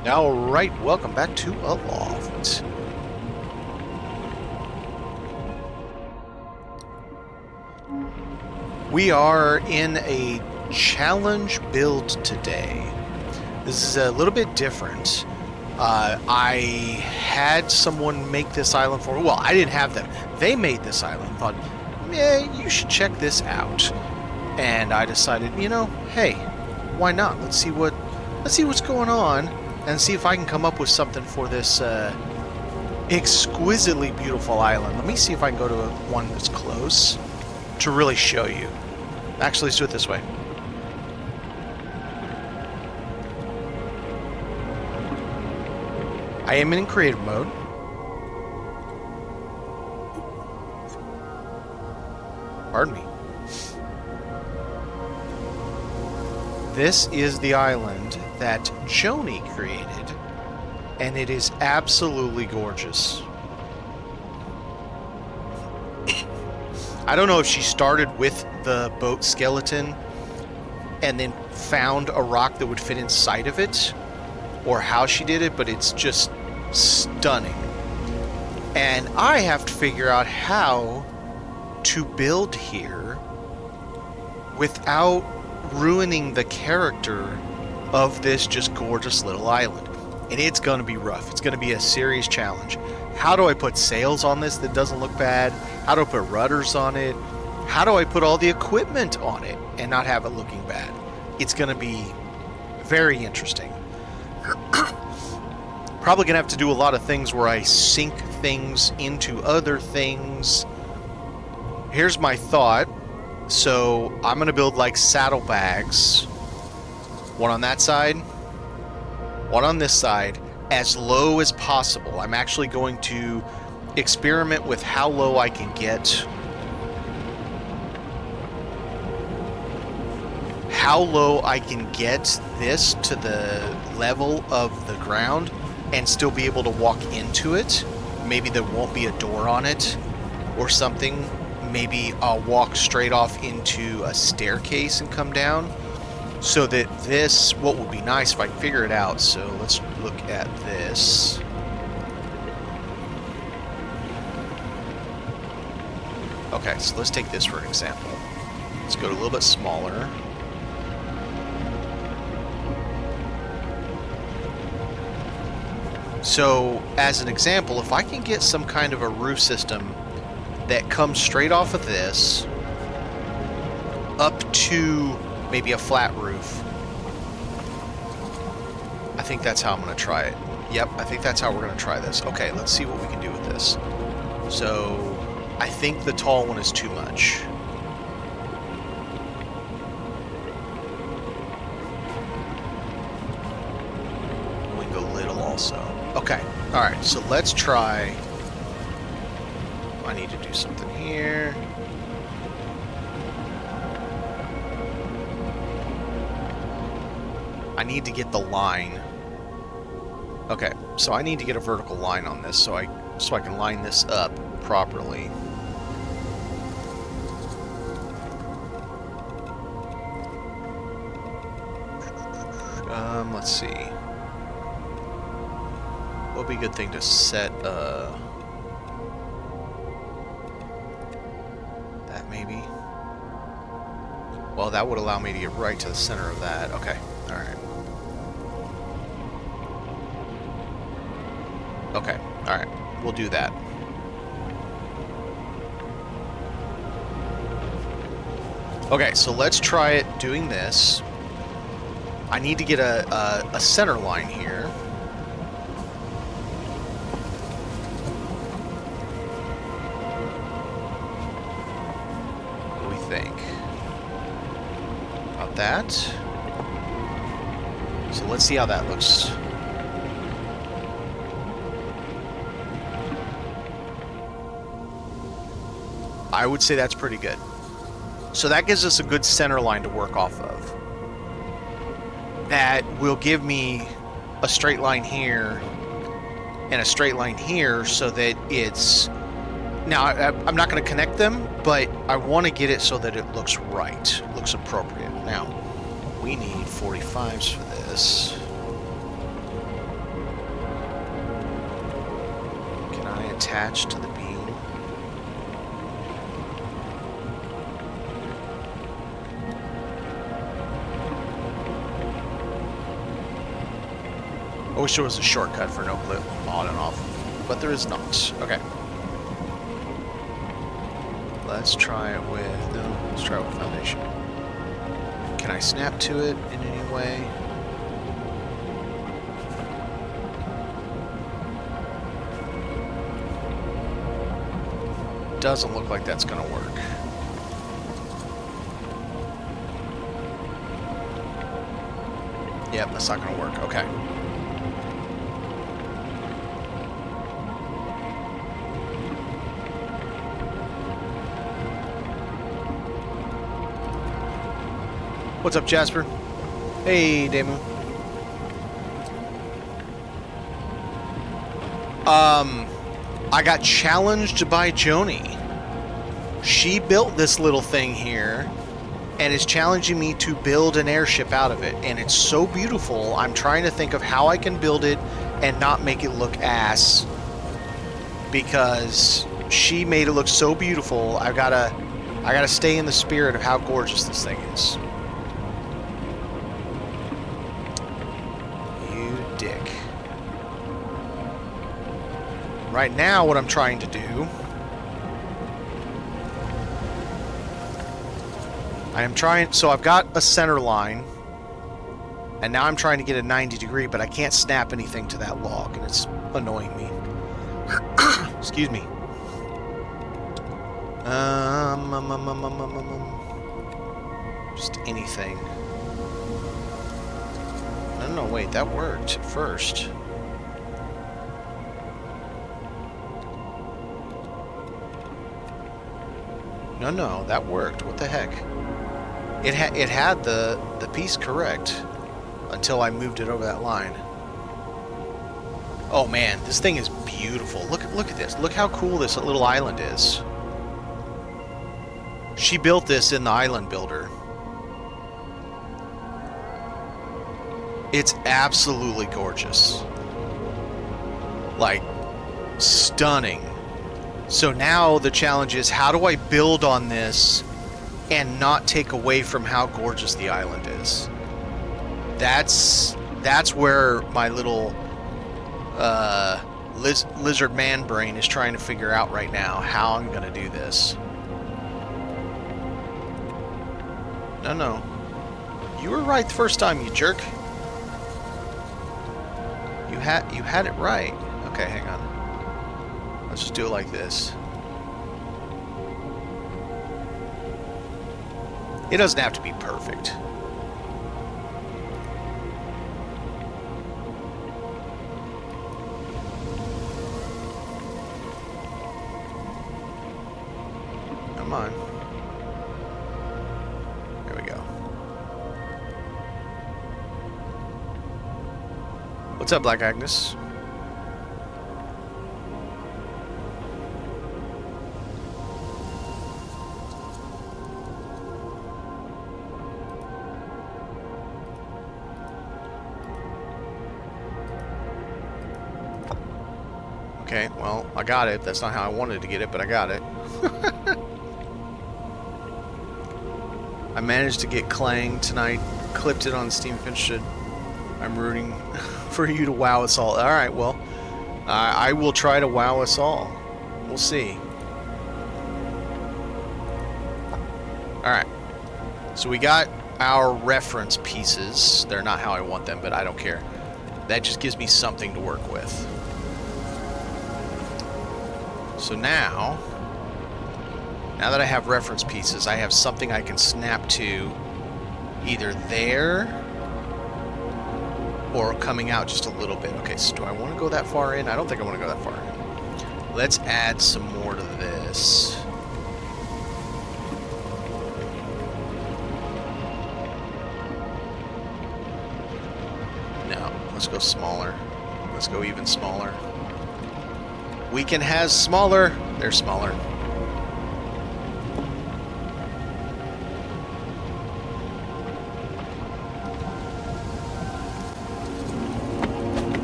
Alright, welcome back to Aloft. We are in a challenge build today. This is a little bit different. I had someone make this island for me. Well, I didn't have them. They made this island. Thought, yeah, you should check this out. And I decided, you know, hey, why not? Let's see what's going on, and see if I can come up with something for this exquisitely beautiful island. Let me see if I can go to one that's close to really show you. Actually, let's do it this way. I am in creative mode. Pardon me. This is the island that Joni created, and it is absolutely gorgeous. I don't know if she started with the boat skeleton and then found a rock that would fit inside of it, or how she did it, but it's just stunning. And I have to figure out how to build here without ruining the character of this just gorgeous little island. And it's going to be rough. It's going to be a serious challenge. How do I put sails on this that doesn't look bad? How do I put rudders on it? How do I put all the equipment on it and not have it looking bad? It's going to be very interesting. Probably going to have to do a lot of things where I sink things into other things. Here's my thought. So I'm going to build like saddlebags. One on that side, one on this side, as low as possible. I'm actually going to experiment with how low I can get. How low I can get this to the level of the ground and still be able to walk into it. Maybe there won't be a door on it or something. Maybe I'll walk straight off into a staircase and come down. So that this, what would be nice if I can figure it out. So let's look at this. Okay, so let's take this for an example. Let's go to a little bit smaller. So, as an example, if I can get some kind of a roof system that comes straight off of this up to maybe a flat roof, I think that's how I'm going to try it. Yep, I think that's how we're going to try this. Okay, let's see what we can do with this. So, I think the tall one is too much. We can go little also. Okay, alright, so let's try. I need to do something here. I need to get the line. Okay, so I need to get a vertical line on this so I can line this up properly. Let's see. What would be a good thing to set that maybe? Well, that would allow me to get right to the center of that. Okay, alright. Okay, alright. We'll do that. Okay, so let's try it doing this. I need to get a center line here. What do we think? About that. So let's see how that looks. I would say that's pretty good. So that gives us a good center line to work off of. That will give me a straight line here and a straight line here so that it's... Now, I'm not going to connect them, but I want to get it so that it looks right, looks appropriate. Now, we need 45s for this. attached to the beam. I wish there was a shortcut for no clip on and off, but there is not. Okay. Let's try it with, no, let's try it with foundation. Can I snap to it in any way? Doesn't look like that's gonna work. Yep, that's not gonna work. Okay. What's up, Jasper? Hey, Damu. I got challenged by Joni. She built this little thing here and is challenging me to build an airship out of it. And it's so beautiful. I'm trying to think of how I can build it and not make it look ass, because she made it look so beautiful. I gotta stay in the spirit of how gorgeous this thing is. Right now, what I'm trying to do, so I've got a center line, and now I'm trying to get a 90 degree, but I can't snap anything to that log, and it's annoying me. Excuse me. Just anything. No, wait, that worked at first. No, that worked. What the heck? It had the piece correct until I moved it over that line. Oh man, this thing is beautiful. Look at this. Look how cool this little island is. She built this in the island builder. It's absolutely gorgeous. Like, stunning. So now the challenge is, how do I build on this and not take away from how gorgeous the island is? That's where my little lizard man brain is trying to figure out right now how I'm going to do this. No. You were right the first time, you jerk. You had it right. Okay, hang on. Let's just do it like this. It doesn't have to be perfect. Come on. There we go. What's up, Black Agnes? Okay, well, I got it. That's not how I wanted to get it, but I got it. I managed to get Clang tonight. Clipped it on Steam, finished it. I'm rooting for you to wow us all. Alright, well, I will try to wow us all. We'll see. Alright. So we got our reference pieces. They're not how I want them, but I don't care. That just gives me something to work with. So now that I have reference pieces, I have something I can snap to either there or coming out just a little bit. Okay, so do I want to go that far in? I don't think I want to go that far in. Let's add some more to this. No, let's go smaller. Let's go even smaller. Weekend has smaller. They're smaller.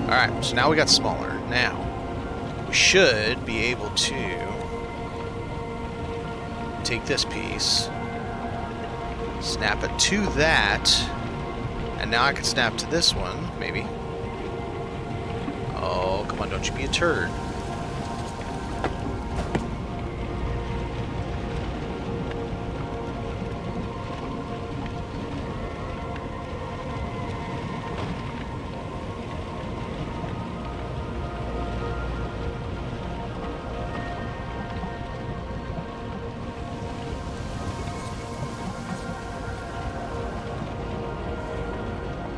Alright, so now we got smaller. Now, we should be able to take this piece, snap it to that, and now I can snap to this one, maybe. Oh, come on, don't you be a turd.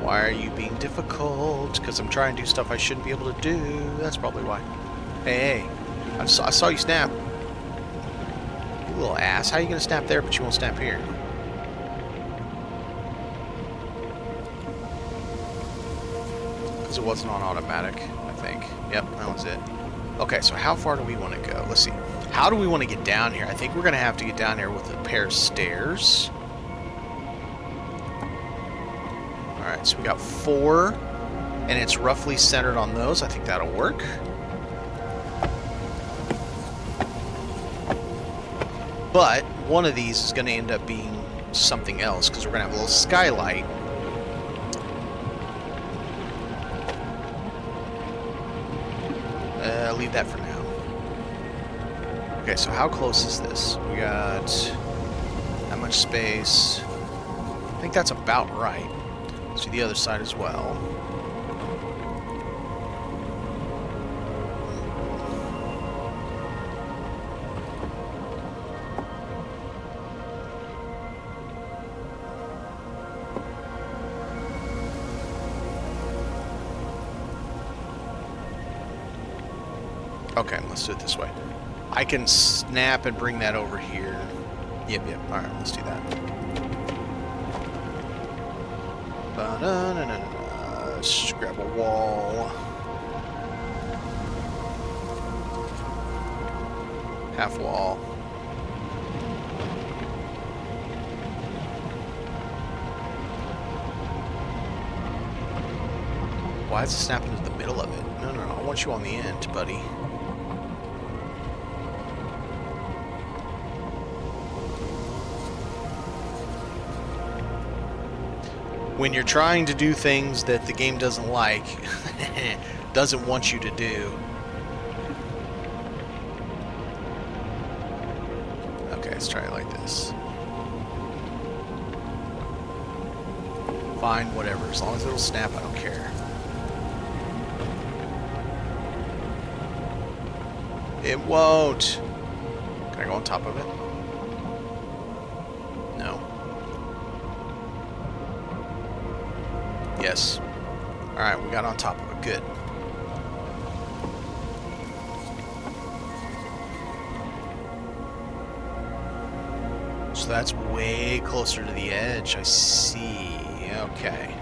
Why are you being difficult? Because I'm trying to do stuff I shouldn't be able to do. That's probably why. Hey, I saw you snap. You little ass. How are you going to snap there, but you won't snap here? Because it wasn't on automatic, I think. Yep, that was it. Okay, so how far do we want to go? Let's see. How do we want to get down here? I think we're going to have to get down here with a pair of stairs. Alright, so we got 4, and it's roughly centered on those. I think that'll work. But one of these is going to end up being something else, because we're going to have a little skylight. Leave that for now. Okay, so how close is this? We got that much space. I think that's about right. Let's do the other side as well. Okay, let's do it this way. I can snap and bring that over here. Yep. Alright, let's do that. Let's grab a wall. Half wall. Why is it snapping to the middle of it? No, I want you on the end, buddy. When you're trying to do things that the game doesn't like, doesn't want you to do. Okay, let's try it like this. Fine, whatever. As long as it'll snap, I don't care. It won't. Can I go on top of it? No. Yes. Alright, we got on top of it. Good. So that's way closer to the edge. I see. Okay.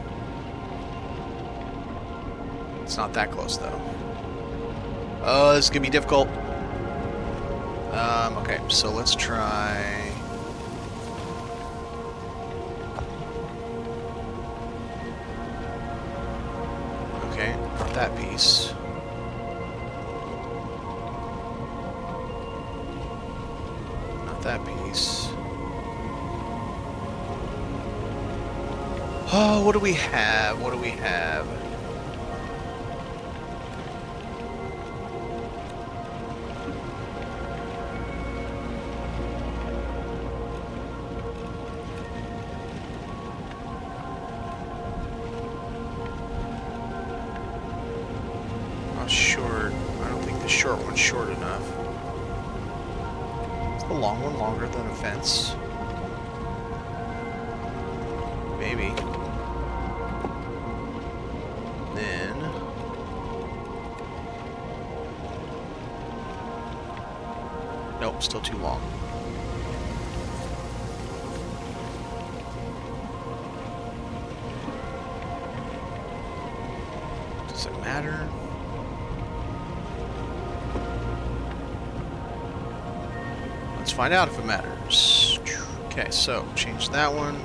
It's not that close, though. Oh, this is going to be difficult. Okay, so let's try... Okay, not that piece. Not that piece. Oh, what do we have? What do we have? Short. I don't think the short one's short enough. Is the long one longer than a fence? Maybe. Then... Nope, still too long. Does it matter? Let's find out if it matters. Okay, so change that one.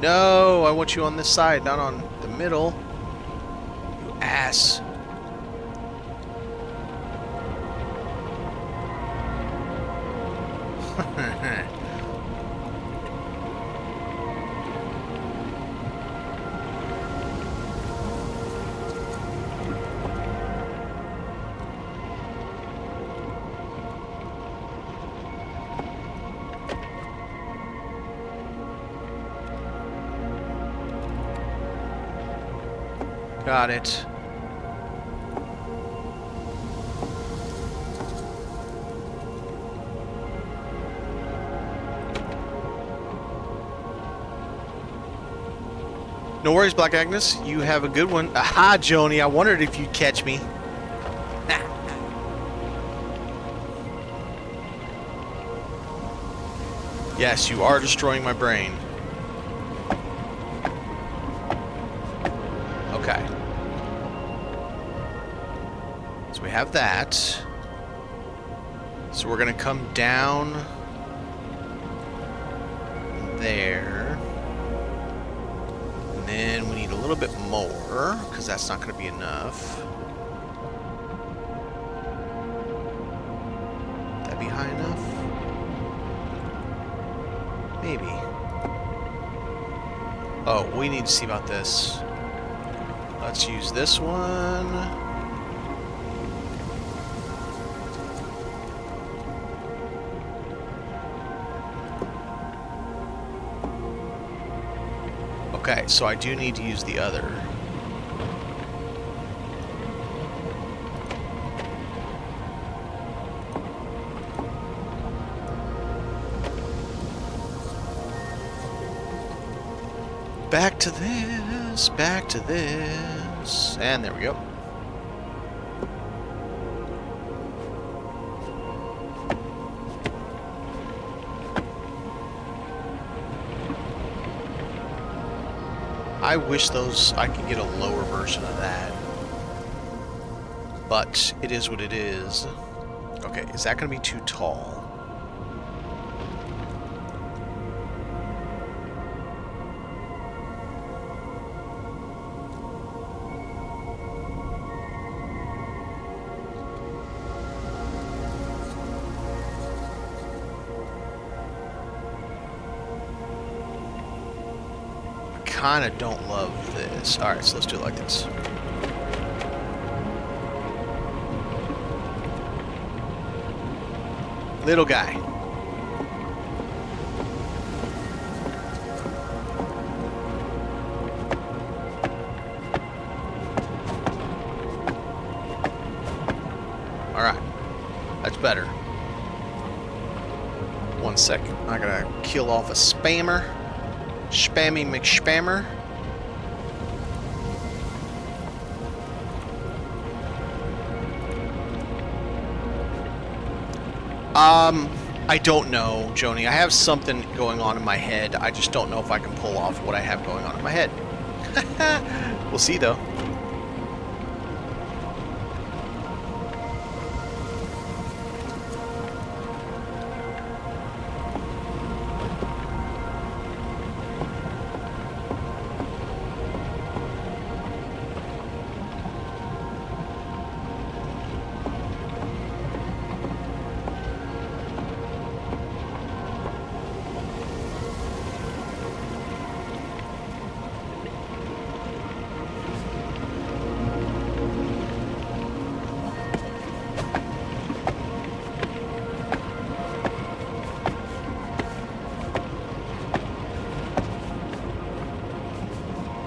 No, I want you on this side, not on the middle. You ass. Got it. No worries, Black Agnes. You have a good one. Aha, Joni. I wondered if you'd catch me. Yes, you are destroying my brain. Okay. So we have that. So we're going to come down there. And then we need a little bit more, because that's not going to be enough. Would that be high enough? Maybe. Oh, we need to see about this. Let's use this one. Okay, so I do need to use the other. Back to this, back to this, and there we go. I wish I could get a lower version of that, but it is what it is. Okay, is that going to be too tall? Kind of don't love this. Alright, so let's do it like this. Little guy. Alright. That's better. 1 second. I gotta kill off a spammer. Spammy McSpammer. I don't know, Joni. I have something going on in my head. I just don't know if I can pull off what I have going on in my head. We'll see, though.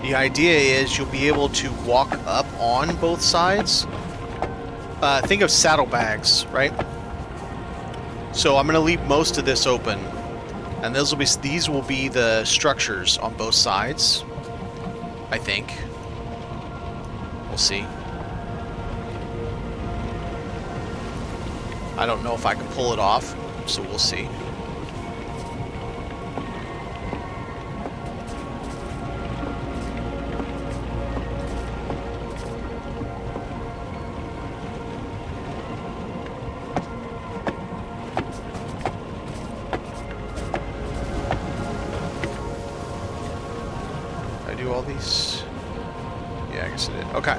The idea is you'll be able to walk up on both sides. Think of saddlebags, right? So I'm going to leave most of this open, and these will be the structures on both sides. I think. We'll see. I don't know if I can pull it off, so we'll see. these? Yeah, I guess it did. Okay.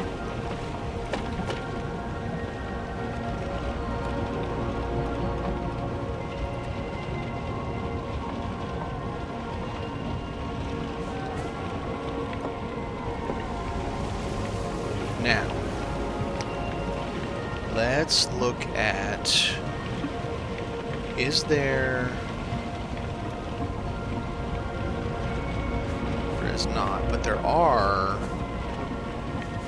Now, let's look at, is there... There is not, but there are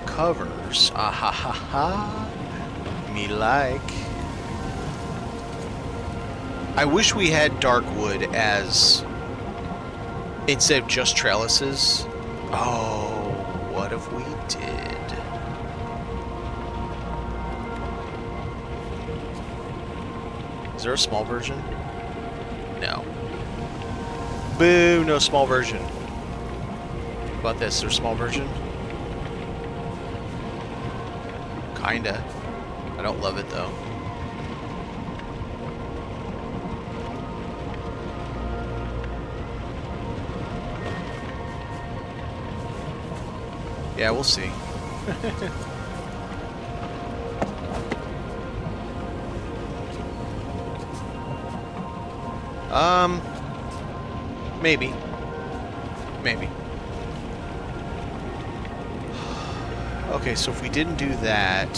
covers. Ah ha ha ha. Me like. I wish we had dark wood as, instead of just trellises. Oh, what if we did? Is there a small version? No. Boo, no small version. How about this? Is there a small version? Kinda. I don't love it though. Yeah, we'll see. Maybe. Maybe. Okay, so if we didn't do that...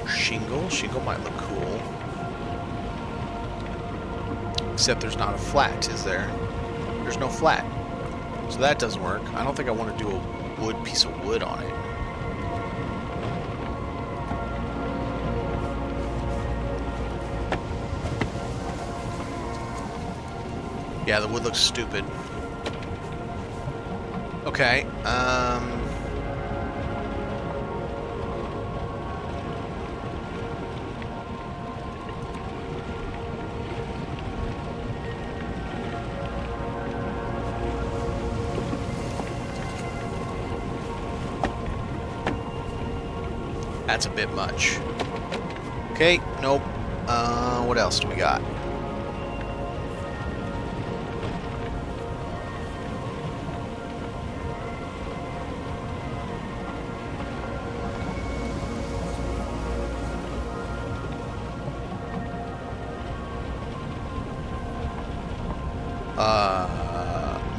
Shingle might look cool. Except there's not a flat, is there? There's no flat. So that doesn't work. I don't think I want to do a piece of wood on it. Yeah, the wood looks stupid. Okay, that's a bit much. Okay, nope. What else do we got?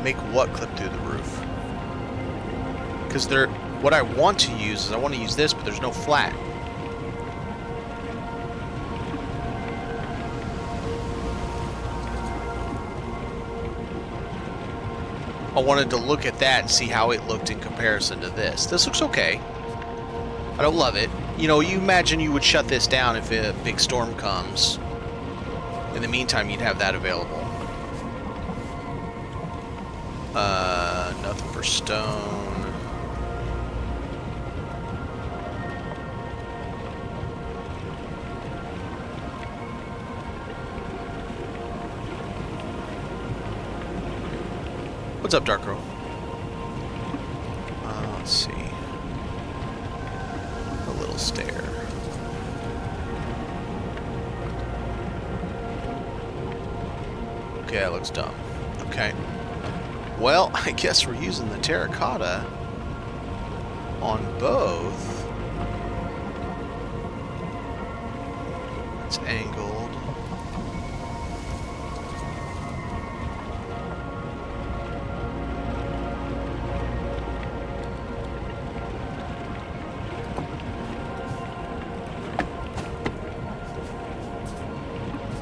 Make what clip through the roof? Because what I want to use is I want to use this, but there's no flat. I wanted to look at that and see how it looked in comparison to this. This looks okay. I don't love it. You know, you imagine you would shut this down if a big storm comes. In the meantime, you'd have that available. Nothing for stone. What's up, Darkro? Let's see. A little stair. Okay, that looks dumb. Okay. Well, I guess we're using the terracotta on both. It's angled.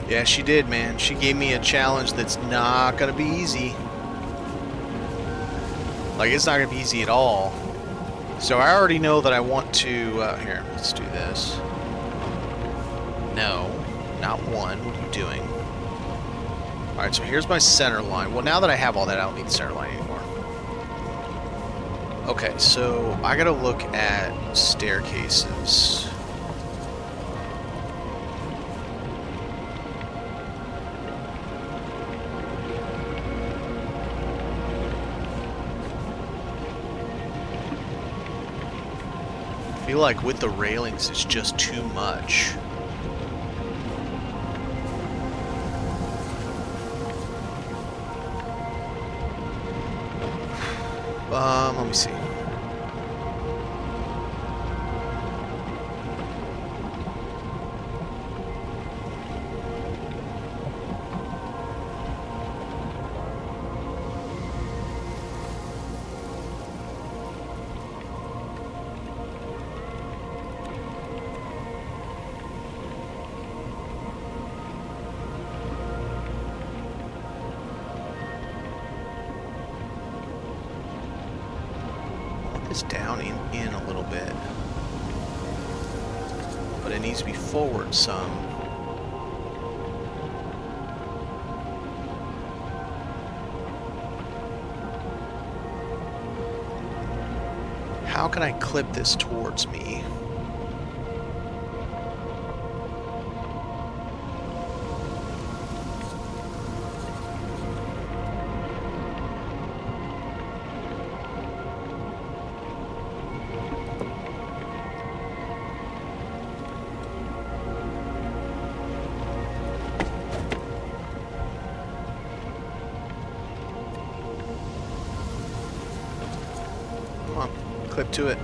Yeah, she did, man. She gave me a challenge that's not gonna be easy. Like, it's not going to be easy at all. So I already know that I want to... here, let's do this. No, not one. What are you doing? Alright, so here's my center line. Well, now that I have all that, I don't need the center line anymore. Okay, so I got to look at staircases. I feel like with the railings it's just too much. Let me see. Down in a little bit, but it needs to be forward some. How can I clip this towards me? Clip to it.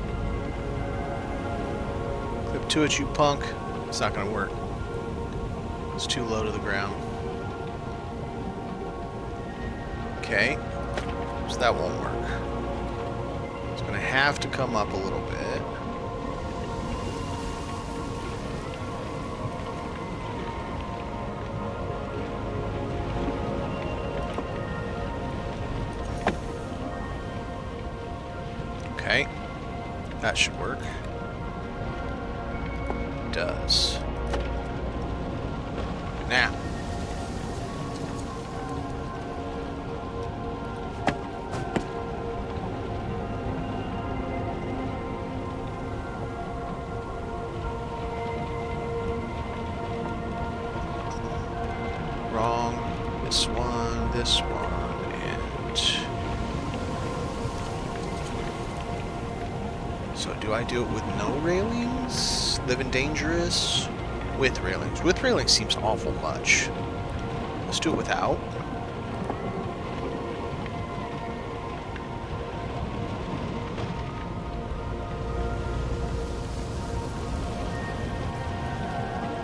Clip to it, you punk. It's not gonna work. It's too low to the ground. Okay. So that won't work. It's gonna have to come up a little bit. Okay. That should work. It does. Now. Wrong. This one, and... So do I do it with no railings? Living dangerous? With railings. With railings seems awful much. Let's do it without.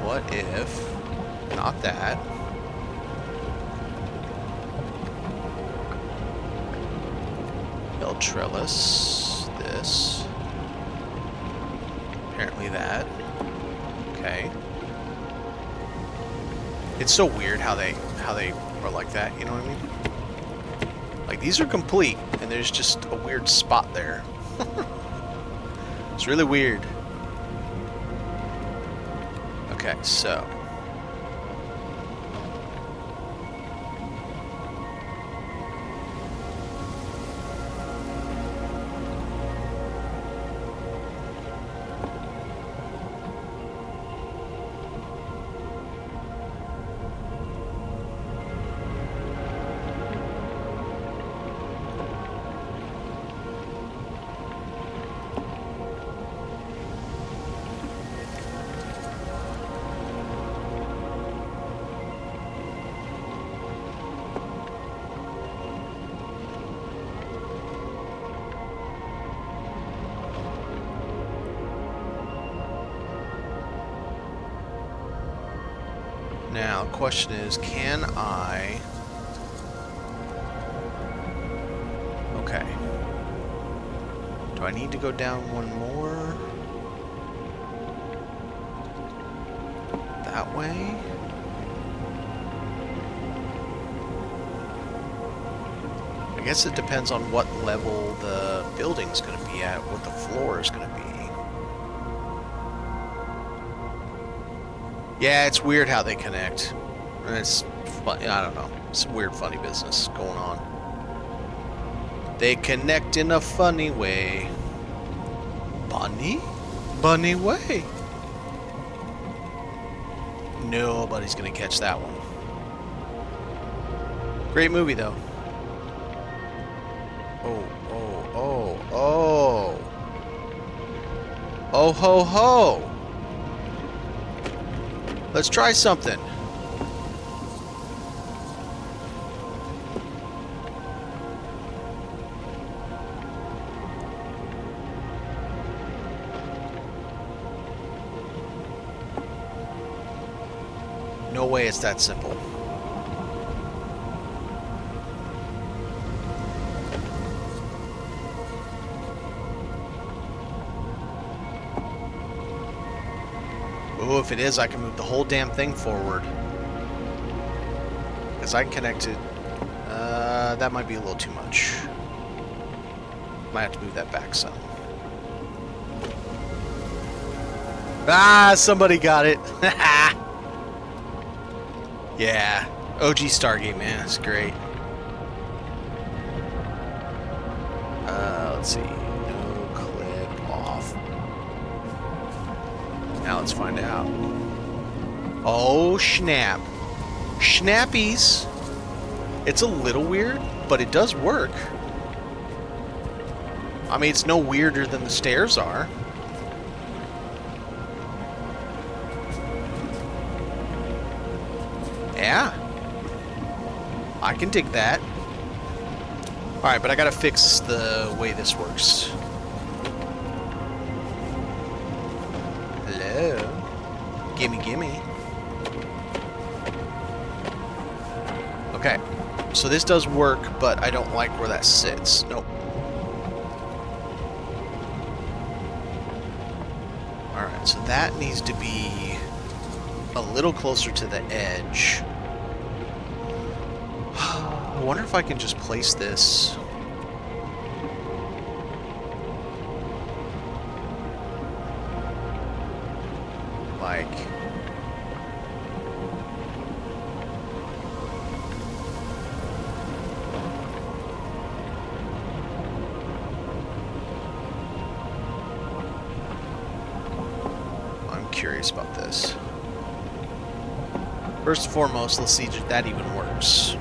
What if... Not that. Build trellis. This. Apparently that. Okay. It's so weird how they are like that, you know what I mean? Like, these are complete, and there's just a weird spot there. It's really weird. Okay, so... Now, the question is, can I... Okay. Do I need to go down one more? That way? I guess it depends on what level the building's going to be at, what the floor is going to be. Yeah, it's weird how they connect. And it's fun, I don't know. Some weird funny business going on. They connect in a funny way. Bunny? Bunny way. Nobody's gonna catch that one. Great movie though. Oh. Oh ho ho. Let's try something. no way it's that simple. Oh, if it is, I can move the whole damn thing forward. Because I can connect it. That might be a little too much. Might have to move that back some. Ah, somebody got it. Yeah. OG Stargate, man. It's great. Let's see. No clip off. Now let's find out. Oh, snap. Snappies. It's a little weird, but it does work. I mean, it's no weirder than the stairs are. Yeah. I can dig that. Alright, but I gotta fix the way this works. Hello? Gimme, gimme. Okay. So this does work, but I don't like where that sits. Nope. Alright, so that needs to be a little closer to the edge. I wonder if I can just place this. Like... I'm curious about this. First and foremost, let's see if that even works.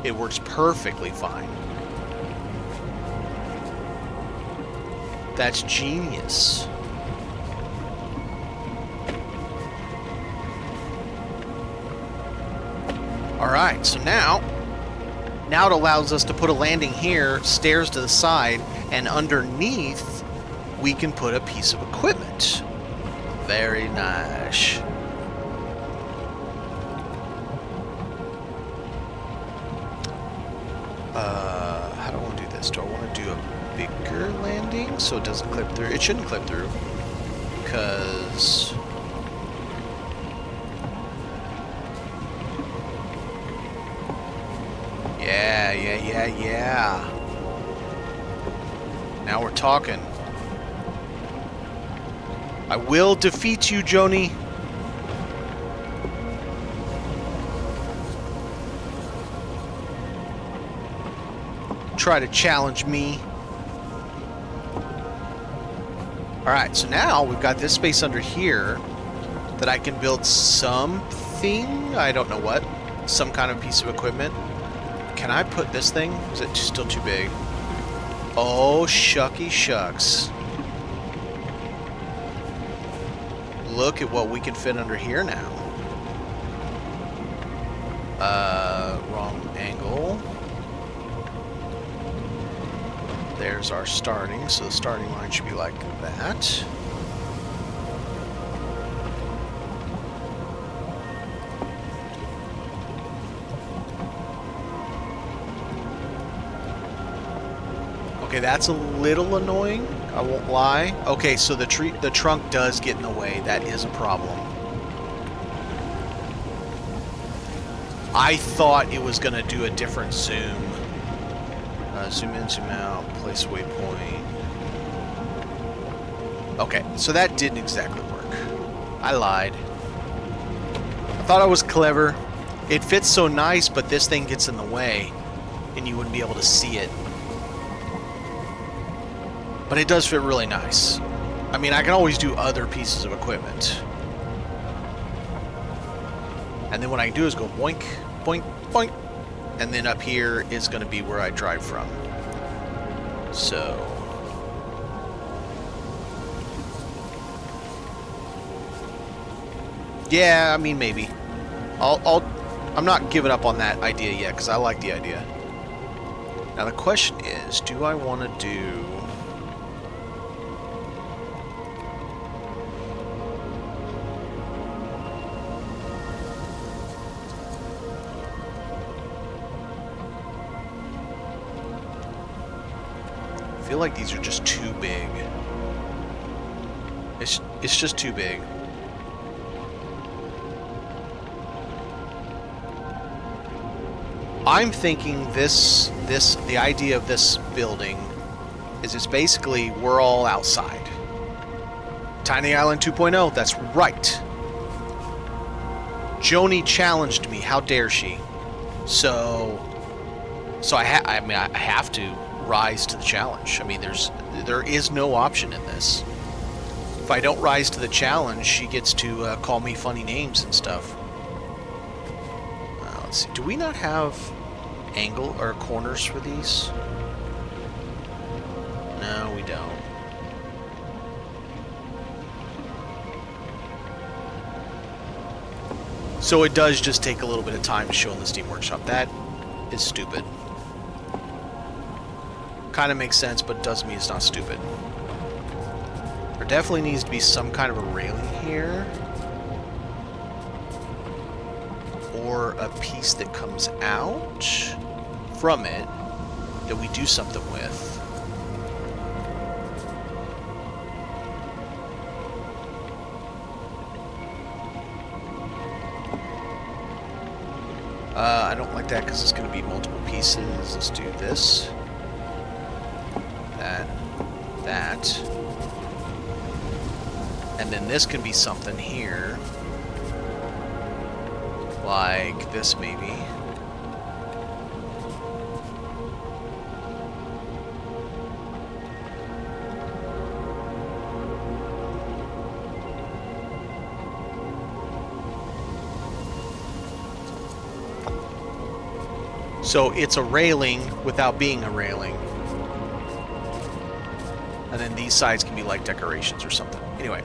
It works perfectly fine. That's genius. Alright, so now it allows us to put a landing here, stairs to the side, and underneath we can put a piece of equipment. Very nice. How do I want to do this? Do I want to do a bigger landing so it doesn't clip through? It shouldn't clip through because yeah. Now we're talking. I will defeat you, Joni. Try to challenge me. Alright, so now we've got this space under here that I can build something. I don't know what. Some kind of piece of equipment. Can I put this thing? Is it still too big? Oh, shucky shucks. Look at what we can fit under here now. Wrong angle. There's our starting, so the starting line should be like that. Okay, that's a little annoying, I won't lie. Okay, so the trunk does get in the way. That is a problem. I thought it was going to do a different zoom. Zoom in, zoom out, place waypoint. Okay, so that didn't exactly work. I lied. I thought I was clever. It fits so nice, but this thing gets in the way, and you wouldn't be able to see it. But it does fit really nice. I mean, I can always do other pieces of equipment. And then what I can do is go boink, boink, boink. And then up here is going to be where I drive from. So... yeah, I mean, maybe. I'm not giving up on that idea yet, because I like the idea. Now the question is, do I want to do... feel like these are just too big. It's just too big. I'm thinking the idea of this building is it's basically we're all outside. Tiny Island 2.0, that's right. Joni challenged me, how dare she? So I have to rise to the challenge. I mean, there is no option in this. If I don't rise to the challenge, she gets to call me funny names and stuff. Let's see. Do we not have angle or corners for these? No, we don't. So it does just take a little bit of time to show in the Steam Workshop. That is stupid. Kind of makes sense, but doesn't mean it's not stupid. There definitely needs to be some kind of a railing here. Or a piece that comes out from it that we do something with. I don't like that because it's going to be multiple pieces. Let's do this. That. And then this can be something here. Like this, maybe. So it's a railing without being a railing. And then these sides can be like decorations or something. Anyway,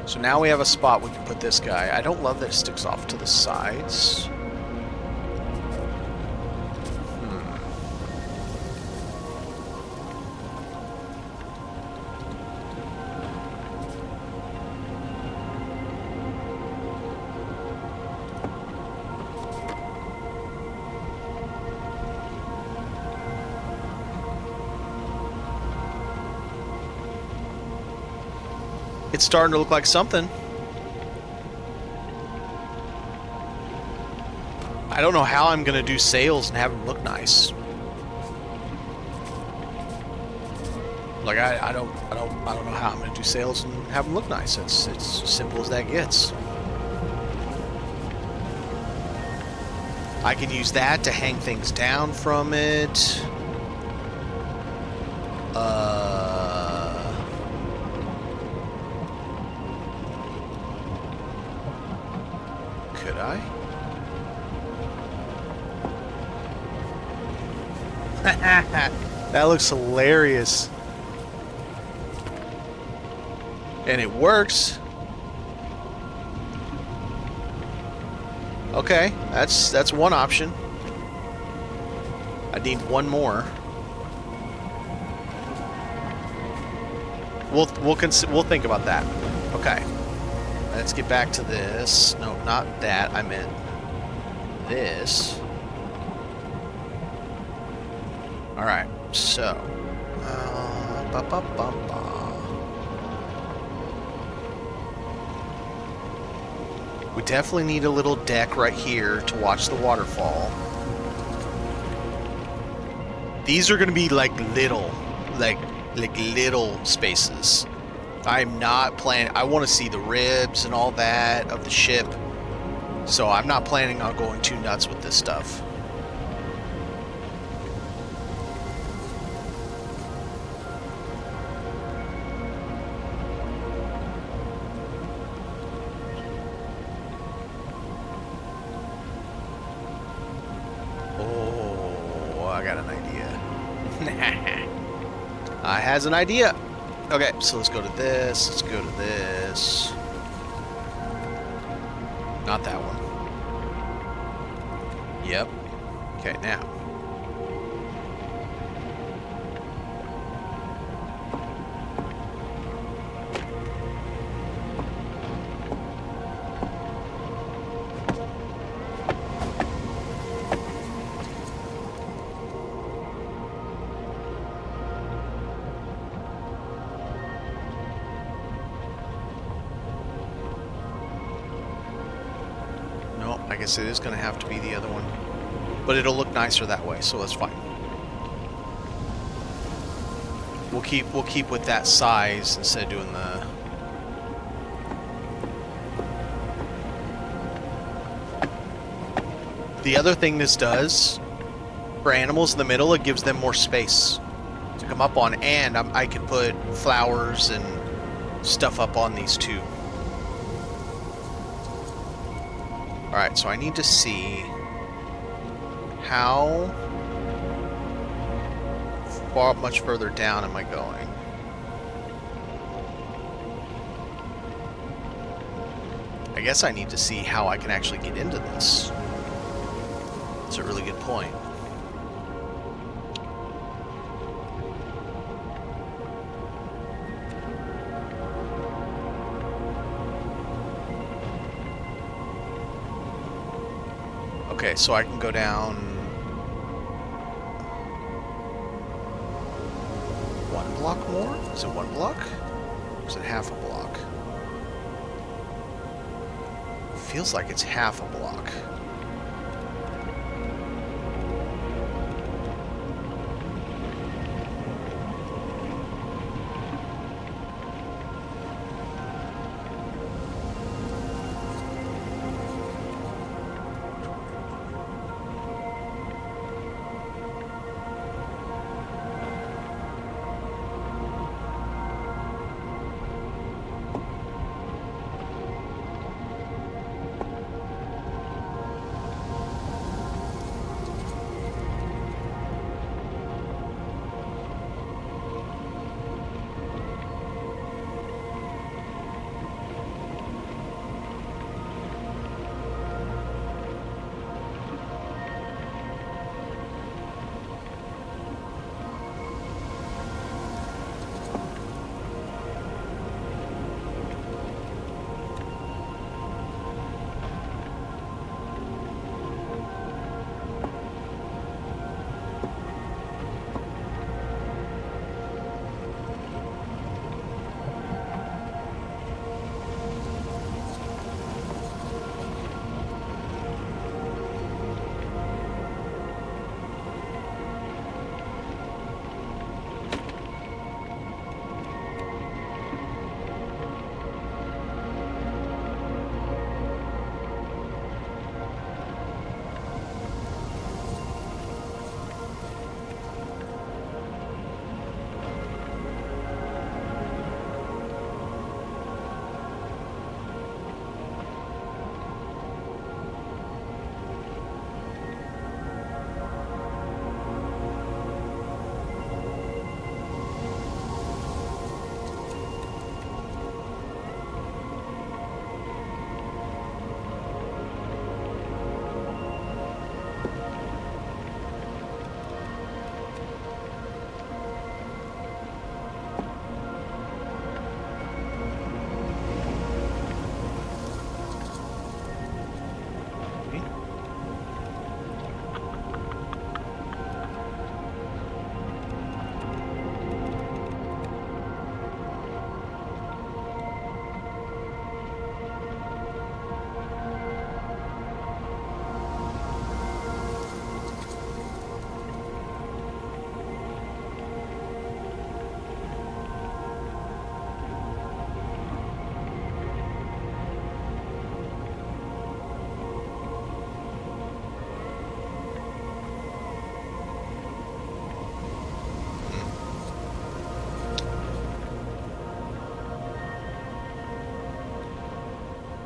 so now we have a spot we can put this guy. I don't love that it sticks off to the sides. It's starting to look like something. I don't know how I'm going to do sails and have them look nice. Like I don't know how I'm going to do sails and have them look nice. It's as simple as that gets. I can use that to hang things down from it. Could I? That looks hilarious. And it works. Okay, that's one option. I need one more. We'll think about that. Okay. Let's get back to this. No, not that. I meant this. All right. So, we definitely need a little deck right here to watch the waterfall. These are going to be like little spaces. I'm not planning. I want to see the ribs and all that of the ship. So I'm not planning on going too nuts with this stuff. Oh, I got an idea. I has an idea. Okay, so let's go to this. Let's go to this. Not that one. Yep. Okay, now. I guess it is going to have to be the other one. But it'll look nicer that way, so that's fine. We'll keep with that size instead of doing the... The other thing this does, for animals in the middle, it gives them more space to come up on, and I can put flowers and stuff up on these too. Alright, so I need to see how much further down am I going? I guess I need to see how I can actually get into this. That's a really good point. Okay, so I can go down one block more? Is it one block? Or is it half a block? Feels like it's half a block.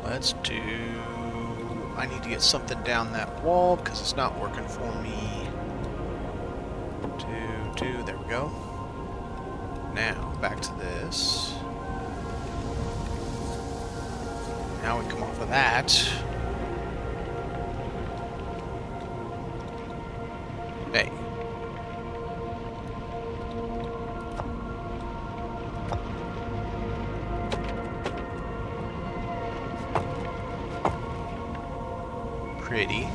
Let's do... I need to get something down that wall because it's not working for me. There we go. Now, back to this. Now we come off of that. Hey. Pretty.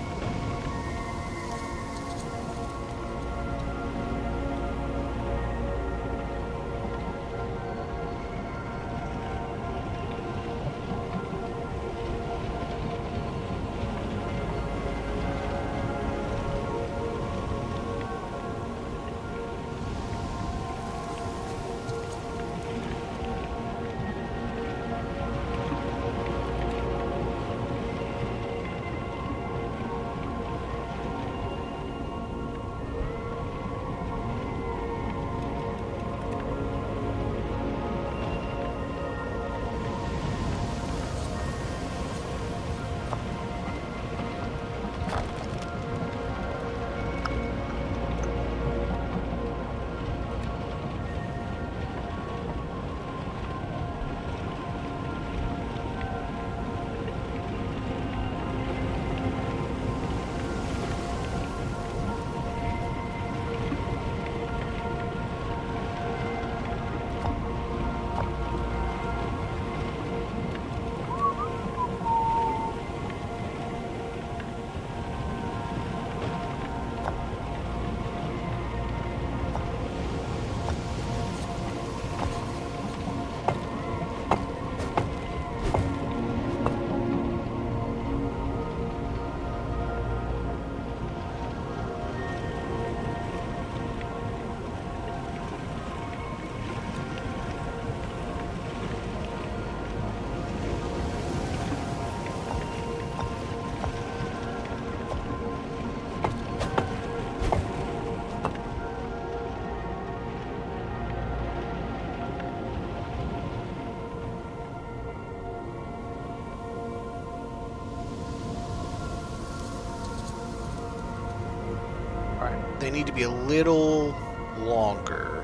need to be a little longer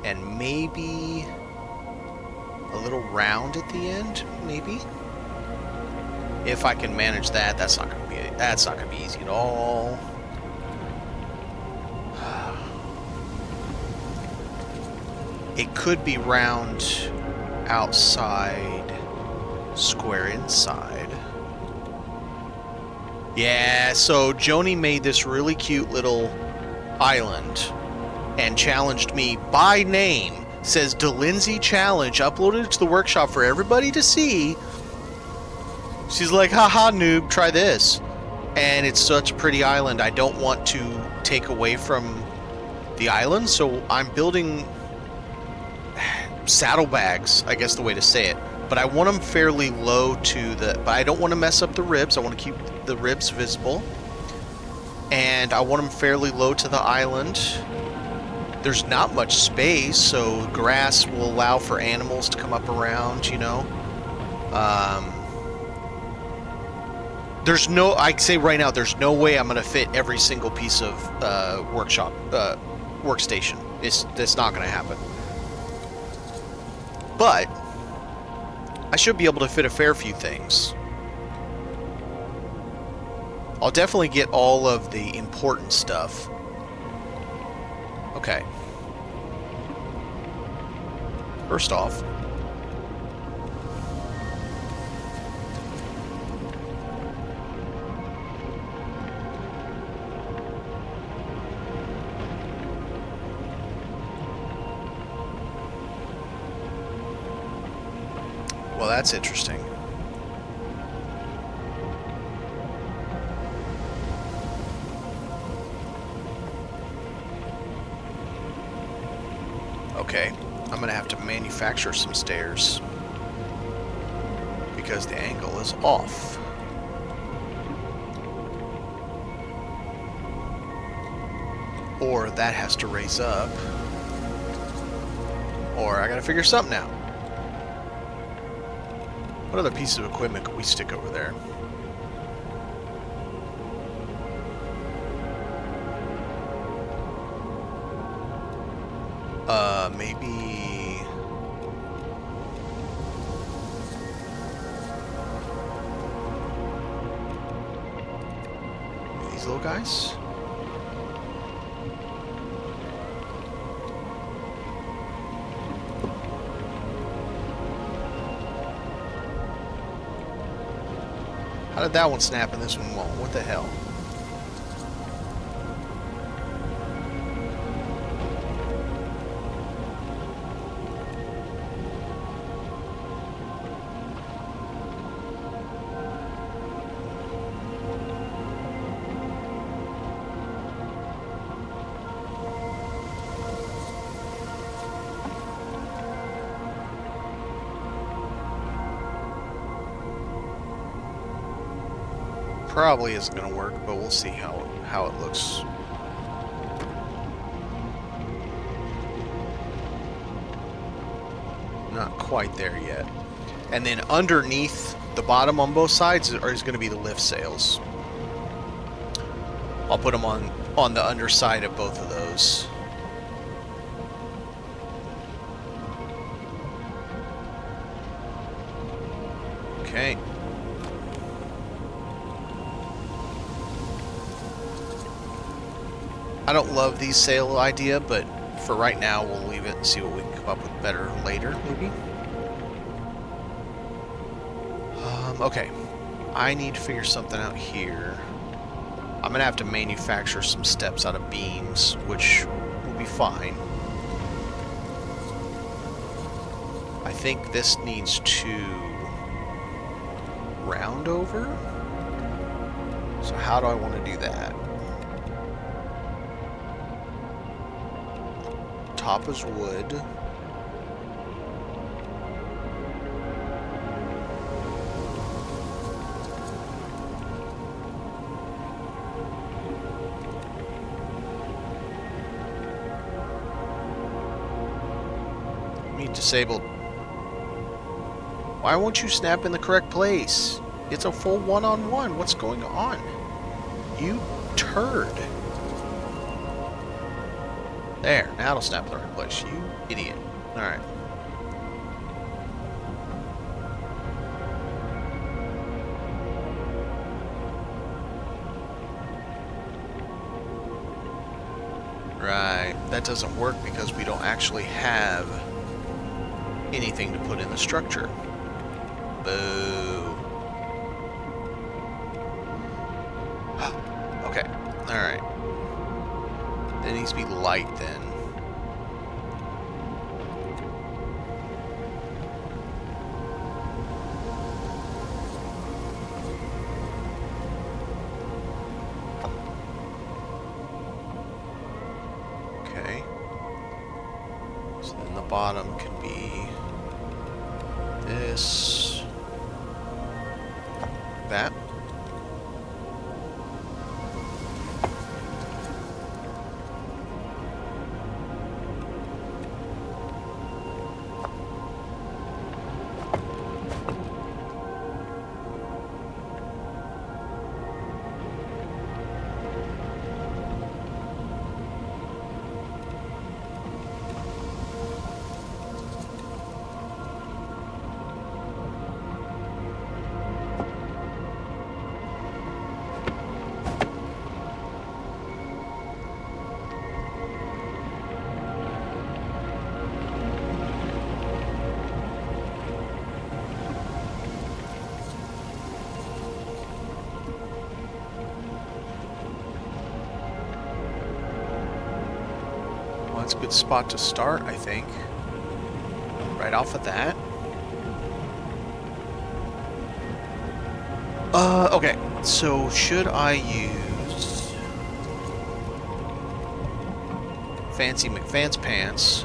and maybe a little round at the end, maybe. If I can manage that, that's not going to be easy at all. It could be round outside, square inside. Yeah, so Joni made this really cute little island and challenged me by name. Says DeLindsay challenge, uploaded it to the workshop for everybody to see. She's like, haha, noob, try this. And it's such a pretty island. I don't want to take away from the island, so I'm building saddlebags, I guess the way to say it. But I want them fairly low to the... But I don't want to mess up the ribs. I want to keep the ribs visible. And I want them fairly low to the island. There's not much space, so grass will allow for animals to come up around, you know. There's no... I say right now, there's no way I'm going to fit every single piece of workstation. It's not going to happen. But I should be able to fit a fair few things. I'll definitely get all of the important stuff. Okay. First off, well, that's interesting. Okay, I'm gonna have to manufacture some stairs because the angle is off. Or that has to raise up. Or I gotta figure something out. What other piece of equipment could we stick over there? Maybe... these little guys? How did that one snap and this one won't? What the hell? Probably isn't going to work, but we'll see how it looks. Not quite there yet. And then underneath the bottom on both sides is going to be the lift sails. I'll put them on the underside of both of those. Okay. I don't love the sail idea, but for right now, we'll leave it and see what we can come up with better later, maybe. Okay. I need to figure something out here. I'm going to have to manufacture some steps out of beams, which will be fine. I think this needs to round over. So how do I want to do that? Top is wood. Meat disabled. Why won't you snap in the correct place? It's a full one-on-one. What's going on? You turd. There, now it'll snap in the right place. You idiot. Alright. Right. That doesn't work because we don't actually have anything to put in the structure. Boo. Okay. Alright. It needs to be light then. Okay. So then the bottom can be this, that. That's a good spot to start, I think. Right off of that. Okay. So should I use Fancy McFan's pants?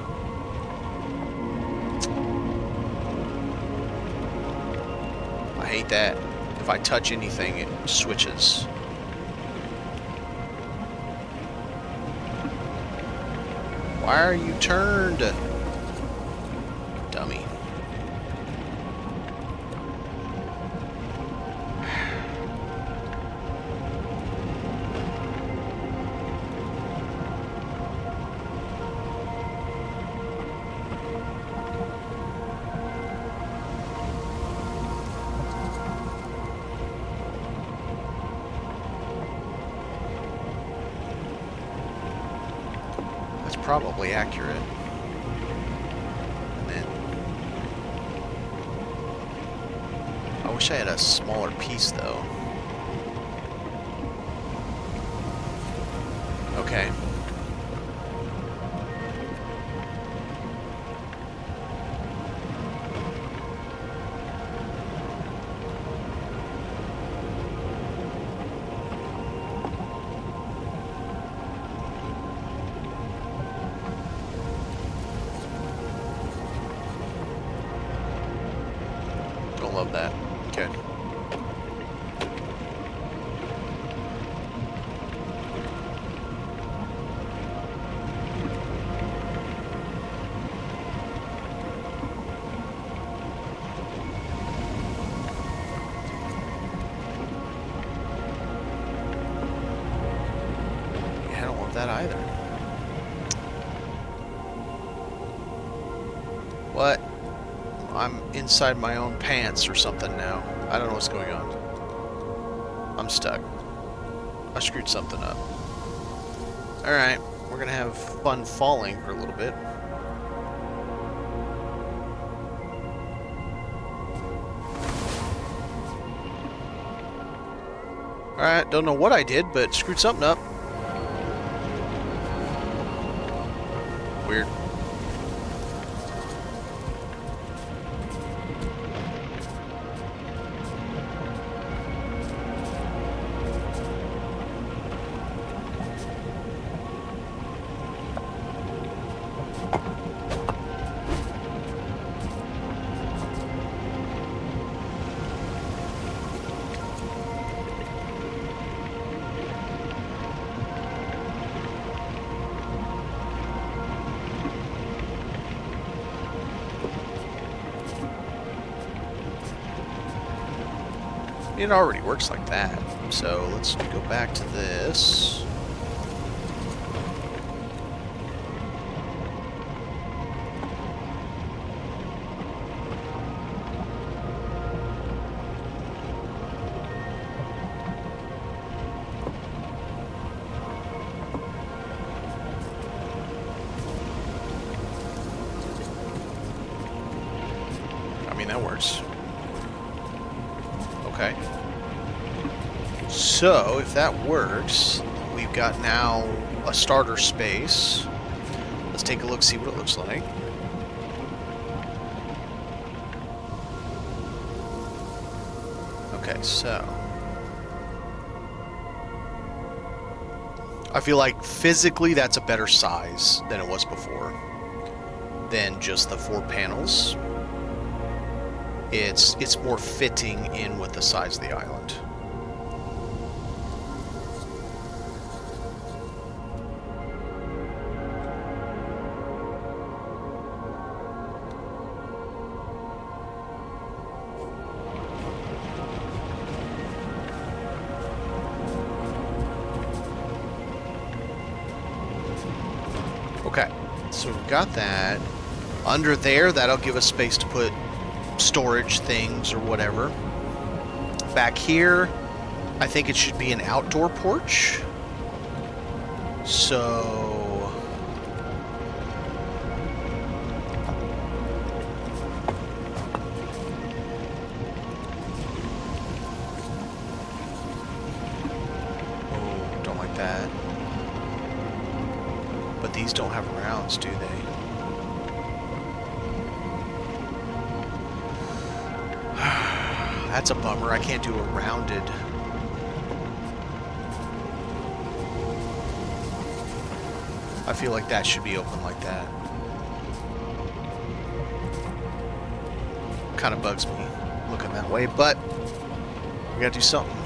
I hate that. If I touch anything, it switches. Why are you turned? Dummy. Probably accurate. And then I wish I had a smaller piece though. Okay. Love that. Okay. Yeah, I don't love that either. What? I'm inside my own pants or something now. I don't know what's going on. I'm stuck. I screwed something up. Alright, we're gonna have fun falling for a little bit. Alright, don't know what I did, but screwed something up. Weird. It already works like that. So let's go back to this. mean, that works. Okay. So, if that works, we've got now a starter space. Let's take a look, see what it looks like. Okay, so I feel like physically that's a better size than it was before. Than just the 4 panels. It's more fitting in with the size of the island. Okay, so we've got that. Under there, that'll give us space to put storage things or whatever. Back here, I think it should be an outdoor porch. So... oh, don't like that. But these don't have rounds, do they? That's a bummer. I can't do a rounded. I feel like that should be open like that. Kind of bugs me looking that way, but we gotta do something.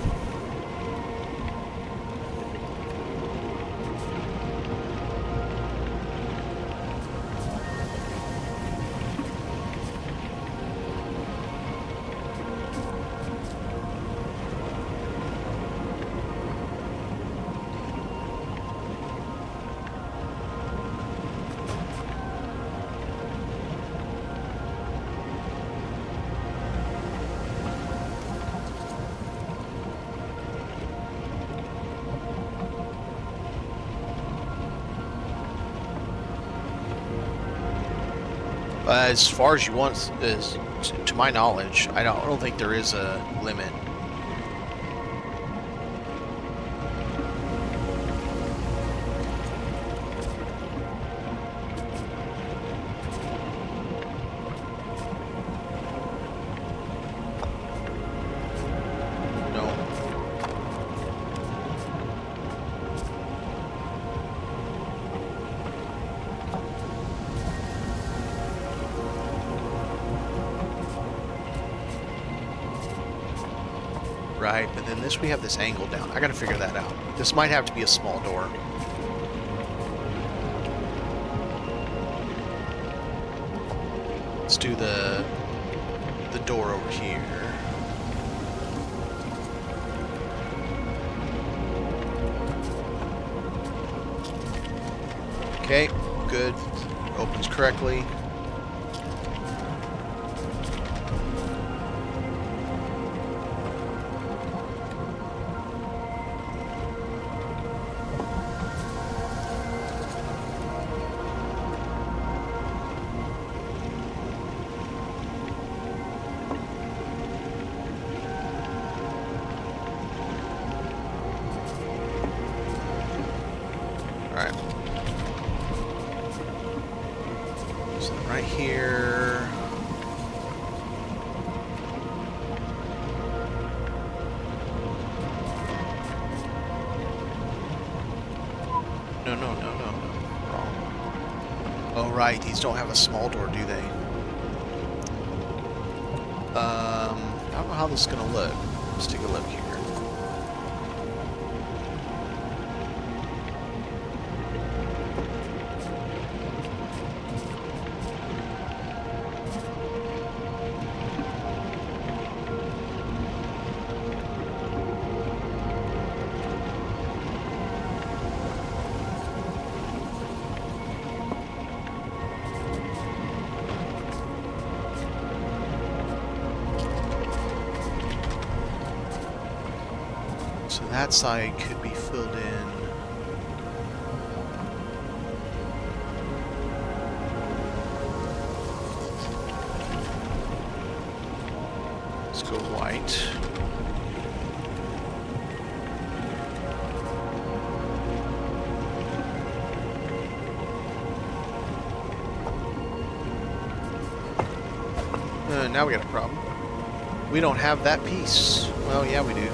As far as you want, to my knowledge, I don't think there is a limit. Right, but then we have this angle down. I gotta figure that out. This might have to be a small door. Let's do the door over here. Okay, good. Opens correctly. Alright. So right here. No. Wrong. Oh, right. These don't have a small door, do they? I don't know how this is going to look. Let's take a look here. So that side could be filled in. Let's go white. Now we got a problem. We don't have that piece. Well, yeah, we do.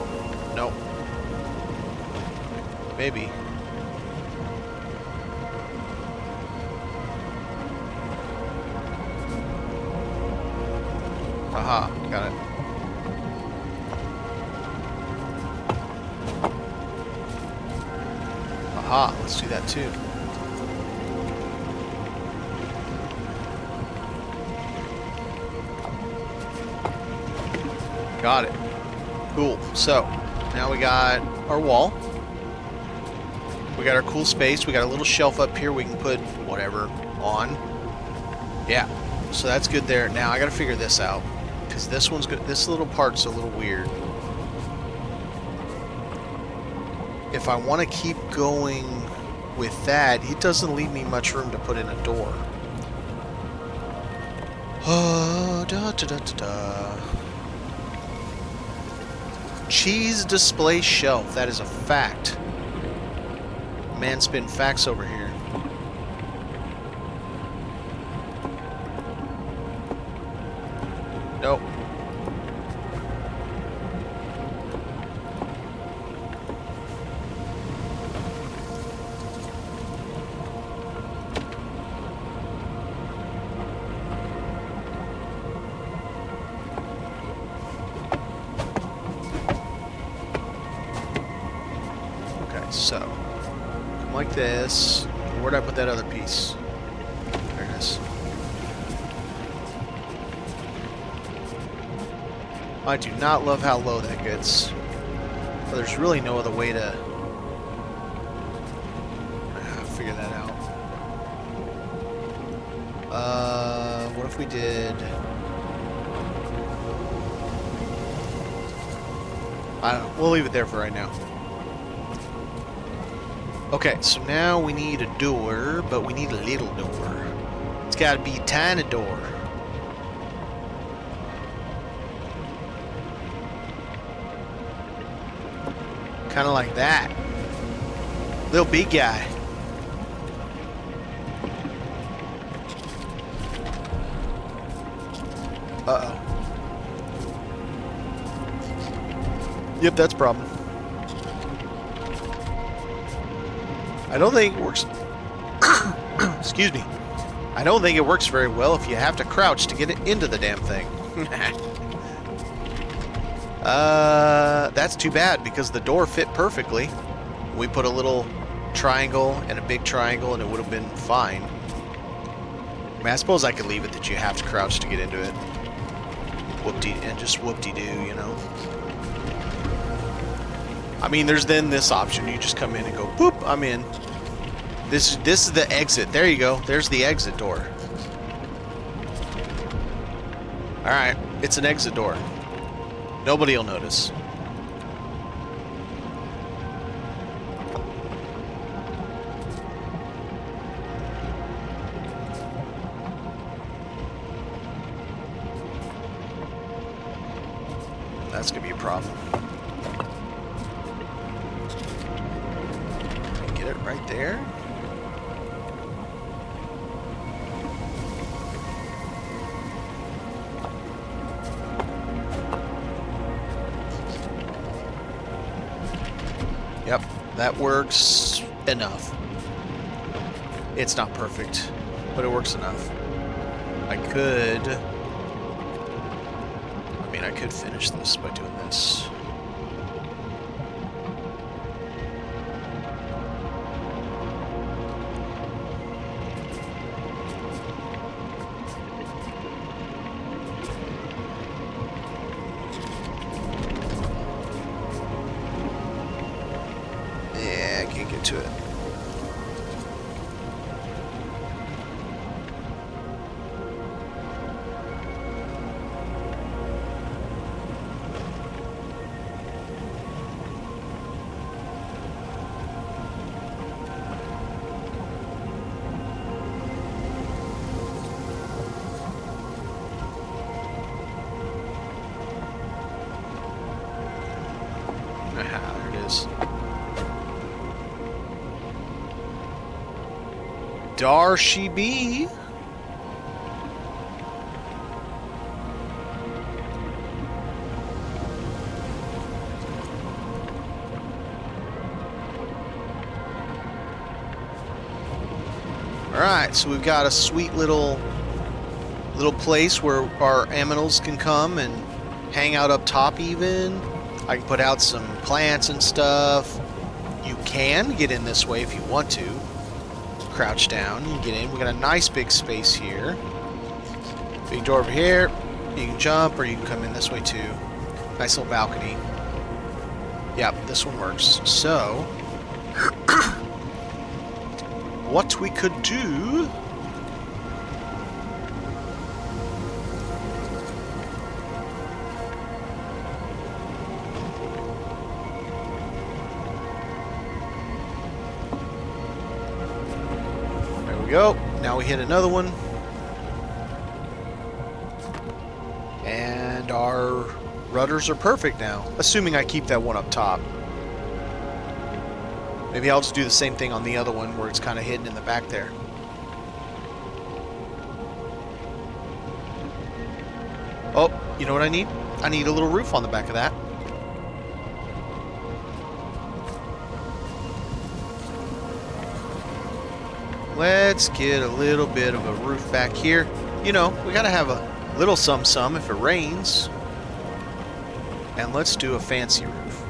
Nope. Maybe. Aha, got it. Aha, let's do that too. Got it. Cool. So, now we got our wall. We got our cool space. We got a little shelf up here we can put whatever on. Yeah. So that's good there. Now I got to figure this out, because this one's good. This little part's a little weird. If I want to keep going with that, it doesn't leave me much room to put in a door. Cheese display shelf. That is a fact. Man spin facts over here. Nope. So, come like this. Where'd I put that other piece? There it is. I do not love how low that gets. But there's really no other way to figure that out. What if we did... I don't know. We'll leave it there for right now. Okay, so now we need a door, but we need a little door. It's got to be a tiny door. Kind of like that. Little big guy. Uh-oh. Yep, that's a problem. I don't think it works. Excuse me. I don't think it works very well if you have to crouch to get it into the damn thing. That's too bad, because the door fit perfectly. We put a little triangle and a big triangle and it would have been fine. I mean, I suppose I could leave it that you have to crouch to get into it. And just whoop-de-doo, you know. I mean, there's then this option. You just come in and go, boop, I'm in. This is the exit. There you go. There's the exit door. Alright, it's an exit door. Nobody will notice. That's gonna be a problem. Get it right there. Yep, that works enough. It's not perfect, but it works enough. I could finish this by doing this. Yeah, I can't get to it. Dar she be. Alright, so we've got a sweet little place where our aminals can come and hang out up top even. I can put out some plants and stuff. You can get in this way if you want to. Crouch down, you can get in. We got a nice big space here. Big door over here. You can jump or you can come in this way too. Nice little balcony. Yep, this one works. So, what we could do... There we go. Now we hit another one. And our rudders are perfect now. Assuming I keep that one up top. Maybe I'll just do the same thing on the other one where it's kind of hidden in the back there. Oh, you know what I need? I need a little roof on the back of that. Let's get a little bit of a roof back here. You know, we gotta have a little some if it rains. And let's do a fancy roof.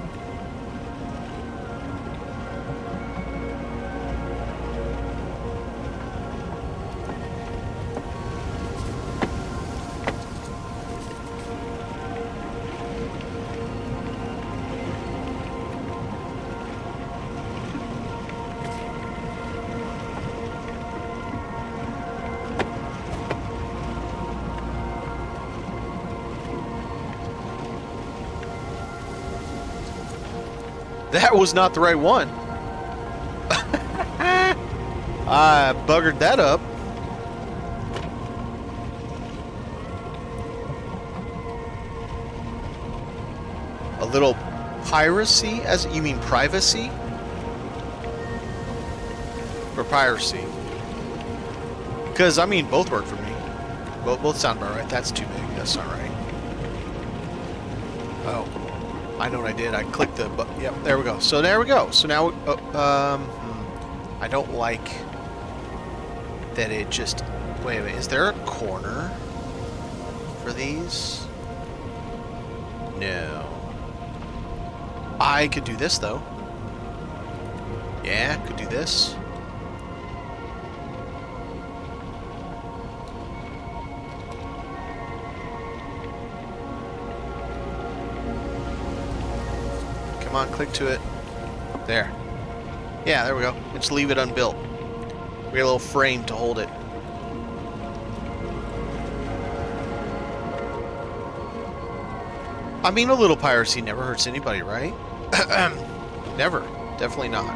That was not the right one. I buggered that up. A little piracy, as you mean privacy? Or piracy? Because, I mean, both work for me. Both sound about right. That's too big. That's not right. Oh. I know what I did. I clicked the button. Yep, there we go. So there we go. So now, I don't like that it just... Wait a minute. Is there a corner for these? No. I could do this, though. Yeah, could do this. Come on, click to it. There. Yeah, there we go. Just leave it unbuilt. We got a little frame to hold it. I mean, a little piracy never hurts anybody, right? Never. Definitely not.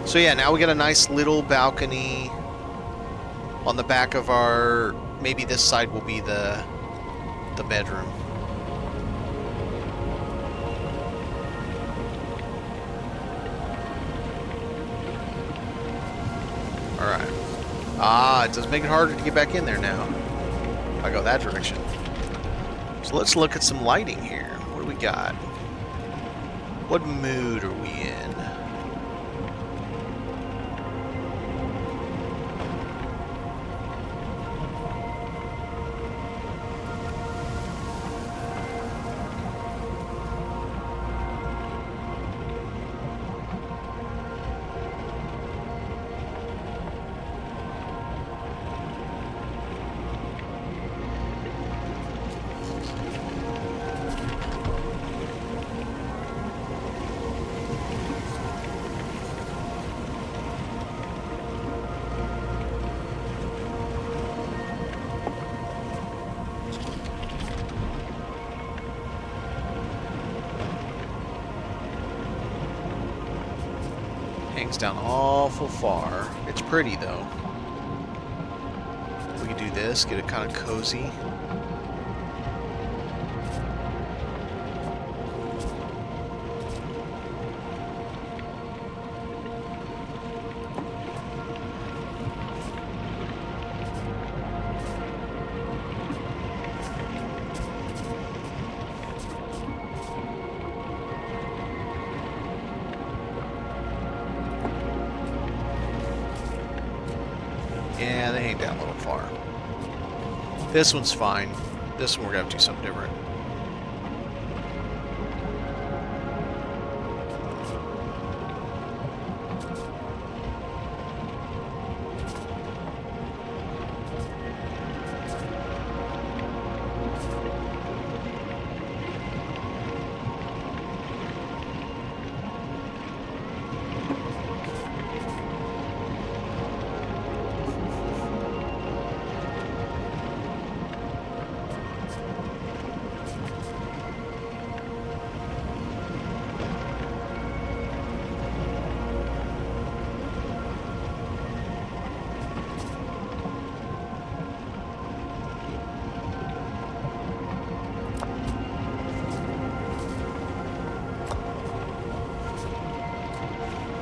So yeah, now we got a nice little balcony on the back of our... Maybe this side will be the bedroom. Alright. Ah, it does make it harder to get back in there now. I go that direction. So let's look at some lighting here. What do we got? What mood are we in? Hangs down awful far. It's pretty though. We can do this, get it kind of cozy. Yeah, they ain't that little far. This one's fine. This one we're gonna have to do something different.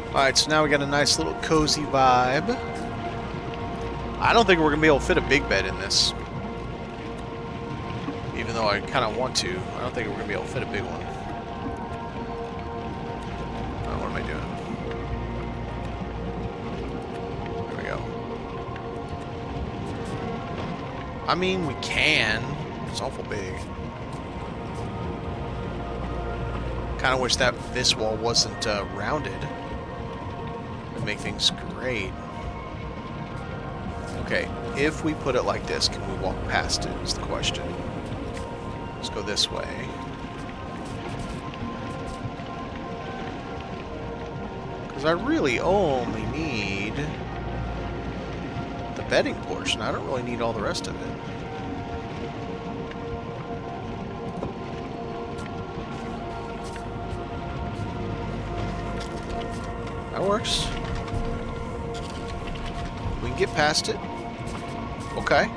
Alright, so now we got a nice little cozy vibe. I don't think we're going to be able to fit a big bed in this. Even though I kind of want to. I don't think we're going to be able to fit a big one. Oh, what am I doing? There we go. I mean, we can. It's awful big. Kind of wish that this wall wasn't rounded. It'd make things great. Okay, if we put it like this, can we walk past it is the question. Let's go this way. Because I really only need the bedding portion. I don't really need all the rest of it. That works. We can get past it. Okay.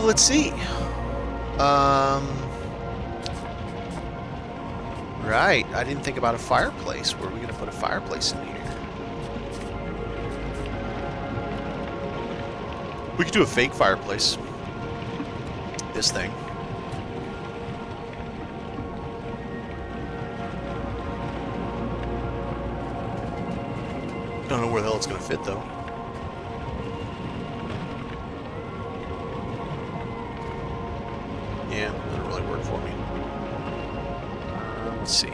Let's see. Right. I didn't think about a fireplace. Where are we going to put a fireplace in here? We could do a fake fireplace. This thing. Don't know where the hell it's going to fit, though. Yeah, doesn't really work for me. Let's see.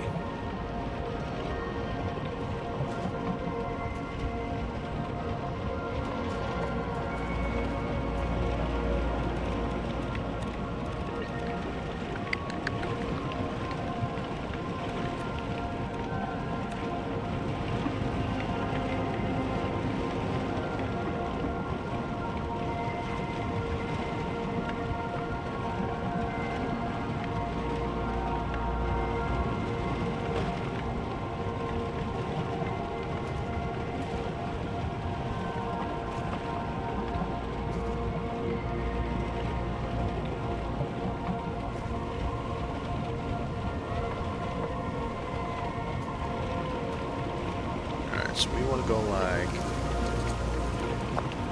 So we want to go like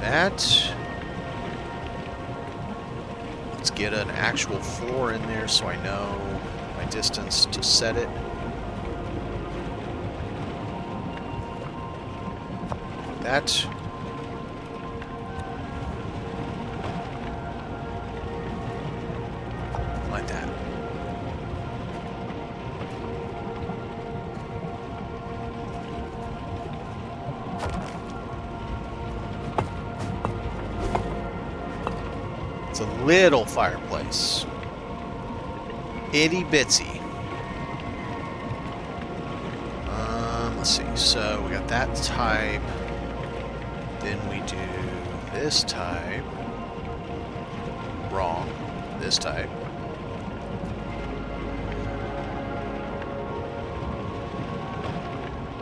that. Let's get an actual floor in there so I know my distance to set it. That. Like that. It's a little fireplace. Itty bitsy. Let's see. So we got that type. Then we do this type. Wrong. This type.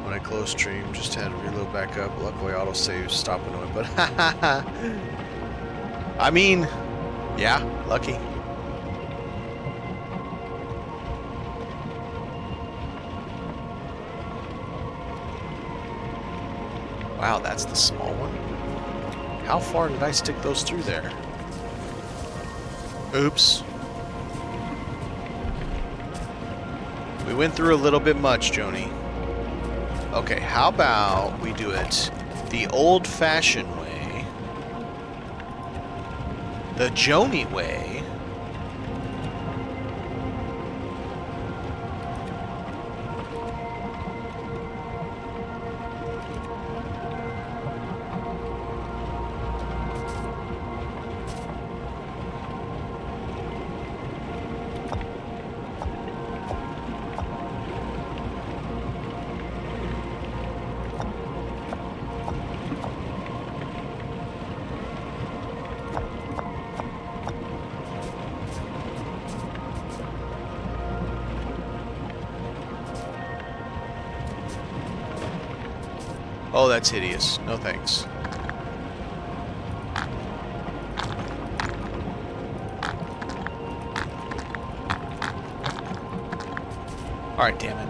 When I close stream, just had to reload back up. Luckily, autosave stopping it. But I mean. Yeah, lucky. Wow, that's the small one. How far did I stick those through there? Oops. We went through a little bit much, Joni. Okay, how about we do it The old-fashioned way. The Joni way. Oh, that's hideous. No thanks. Alright, damn it.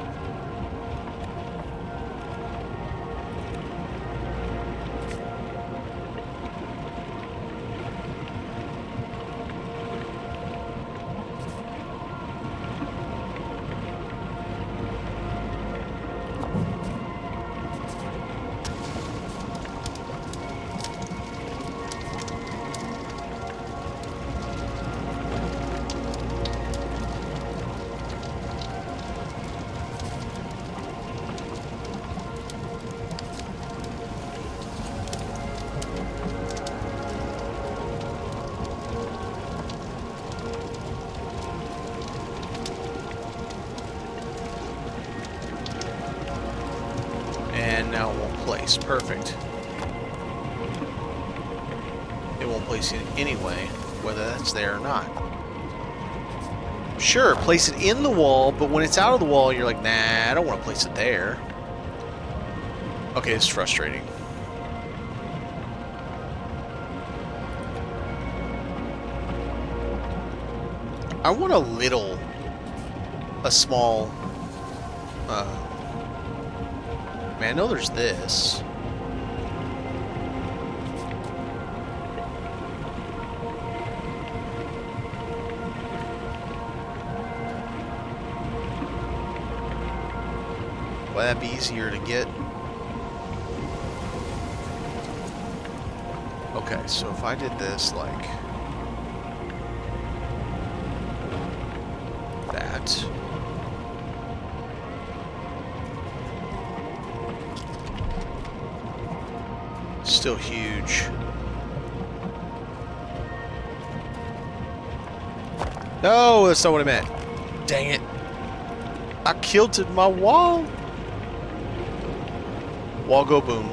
And now it won't place. Perfect. It won't place it anyway, whether that's there or not. Sure, place it in the wall, but when it's out of the wall, you're like, nah, I don't want to place it there. Okay, it's frustrating. I want a small, man, I know there's this. Would that be easier to get? Okay, so if I did this like that. Still huge. No, that's not what I meant. Dang it. I kilted my wall. Wall go boom.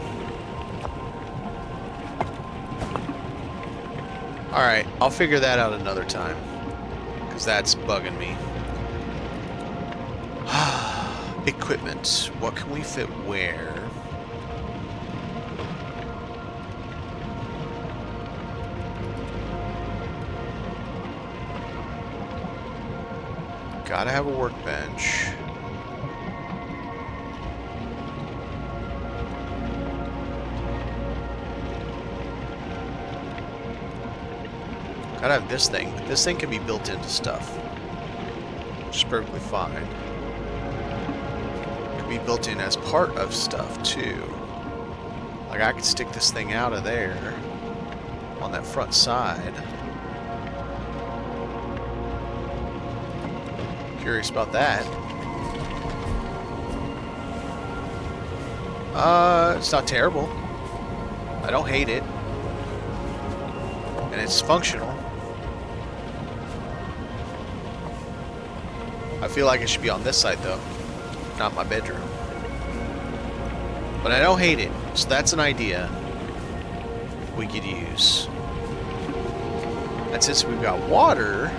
Alright, I'll figure that out another time. Because that's bugging me. Equipment. What can we fit where? Gotta have a workbench. Gotta have this thing, but this thing can be built into stuff. Which is perfectly fine. It can be built in as part of stuff too. Like I could stick this thing out of there on that front side. Curious about that. It's not terrible. I don't hate it. And it's functional. I feel like it should be on this side though, not my bedroom. But I don't hate it, so that's an idea we could use. And since we've got water,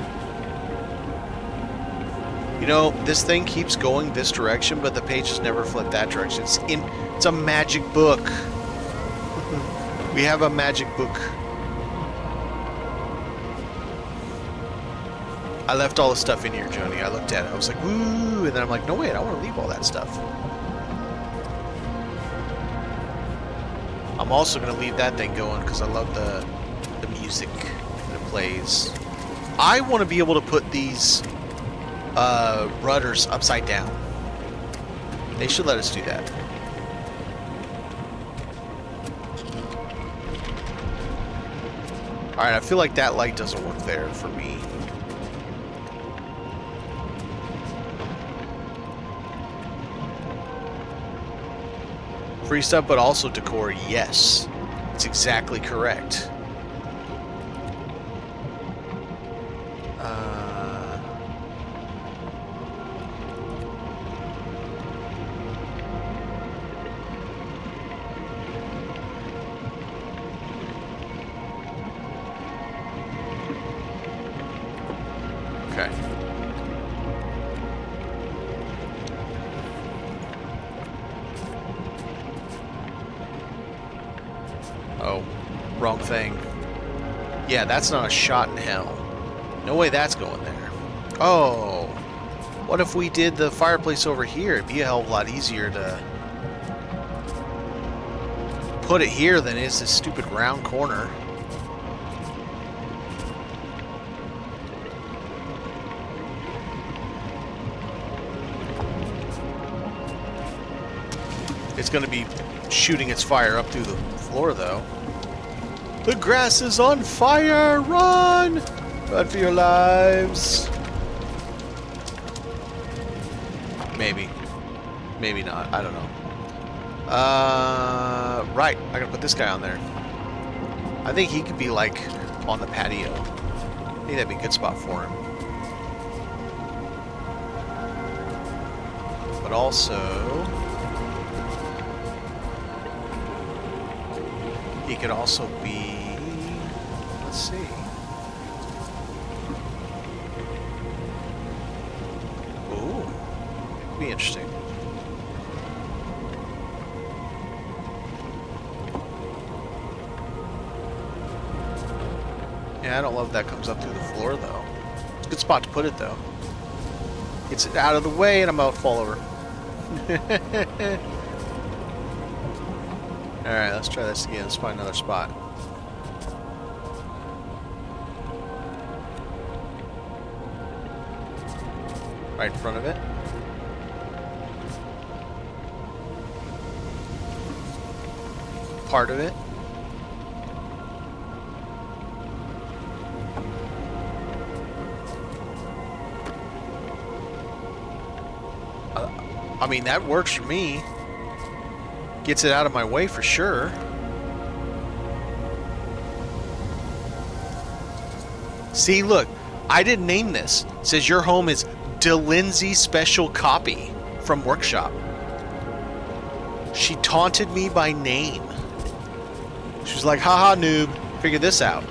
you know, this thing keeps going this direction, but the pages never flip that direction. It's a magic book. We have a magic book. I left all the stuff in here, Joni. I looked at it. I was like, woo! And then I'm like, no, wait, I want to leave all that stuff. I'm also going to leave that thing going because I love the music that it plays. I want to be able to put these rudders upside down. They should let us do that. Alright, I feel like that light doesn't work there for me. Free stuff, but also decor, yes. It's exactly correct. Okay. Oh, wrong thing. Yeah, that's not a shot in hell. No way that's going there. Oh, what if we did the fireplace over here? It'd be a hell of a lot easier to put it here than it is this stupid round corner. It's going to be shooting its fire up through the floor, though. The grass is on fire! Run! Run for your lives! Maybe. Maybe not. I don't know. Right. I gotta put this guy on there. I think he could be, like, on the patio. I think that'd be a good spot for him. But also... he could also be... let's see. Ooh. That could be interesting. Yeah, I don't love that comes up through the floor, though. It's a good spot to put it, though. Gets it out of the way, and I'm about to fall over. Alright, let's try this again. Let's find another spot. Right in front of it. Part of it. I mean, that works for me. Gets it out of my way for sure. See, look, I didn't name this. It says your home is DeLindsay special copy from Workshop. She taunted me by name. She was like, haha, noob, figure this out.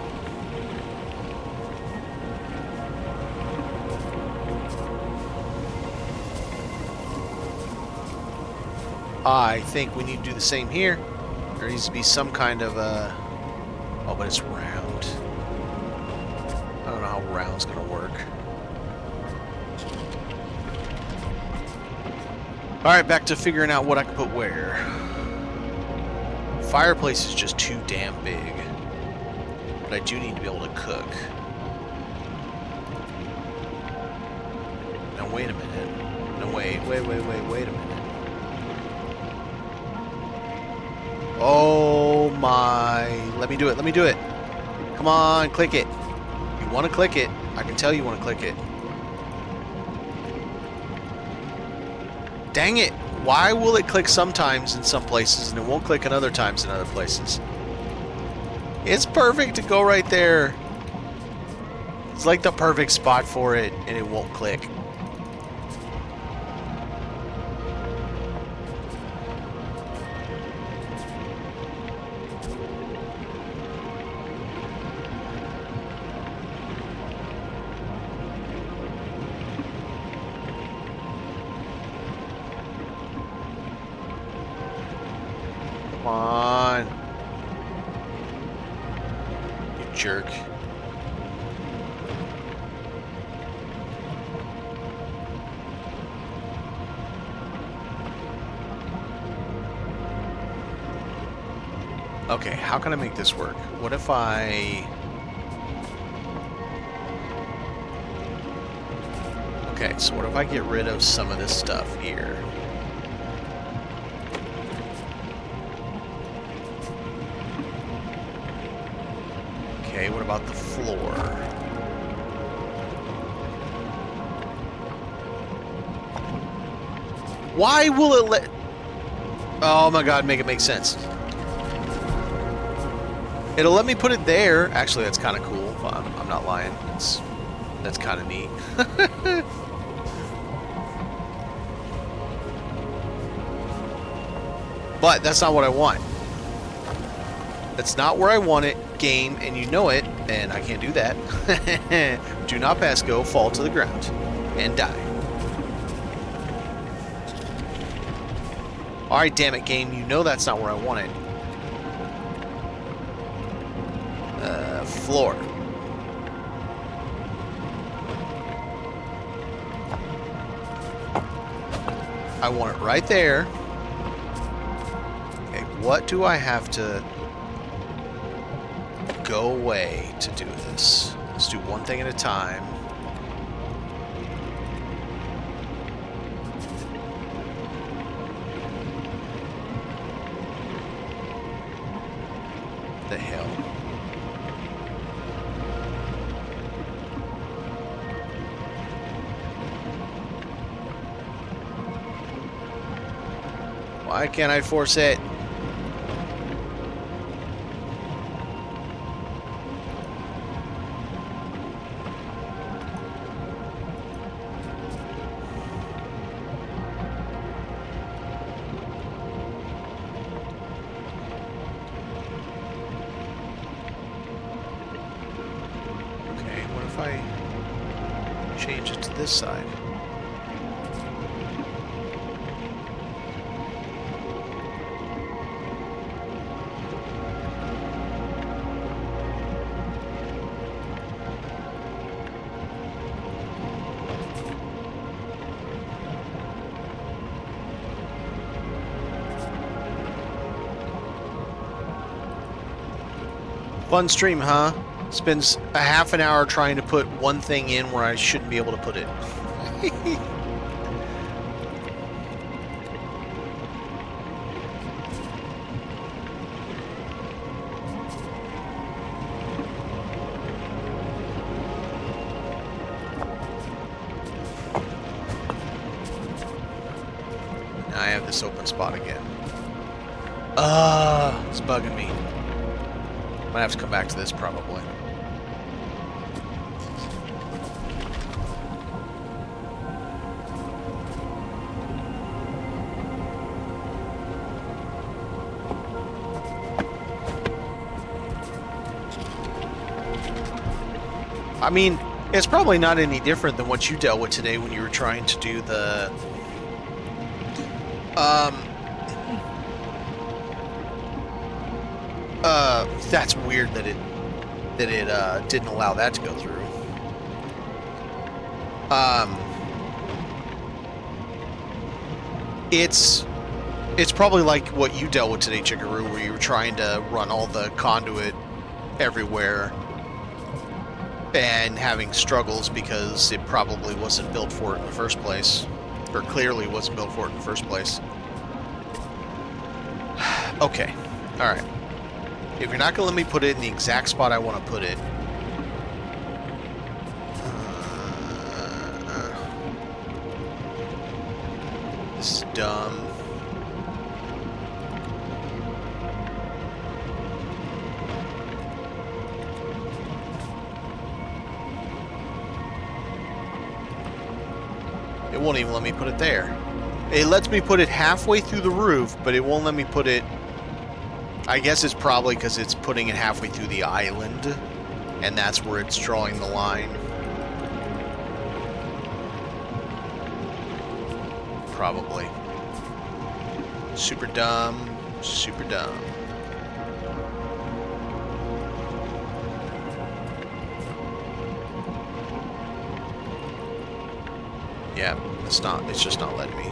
I think we need to do the same here. There needs to be some kind of oh, but it's round. I don't know how round's gonna work. Alright, back to figuring out what I can put where. Fireplace is just too damn big. But I do need to be able to cook. Now wait a minute. No, wait a minute. Oh my, let me do it. Come on, click it. You want to click it. I can tell you want to click it. Dang it. Why will it click sometimes in some places and it won't click in other times in other places? It's perfect to go right there. It's like the perfect spot for it and it won't click. Come on. You jerk. Okay, how can I make this work? What if I... Okay, so what if I get rid of some of this stuff here? Okay, what about the floor? Why will it let... Oh my god, make it make sense. It'll let me put it there. Actually, that's kind of cool. I'm not lying. That's kind of neat. But that's not what I want. That's not where I want it, game, and you know it, and I can't do that. Do not pass go, fall to the ground, and die. Alright, damn it, game, you know that's not where I want it. Floor. I want it right there. Okay, what do I have to go away to do this? Let's do one thing at a time. The hell? Why can't I force it? Okay, what if I change it to this side? Fun stream, huh? Spends a half an hour trying to put one thing in where I shouldn't be able to put it. Now I have this open spot again. It's bugging me. Might have to come back to this probably. I mean, it's probably not any different than what you dealt with today when you were trying to do the that's weird that it didn't allow that to go through. It's probably like what you dealt with today, Chickaroo, where you were trying to run all the conduit everywhere and having struggles because it probably wasn't built for it in the first place, or clearly wasn't built for it in the first place. Okay, all right. If you're not going to let me put it in the exact spot I want to put it, this is dumb. It won't even let me put it there. It lets me put it halfway through the roof, but it won't let me put it... I guess it's probably because it's putting it halfway through the island, and that's where it's drawing the line. Probably. Super dumb. Super dumb. Yeah, it's just not letting me.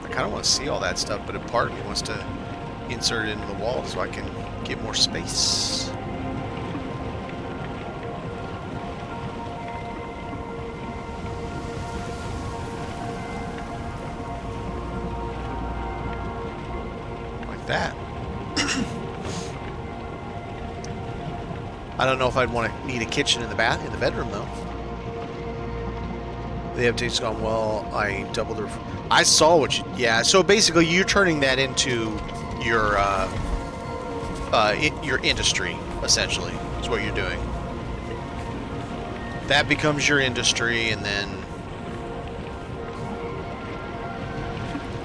I kind of want to see all that stuff, but a part of me wants to insert it into the wall so I can get more space. Like that. I don't know if I'd need a kitchen in the bedroom though. The update's gone well. I doubled her. I saw what you. Yeah. So basically, you're turning that into your industry. Essentially, is what you're doing. That becomes your industry, and then.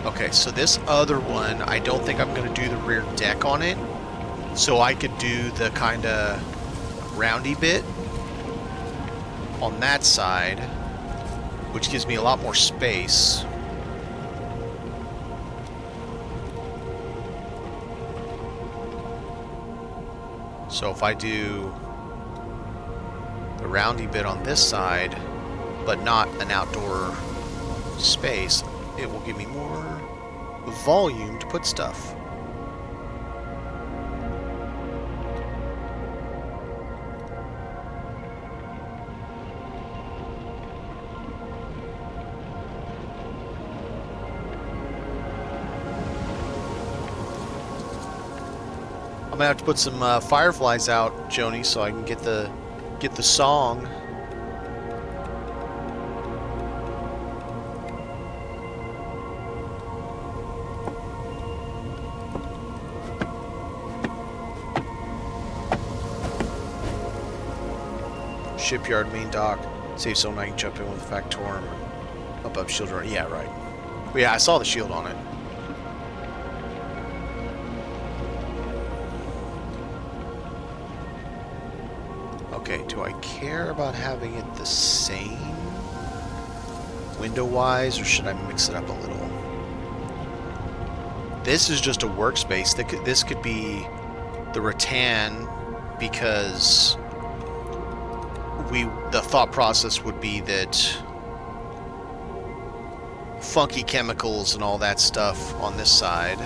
Okay. So this other one, I don't think I'm going to do the rear deck on it. So I could do the kind of roundy bit on that side, which gives me a lot more space. So if I do the roundy bit on this side, but not an outdoor space, it will give me more volume to put stuff. I'm gonna have to put some fireflies out, Joni, so I can get the song. Shipyard main dock. Save so I can jump in with the Factorum above shield. Yeah, right. But yeah, I saw the shield on it. Okay, do I care about having it the same window-wise, or should I mix it up a little? This is just a workspace. This could be the rattan, because the thought process would be that funky chemicals and all that stuff on this side.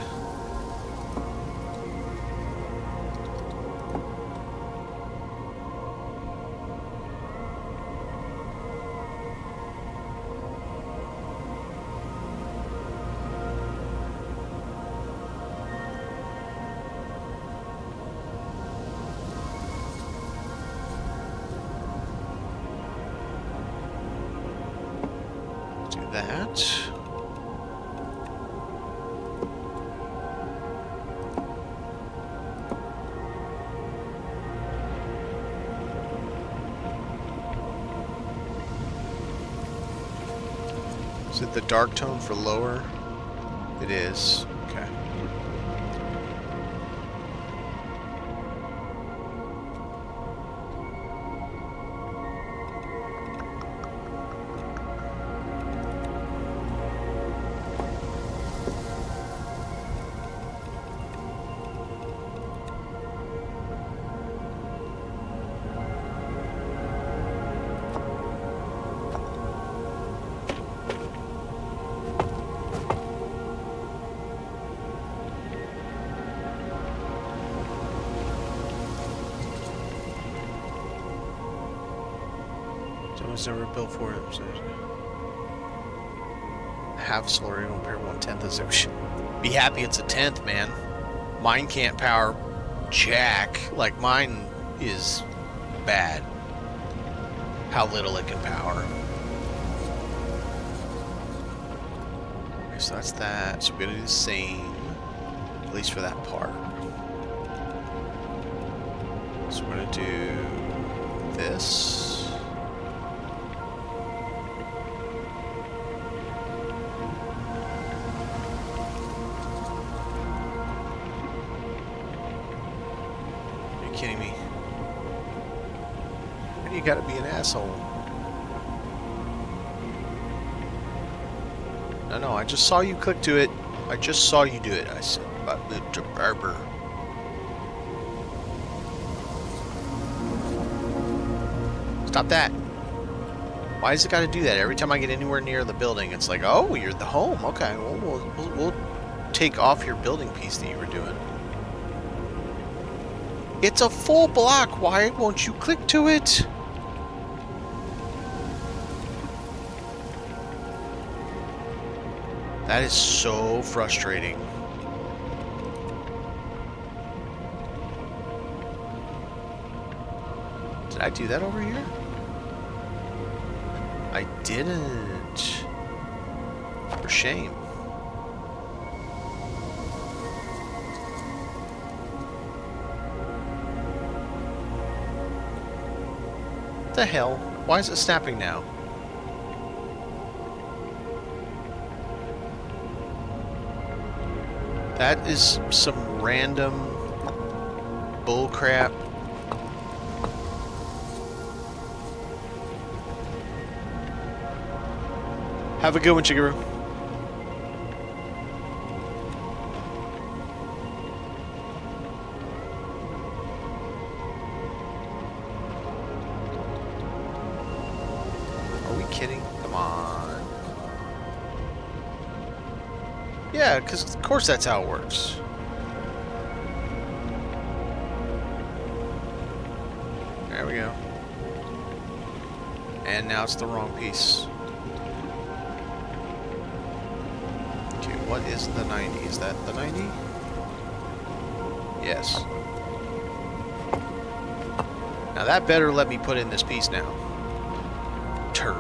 That. Is it the dark tone for lower? It is. Okay. Was never built for it. So half solar, you don't pair 1/10 is it. Be happy it's a 10th, man. Mine can't power jack. Like, mine is bad. How little it can power. Okay, so that's that. So we're gonna do the same, at least for that part. So we're gonna do this. Kidding me? You gotta be an asshole. No, I just saw you click to it. I just saw you do it. I said, about the barber. Stop that. Why does it gotta do that? Every time I get anywhere near the building, it's like, oh, you're the home. Okay, well, we'll take off your building piece that you were doing. It's a full block. Why won't you click to it? That is so frustrating. Did I do that over here? I didn't. For shame. What the hell? Why is it snapping now? That is some random bullcrap. Have a good one, Chigaroo. Are we kidding? Come on. Yeah, because of course that's how it works. There we go. And now it's the wrong piece. What is the 90? Is that the 90? Yes. Now that better let me put in this piece now. Turd.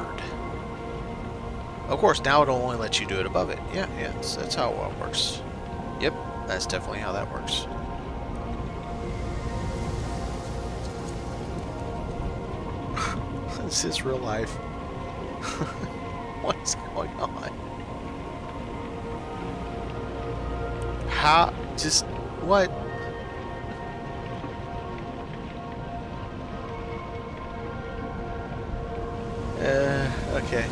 Of course, now it'll only let you do it above it. Yeah, that's how it works. Yep, that's definitely how that works. This is real life. What's going on? How? Just what? Okay.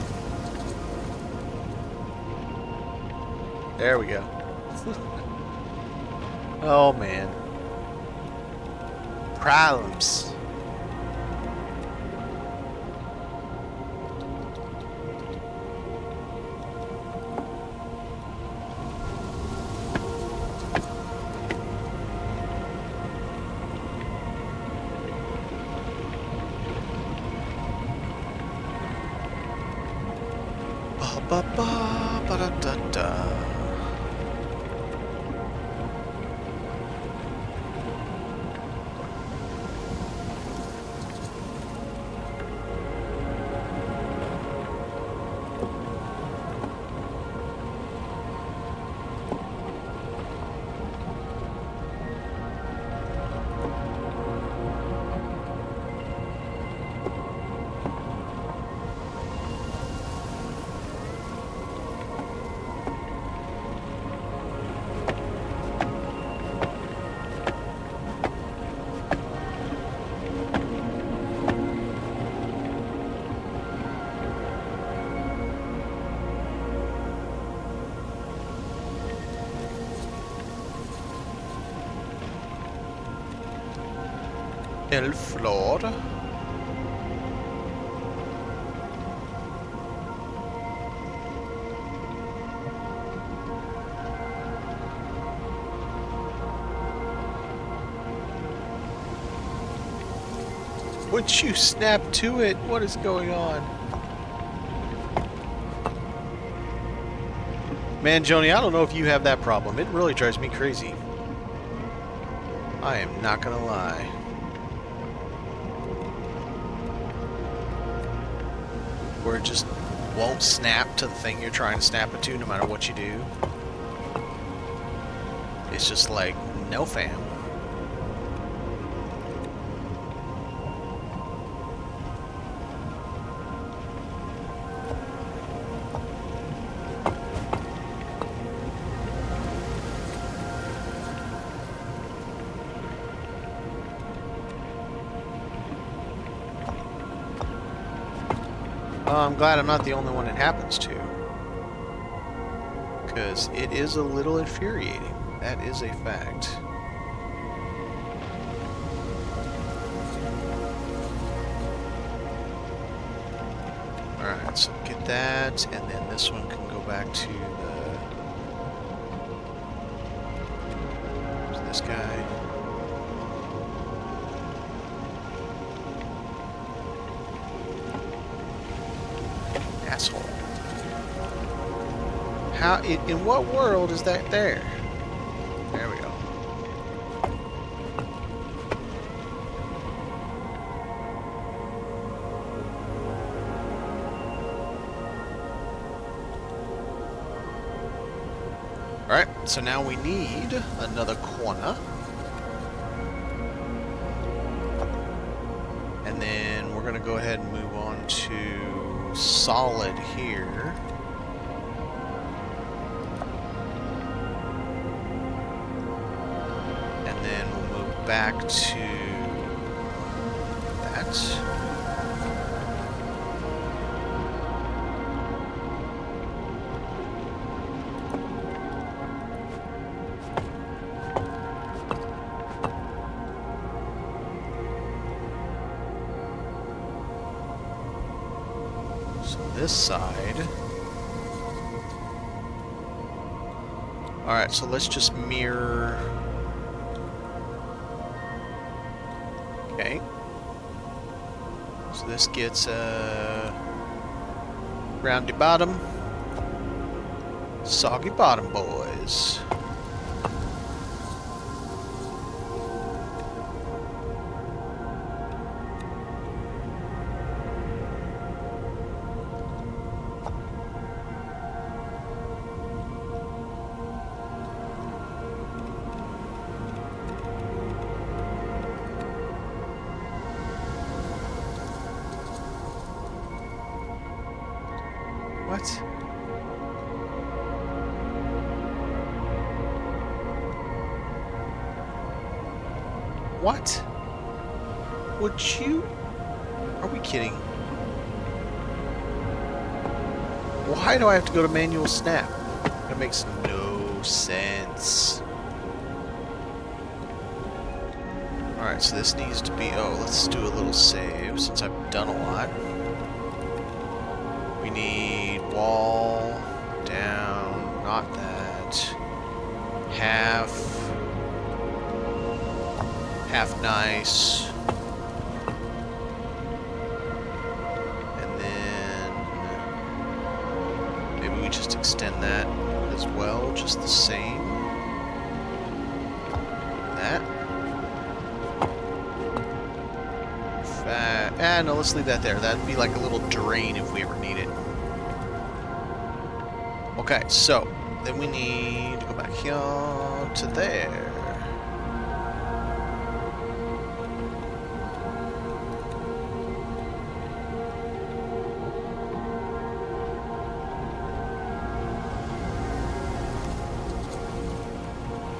There we go. Oh man. Problems. Ba-ba-ba-da-da-da. El Flor. Would you snap to it? What is going on? Man, Joni, I don't know if you have that problem. It really drives me crazy. I am not gonna lie. Where it just won't snap to the thing you're trying to snap it to no matter what you do. It's just like, no fam. I'm glad I'm not the only one it happens to. Because it is a little infuriating. That is a fact. Alright, so get that, and then this one can go back to the this guy. Asshole. How, in what world is that there? There we go. Alright, so now we need another corner. And then we're going to go ahead and move on to solid here. And then we'll move back to that. This side. Alright, so let's just mirror. Okay. So this gets a roundy bottom. Soggy bottom, boys. What? What? Would you? Are we kidding? Why do I have to go to manual snap? That makes no sense. Alright, so this needs to be... Oh, let's do a little save since I've done a lot. We need wall, down, not that, half nice, and then maybe we just extend that as well, just the same, that, no, let's leave that there. That'd be like a little drain if we ever need it. Okay, so then we need to go back here to there.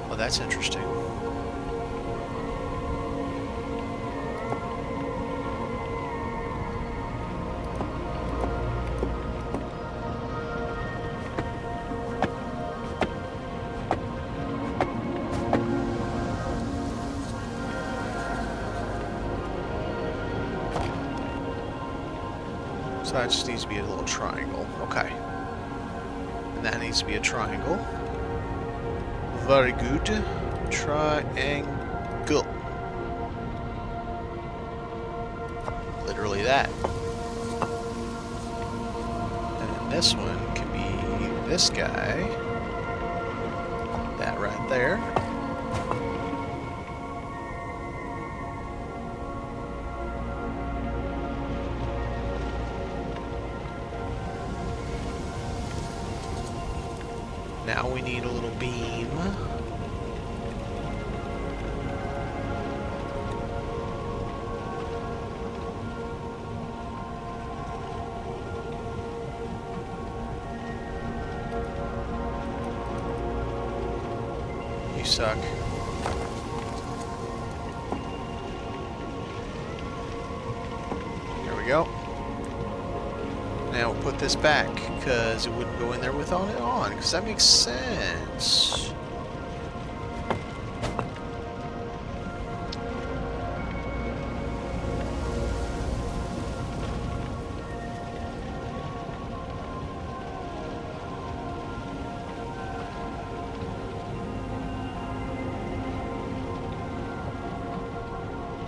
Well, that's interesting. So that just needs to be a little triangle. Okay. And that needs to be a triangle. Very good. Triangle. Literally that. And this one can be this guy. That right there. Now we need a little beam. You suck. There we go. Now we'll put this back, because it wouldn't go in there with it on, because that makes sense.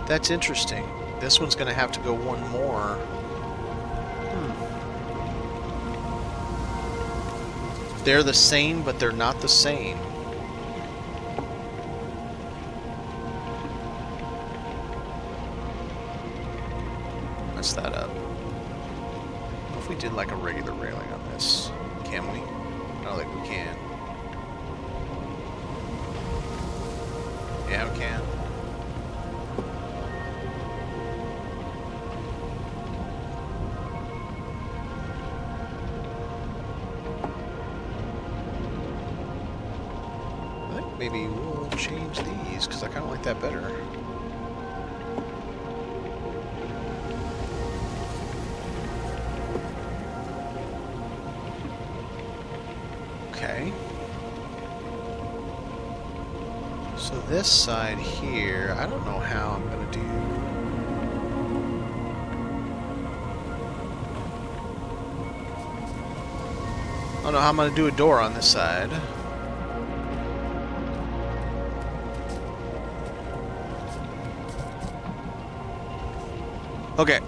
That's interesting. This one's going to have to go one more. They're the same, but they're not the same. Mess that up. What if we did like a regular railing on this? Can we? I don't think we can. Yeah, we can. I think maybe we'll change these because I kind of like that better. Okay. So this side here, I don't know how I'm going to do... I don't know how I'm going to do a door on this side. Okay.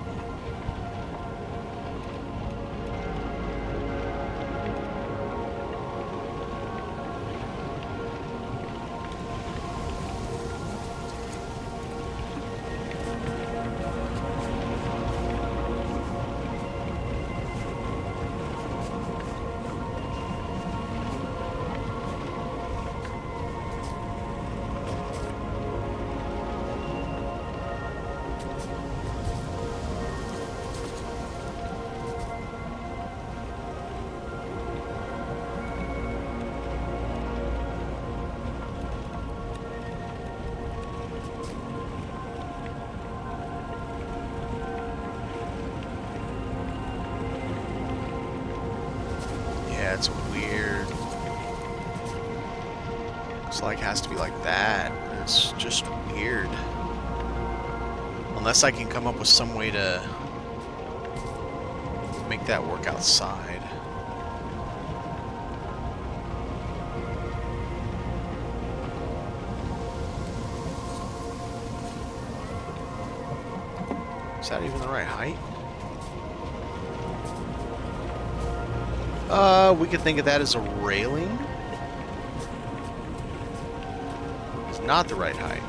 Yeah, it's weird. It's like has to be like that. It's just weird. Unless I can come up with some way to make that work outside. Is that even the right height? We could think of that as a railing. It's not the right height.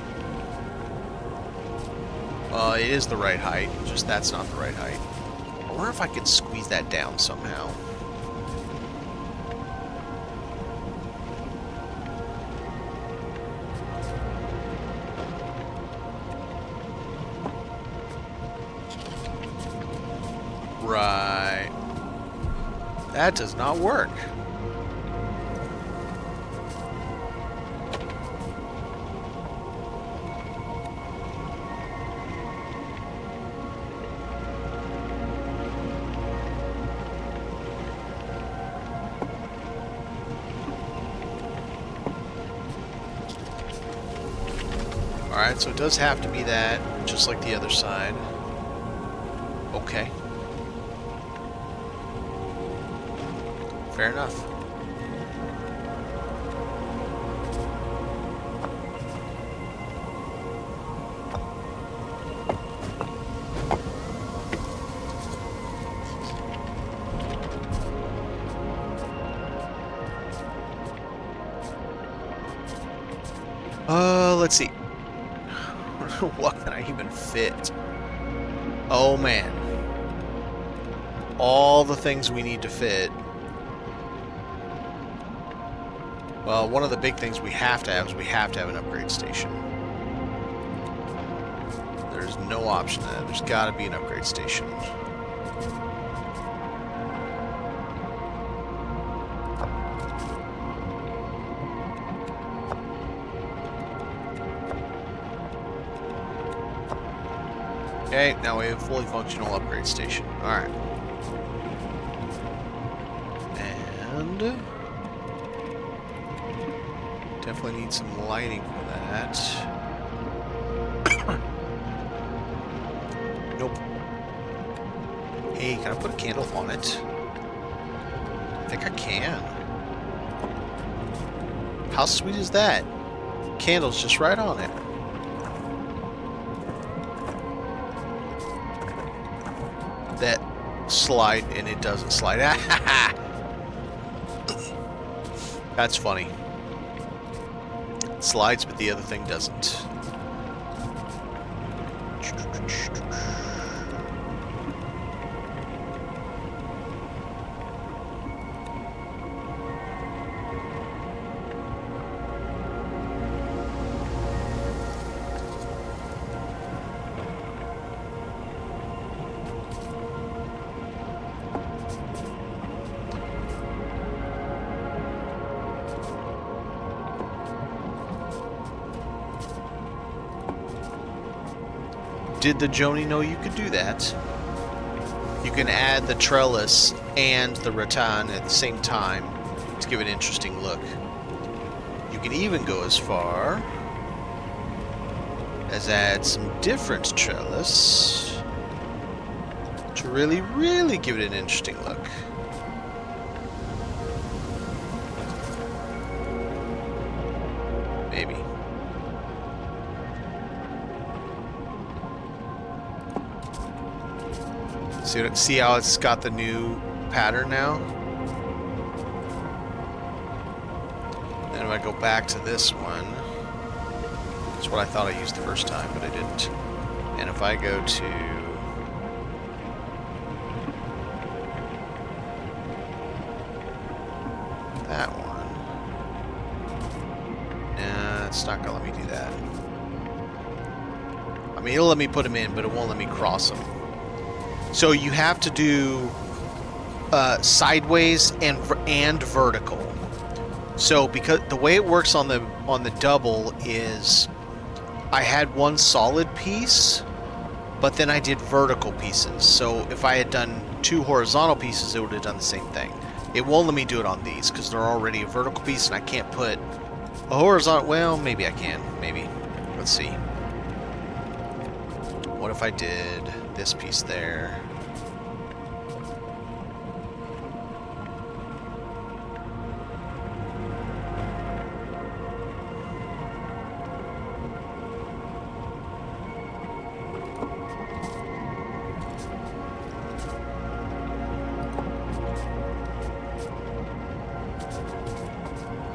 It is the right height, just that's not the right height. I wonder if I could squeeze that down somehow. Right. That does not work. Alright, so it does have to be that, just like the other side. Okay. Fair enough. Let's see. What can I even fit? Oh man. All the things we need to fit. Well, one of the big things we have to have is we have to have an upgrade station. There's no option to that. There's got to be an upgrade station. Okay, now we have a fully functional upgrade station. Alright. And... definitely need some lighting for that. Nope. Hey, can I put a candle on it? I think I can. How sweet is that? Candle's just right on it. that slide and it doesn't slide. That's funny. It slides, but the other thing doesn't. Did the Joni know you could do that? You can add the trellis and the rattan at the same time to give it an interesting look. You can even go as far as add some different trellis to really, really give it an interesting look. Maybe. See how it's got the new pattern now? And if I go back to this one, it's what I thought I used the first time, but I didn't. And if I go to that one, nah, it's not gonna let me do that. I mean, it'll let me put them in, but it won't let me cross them. So you have to do sideways and vertical. So because the way it works on the double is I had one solid piece, but then I did vertical pieces. So if I had done 2 horizontal pieces, it would have done the same thing. It won't let me do it on these because they're already a vertical piece, and I can't put a horizontal. Well, maybe I can. Maybe. Let's see. What if I did this piece there?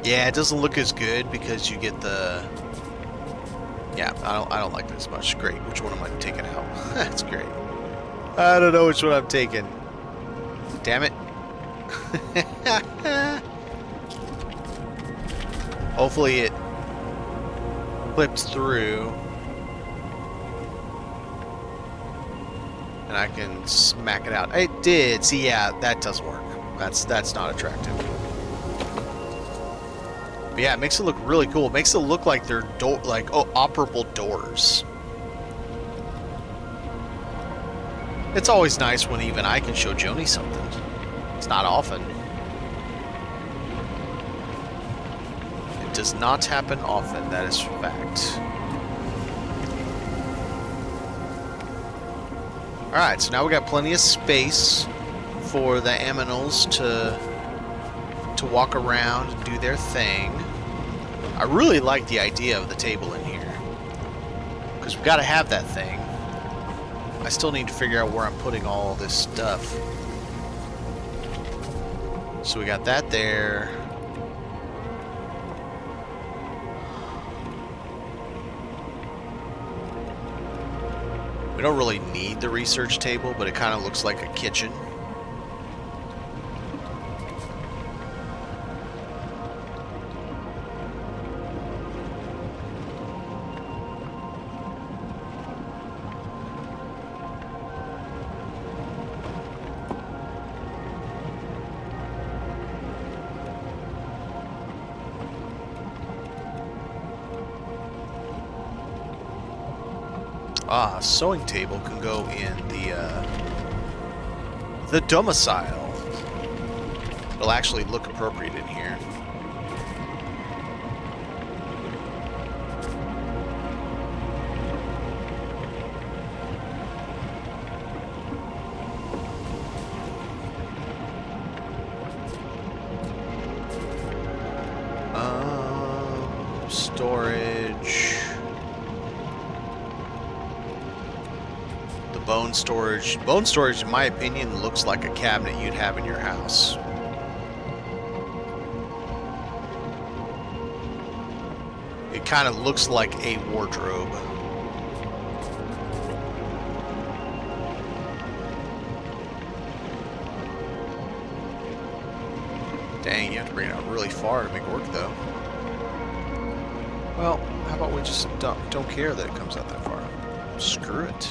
Yeah, it doesn't look as good because you get the... Yeah, I don't like this much. Great. Which one am I taking out? That's great. I don't know which one I'm taking. Damn it. Hopefully it flips through. And I can smack it out. It did. See, yeah, that doesn't work. That's not attractive. But yeah, it makes it look really cool. It makes it look like they're operable doors. It's always nice when even I can show Joni something. It's not often. It does not happen often, that is fact. Alright, so now we got plenty of space for the aminals to walk around and do their thing. I really like the idea of the table in here, because we've got to have that thing. I still need to figure out where I'm putting all this stuff. So we got that there. We don't really need the research table, but it kind of looks like a kitchen. Ah, sewing table can go in the domicile. It'll actually look appropriate in here. Storage. bone storage. Bone storage, in my opinion, looks like a cabinet you'd have in your house. It kind of looks like a wardrobe. Dang, you have to bring it out really far to make it work, though. Well, how about we just don't care that it comes out that far? Screw it.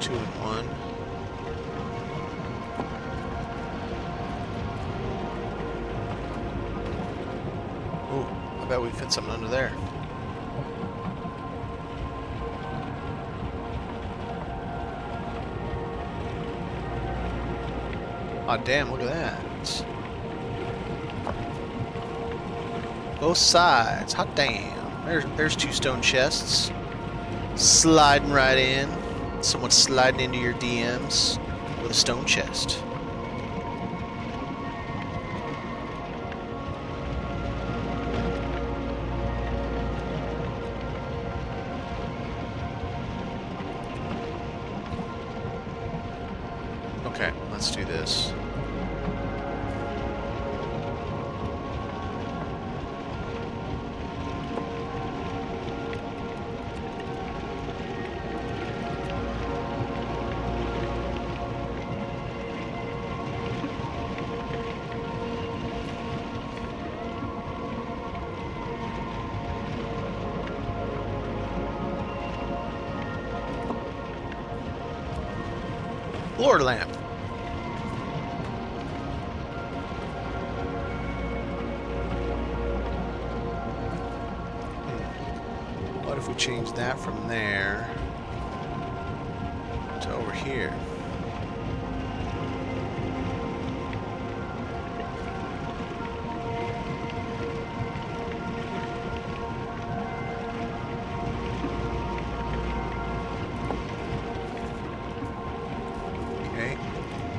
Two and one. Ooh, I bet we fit something under there. Aw, damn, look at that. Both sides. Hot damn. There's two stone chests. Sliding right in. Someone sliding into your DMs with a stone chest. Okay, let's do this. Floor lamp. What if we change that from there to over here?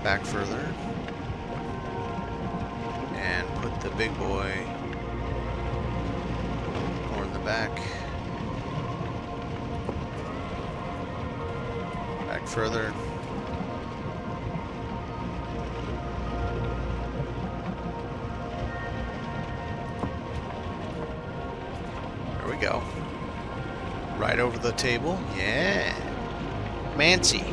Back further and put the big boy more in the back. Back further. There we go. Right over the table. Yeah. Mancy.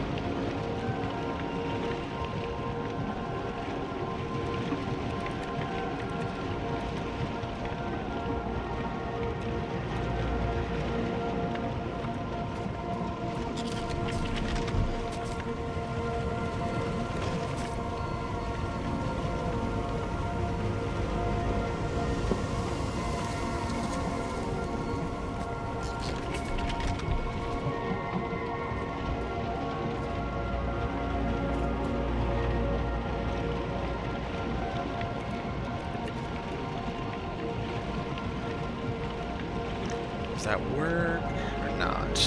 Does that work or not?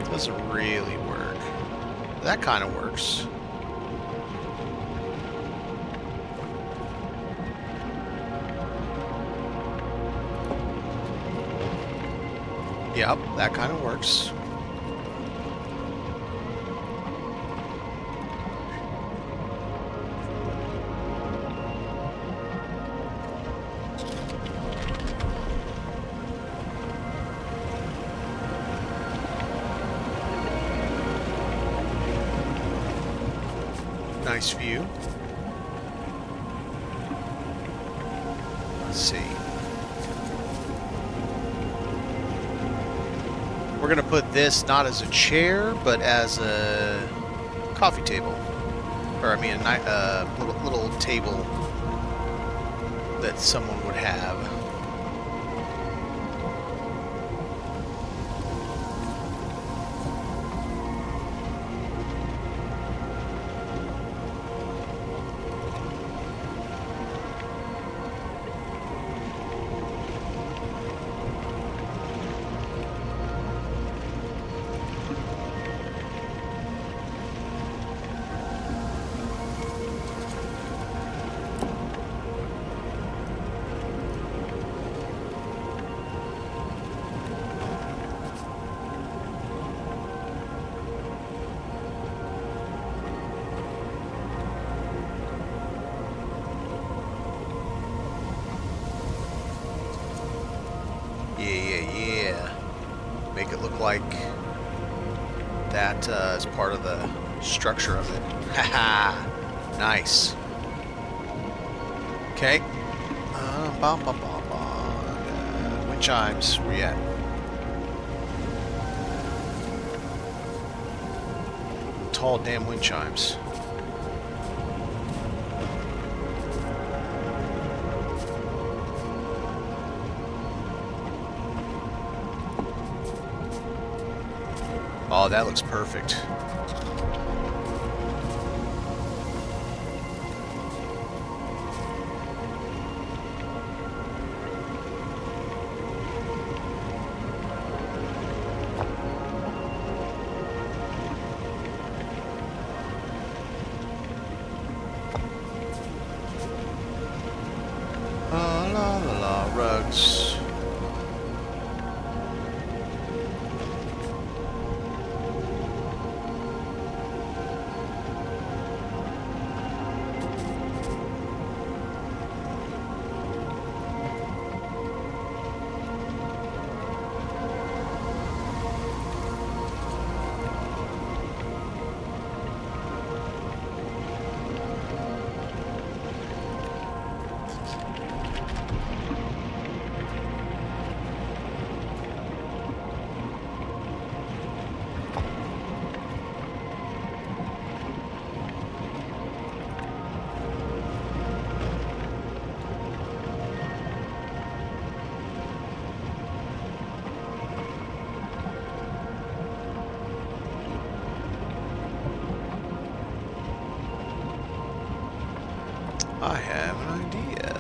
It doesn't really work. That kind of works. Yep, that kind of works. Nice view. Let's see. We're gonna put this not as a chair, but as a coffee table. or I mean, a little table that someone would have. Yeah. Make it look like that is part of the structure of it. Haha. Nice. Okay. Wind chimes. Where you at? Tall damn wind chimes. Oh, that looks perfect. La la la, rugs. I have an idea.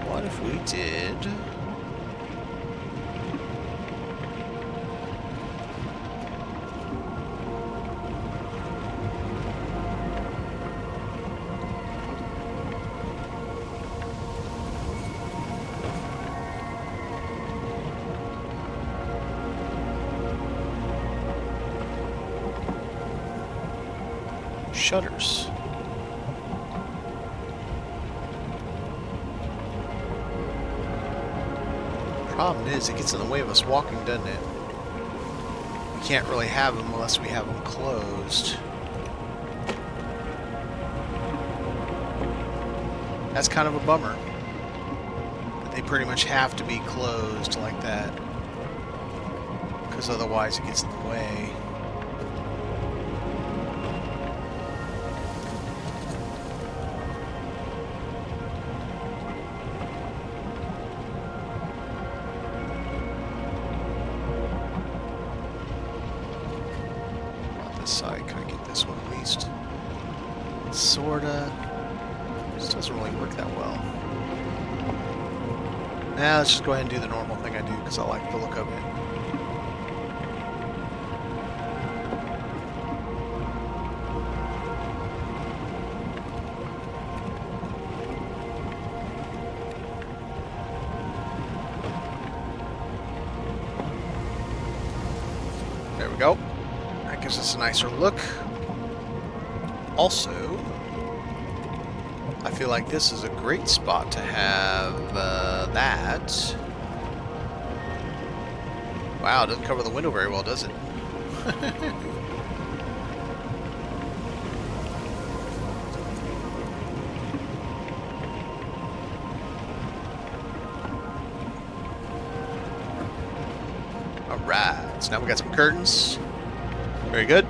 What if we did... shutters. Problem is, it gets in the way of us walking, doesn't it? We can't really have them unless we have them closed. That's kind of a bummer. But they pretty much have to be closed like that, because otherwise it gets in the way. Side. Can I get this one at least? Sorta. This doesn't really work that well. Now let's just go ahead and do the normal thing I do because I like the look of it. There we go. Gives us a nicer look. Also, I feel like this is a great spot to have that. Wow, it doesn't cover the window very well, does it? Alright, so now we got some curtains. Very good.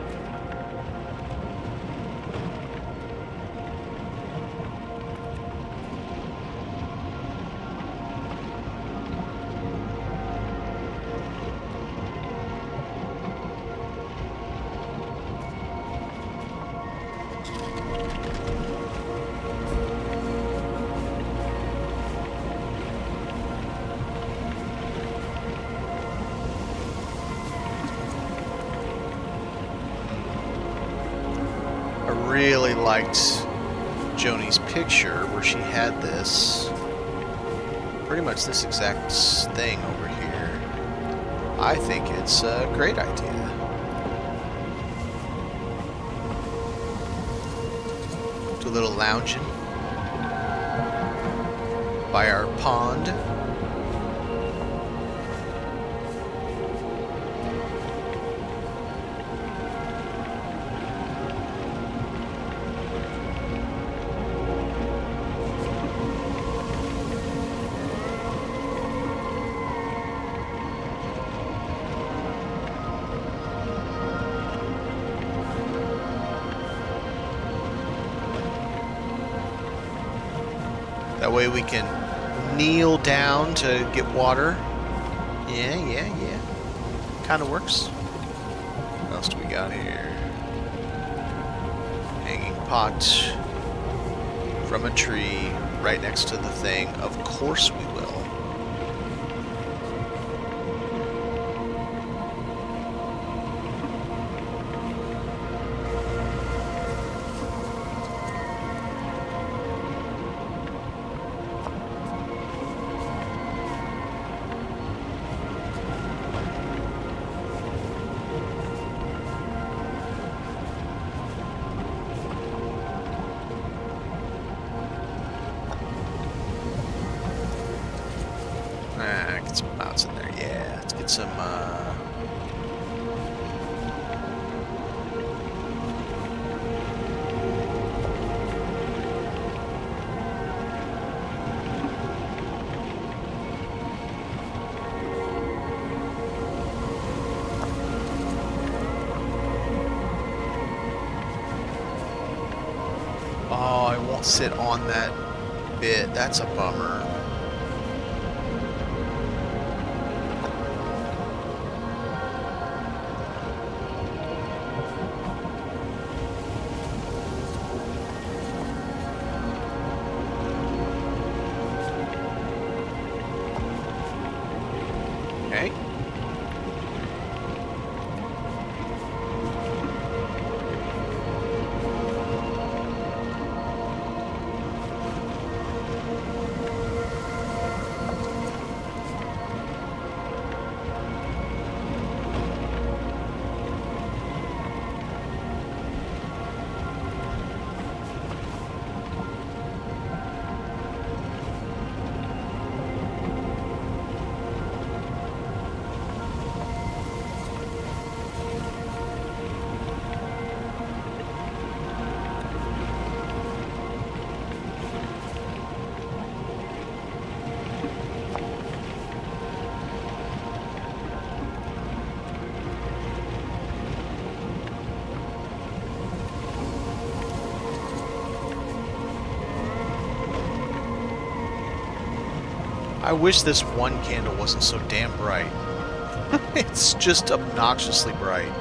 Really liked Joni's picture where she had this, pretty much this exact thing over here. I think it's a great idea. Do a little lounging by our pond. That way we can kneel down to get water. Yeah. Kind of works. What else do we got here? Hanging pot from a tree right next to the thing. Of course we will. Get some mounts in there. Yeah, let's get some, oh, I won't sit on that bit. That's a bummer. Okay. I wish this one candle wasn't so damn bright. It's just obnoxiously bright.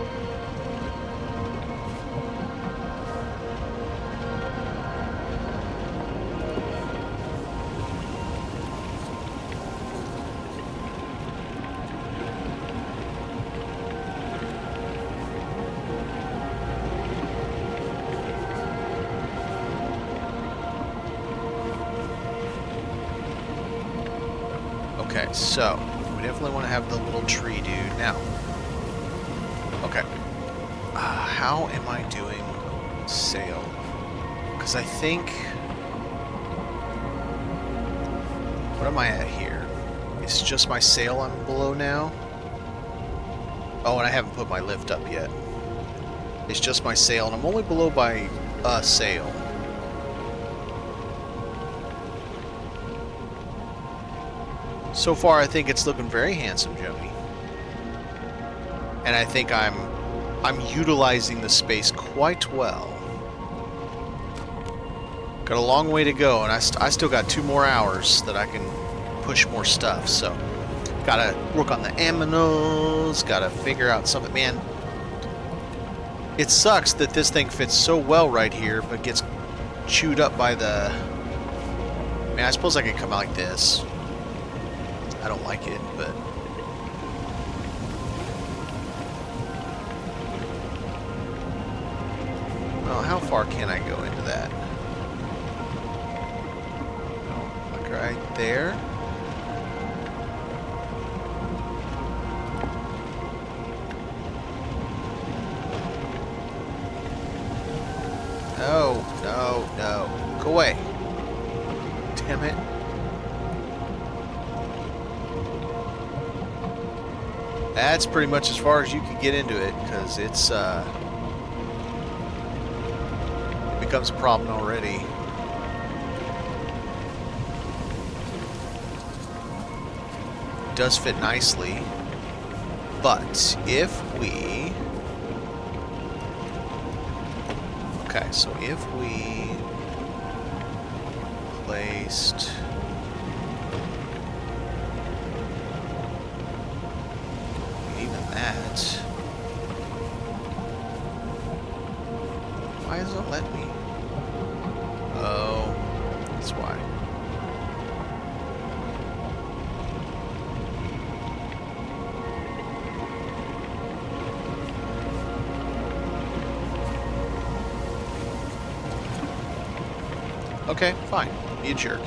Okay, so we definitely want to have the little tree dude now. Okay, how am I doing sail? Because I think, what am I at here? It's just my sail I'm below now. Oh, and I haven't put my lift up yet. It's just my sail, and I'm only below by a sail. So far, I think it's looking very handsome, Joni. and I think I'm utilizing the space quite well. Got a long way to go, and I still got 2 more hours that I can push more stuff. So, gotta work on the aminos. Gotta figure out something. Man, it sucks that this thing fits so well right here, but gets chewed up by the. I mean, I suppose I could come out like this. I don't like it, but. Well, how far can I go into that? Oh, look right there. No, no, no. Go away. Damn it. That's pretty much as far as you can get into it, because it's, it becomes a problem already. It does fit nicely, but if we... Okay, so if we placed even that, why doesn't it let me? Oh, that's why. Okay, fine. Be a jerk.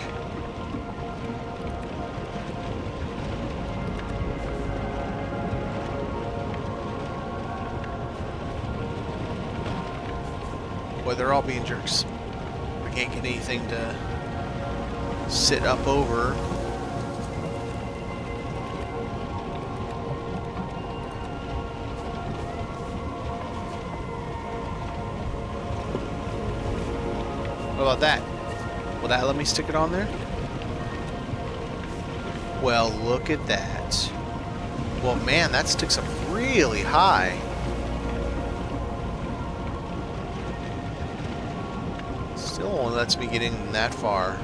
Boy, they're all being jerks. I can't get anything to sit up over. What about that? Will that let me stick it on there? Well, look at that. Well, man, that sticks up really high. Still only lets me get in that far.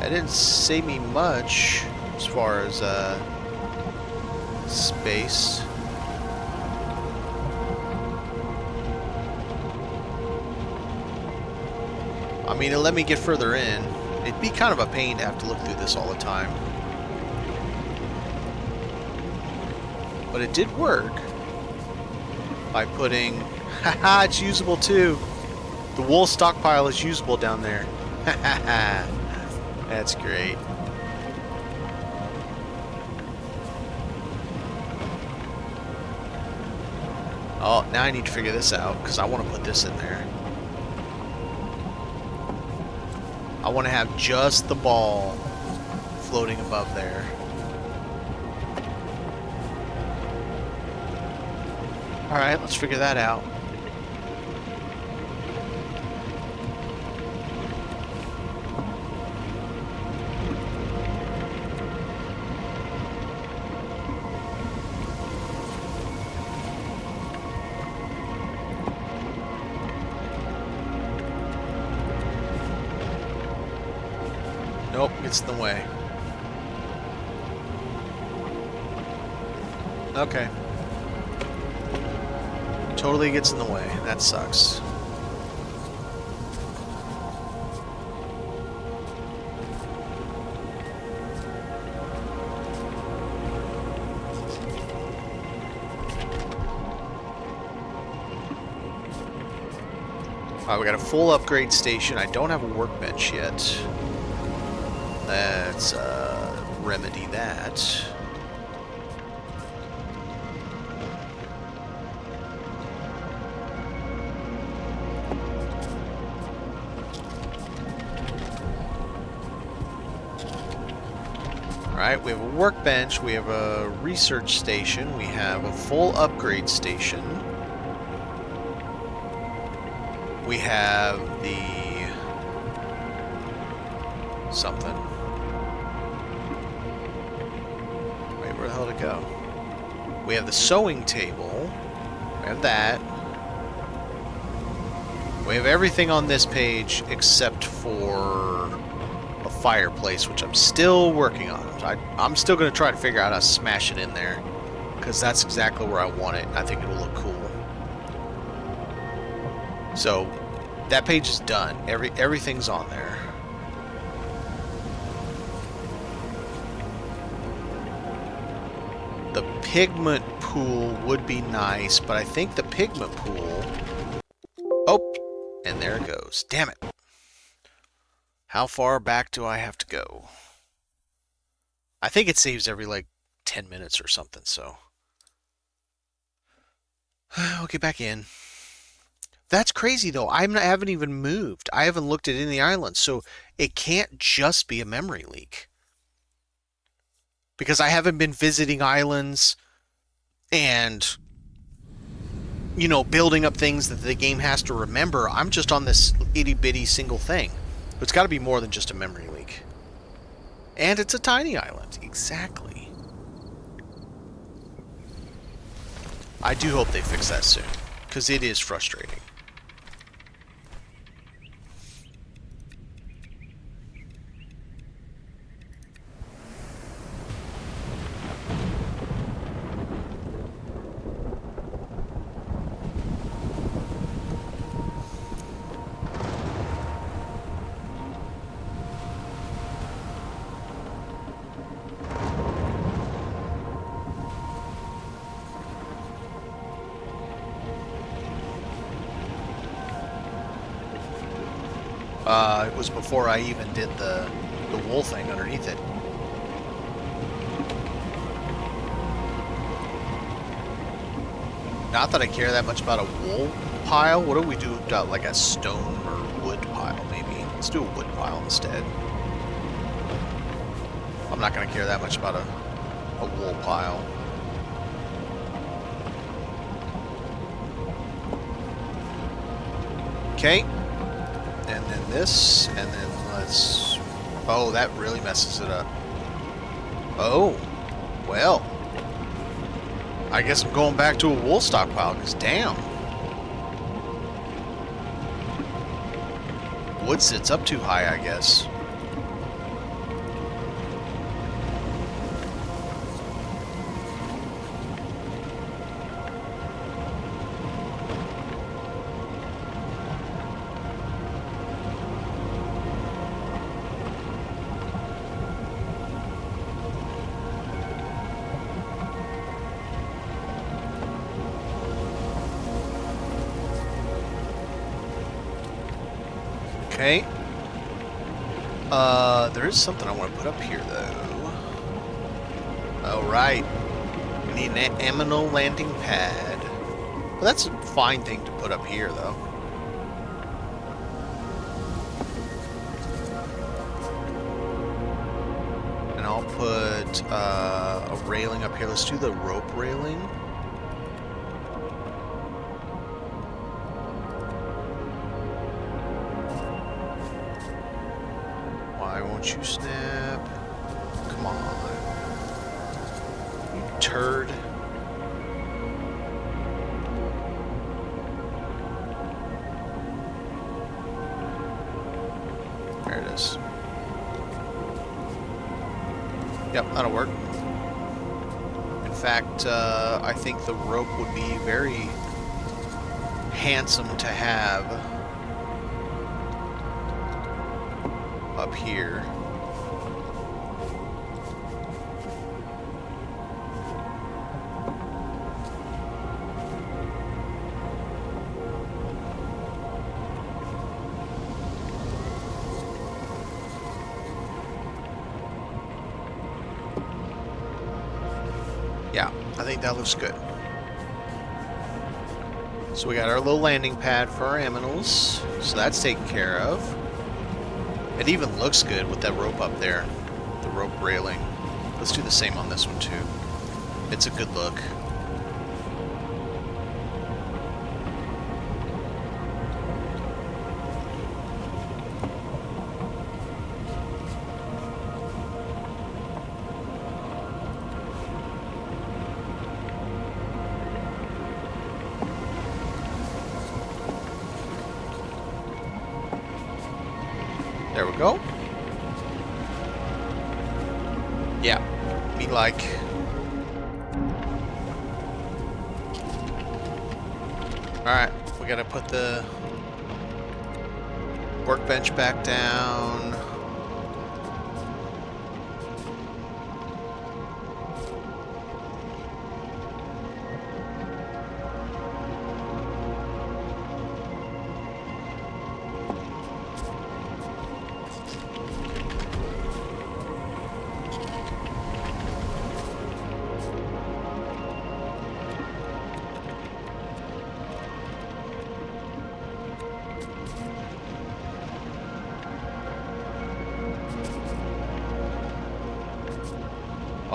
That didn't save me much as far as space. I mean, it let me get further in. It'd be kind of a pain to have to look through this all the time. But it did work by putting... Haha, it's usable too. The wool stockpile is usable down there. Haha, that's great. Oh, now I need to figure this out because I want to put this in there. I want to have just the ball floating above there. Alright, let's figure that out. Nope, gets in the way. Okay. Totally gets in the way. That sucks. Alright, we got a full upgrade station. I don't have a workbench yet. Let's remedy that. Alright, we have a workbench, we have a research station, we have a full upgrade station. We have the... something. go? We have the sewing table. We have that. We have everything on this page except for a fireplace, which I'm still working on. I'm still going to try to figure out how to smash it in there, because that's exactly where I want it. I think it'll look cool. So that page is done. Everything's on there. The pigment pool would be nice, but I think the pigment pool... Oh, and there it goes. Damn it. How far back do I have to go? I think it saves every, like, 10 minutes or something, so... I'll get back in. That's crazy, though. I haven't even moved. I haven't looked at any islands, so it can't just be a memory leak. Because I haven't been visiting islands and, you know, building up things that the game has to remember. I'm just on this itty-bitty single thing. It's got to be more than just a memory leak. And it's a tiny island. Exactly. I do hope they fix that soon, because it is frustrating. It was before I even did the wool thing underneath it. Not that I care that much about a wool pile. What do we do about like a stone or wood pile, maybe? Let's do a wood pile instead. I'm not going to care that much about a wool pile. Okay. And then this, and then let's... Oh, that really messes it up. Oh, well. I guess I'm going back to a wool stockpile, because damn. Wood sits up too high, I guess. Okay. There is something I want to put up here, though. Alright. We need an aminal landing pad. Well, that's a fine thing to put up here, though. And I'll put a railing up here. Let's do the rope railing. Won't you snap? Come on. You turd. There it is. Yep, that'll work. In fact, I think the rope would be very handsome to have up here. Yeah, I think that looks good. So we got our little landing pad for our aminals, so that's taken care of. It even looks good with that rope up there, the rope railing. Let's do the same on this one too. It's a good look. There we go. Yeah, me like. Alright, we gotta put the workbench back down.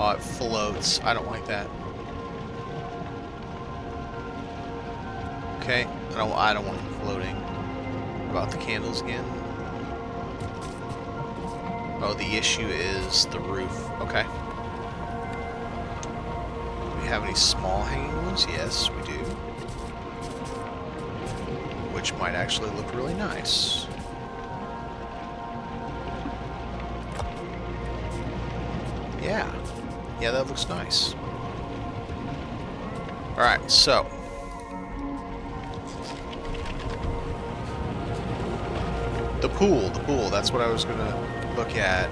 Oh, it floats. I don't like that. Okay, I don't want it floating. What about the candles again? Oh, the issue is the roof. Okay. Do we have any small hanging ones? Yes, we do. Which might actually look really nice. Yeah. Yeah, that looks nice. Alright, so. The pool, that's what I was going to look at.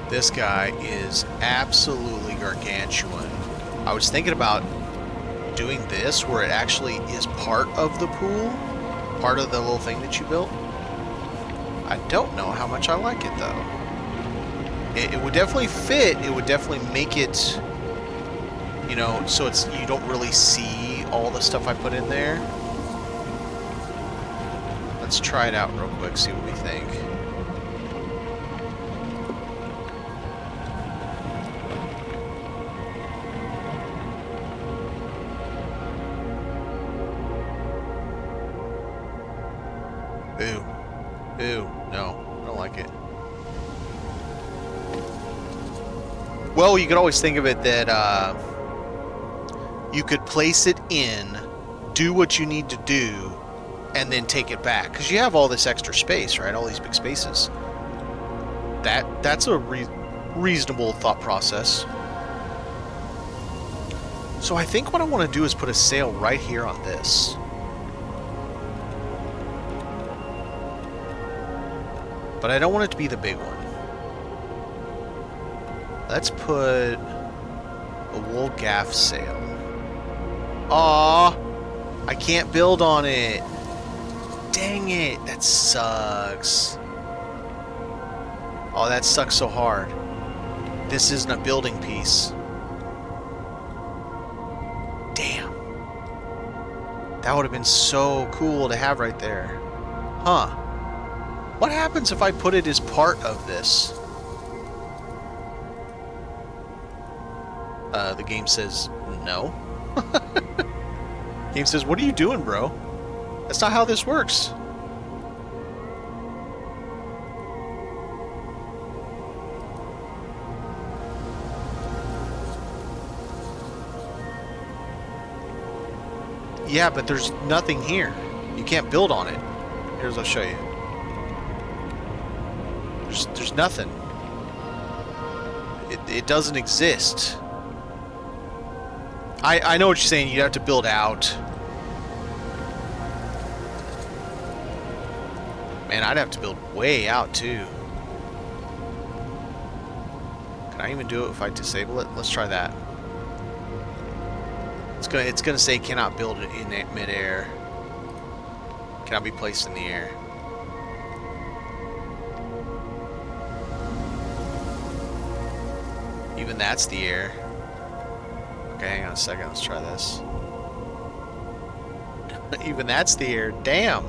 This guy is absolutely gargantuan. I was thinking about doing this where it actually is part of the pool, part of the little thing that you built. I don't know how much I like it, though. It would definitely fit. It would definitely make it, you know, so it's you don't really see all the stuff I put in there. Let's try it out real quick, see what we think. Ooh. Ooh. No, I don't like it. Well, you could always think of it that you could place it in, do what you need to do, and then take it back. Because you have all this extra space, right? All these big spaces. That's a reasonable thought process. So I think what I want to do is put a sail right here on this. But I don't want it to be the big one. Let's put a wool gaff sail. Aww! I can't build on it. Dang it, that sucks. Oh, that sucks so hard. This isn't a building piece. Damn. That would have been so cool to have right there. Huh. What happens if I put it as part of this? The game says no. Game says, what are you doing, bro? That's not how this works. Yeah, but there's nothing here. You can't build on it. Here's, I'll show you. There's nothing. It doesn't exist. I know what you're saying. You'd have to build out. Man, I'd have to build way out too. Can I even do it if I disable it? Let's try that. It's gonna say cannot build it in midair. Cannot be placed in the air. Even that's the air. Okay, hang on a second. Let's try this. Even that's the air. Damn.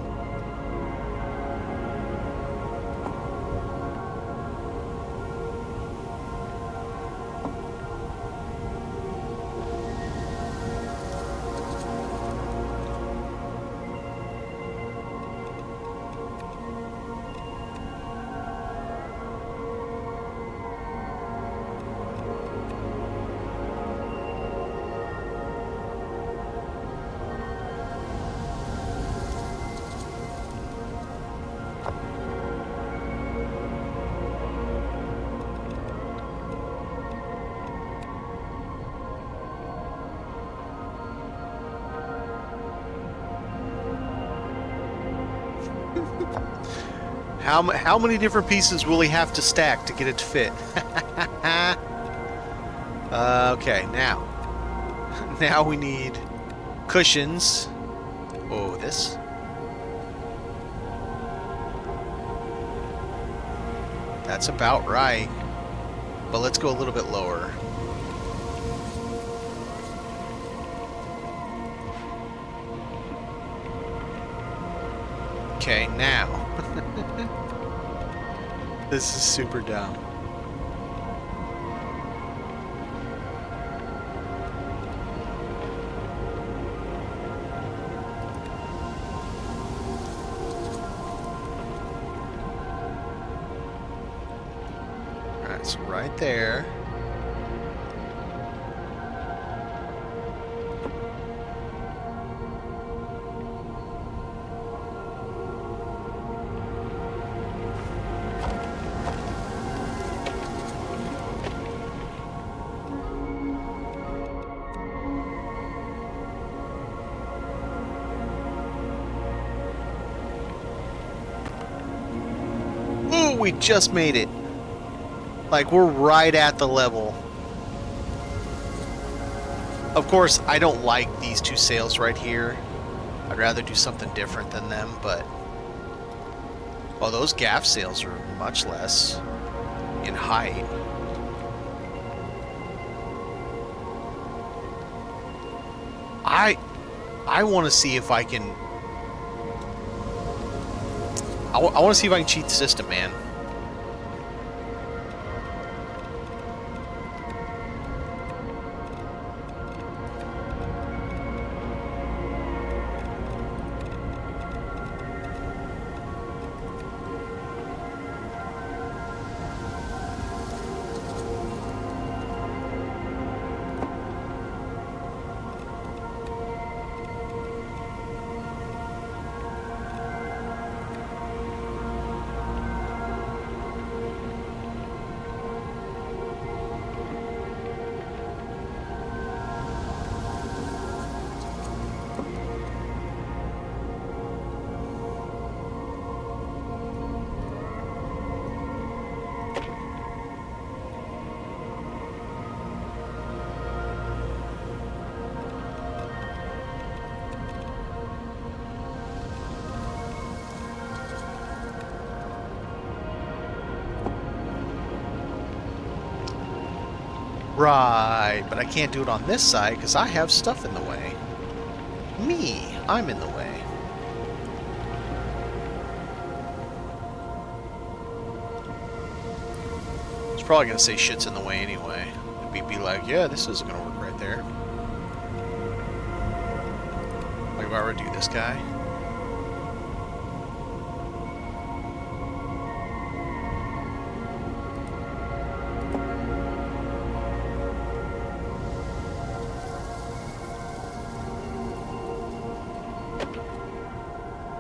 How many different pieces will he have to stack to get it to fit? Okay, now we need cushions. Oh, this. That's about right. But let's go a little bit lower. Okay, now. This is super dumb. Alright, so right there. Ooh, we just made it. Like, we're right at the level. Of course, I don't like these two sails right here. I'd rather do something different than them, but... well, those gaff sails are much less in height. I want to see if I can... I want to see if I can cheat the system, man. Right, but I can't do it on this side because I have stuff in the way. I'm in the way. It's probably going to say shit's in the way anyway. It'd be like, yeah, this isn't going to work right there. Like, if I were to do this guy.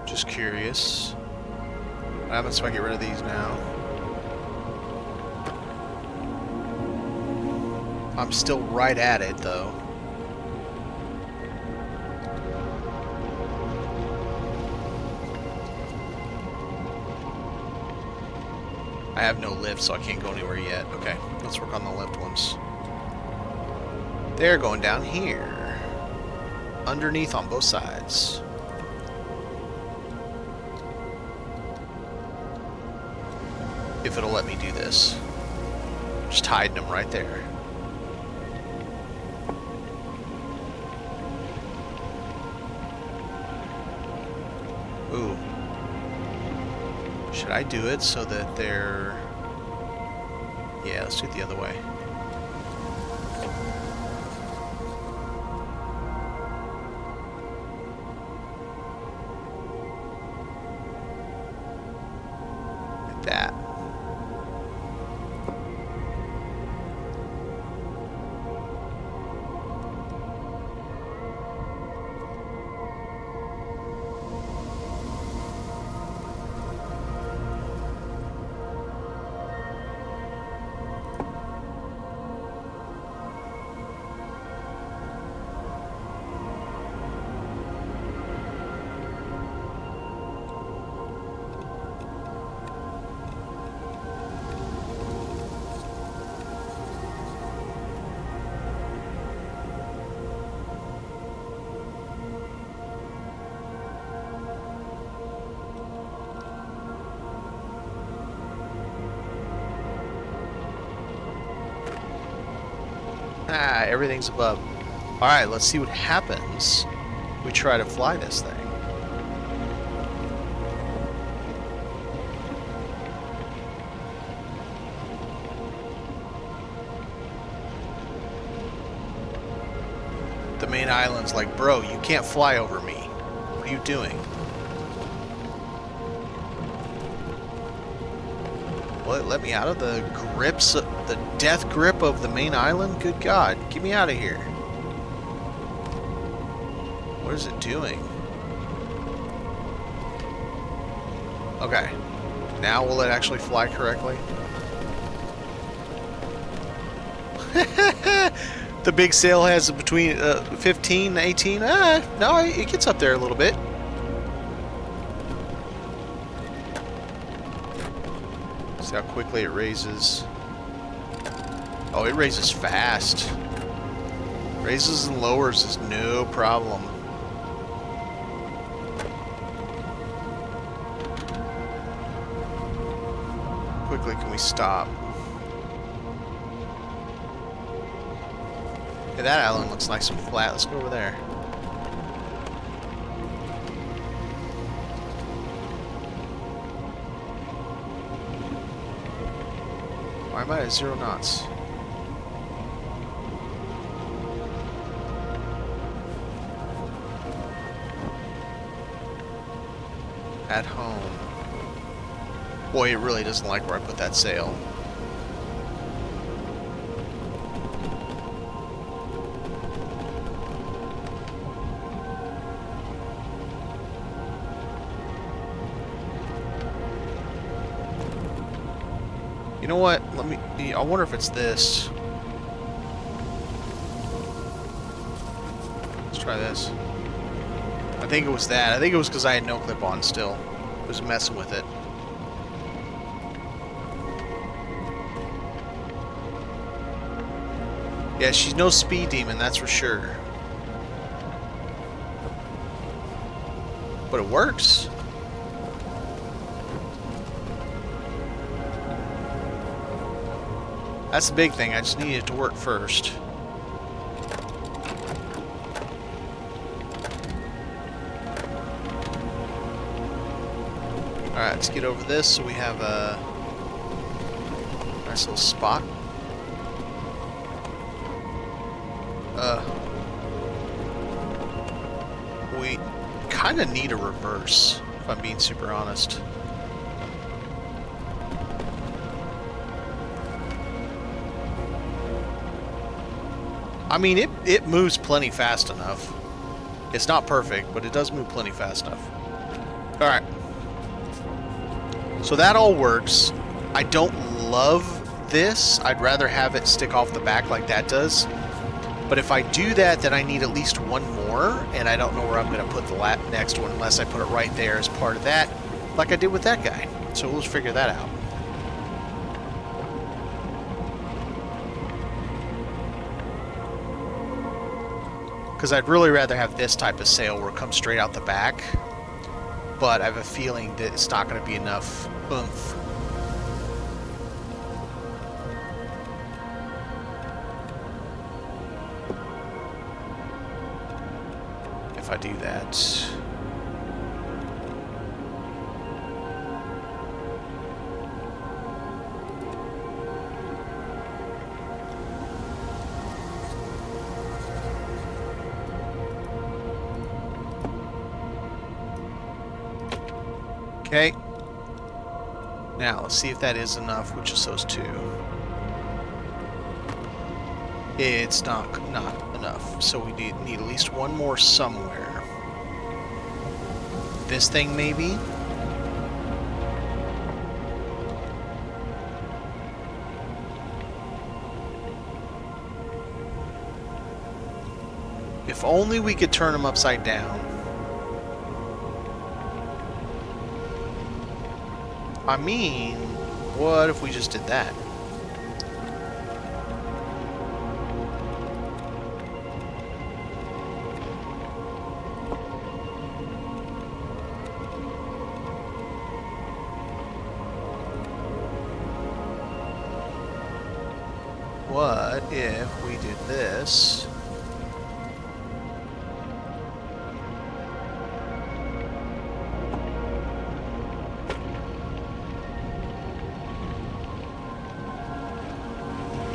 Just curious. What happens if I get rid of these now? I'm still right at it, though. I have no lift, so I can't go anywhere yet. Okay, let's work on the left ones. They're going down here. Underneath on both sides. If it'll let me do this. Just hiding them right there. Ooh. Should I do it so that they're... yeah, let's do it the other way. Like that. Ah, everything's above. Alright, let's see what happens. We try to fly this thing. The main island's like, bro, you can't fly over me. What are you doing? Well, it let me out of the grips, the death grip of the main island? Good God, get me out of here. What is it doing? Okay. Now will it actually fly correctly? The big sail has between 15 and 18. No, it gets up there a little bit. See how quickly it raises. Oh, it raises fast. Raises and lowers is no problem. Quickly can we stop? Hey, that island looks nice and flat. Let's go over there. Why am I at 0 knots? At home. Boy, it really doesn't like where I put that sail. You know what? Let me. I wonder if it's this. Let's try this. I think it was that. I think it was because I had no clip on still. I was messing with it. Yeah, she's no speed demon, that's for sure. But it works. That's the big thing. I just need it to work first. Alright, let's get over this so we have a nice little spot. We kind of need a reverse, if I'm being super honest. I mean, it moves plenty fast enough. It's not perfect, but it does move plenty fast enough. Alright. So that all works. I don't love this. I'd rather have it stick off the back like that does. But if I do that, then I need at least one more, and I don't know where I'm going to put the next one unless I put it right there as part of that, like I did with that guy. So we'll just figure that out. Because I'd really rather have this type of sail where it comes straight out the back, but I have a feeling that it's not going to be enough oomph. If I do that. Okay. Now, let's see if that is enough, which is those two. It's not enough, so we need at least one more somewhere. This thing, maybe? If only we could turn them upside down. I mean, what if we just did that? what if we did this?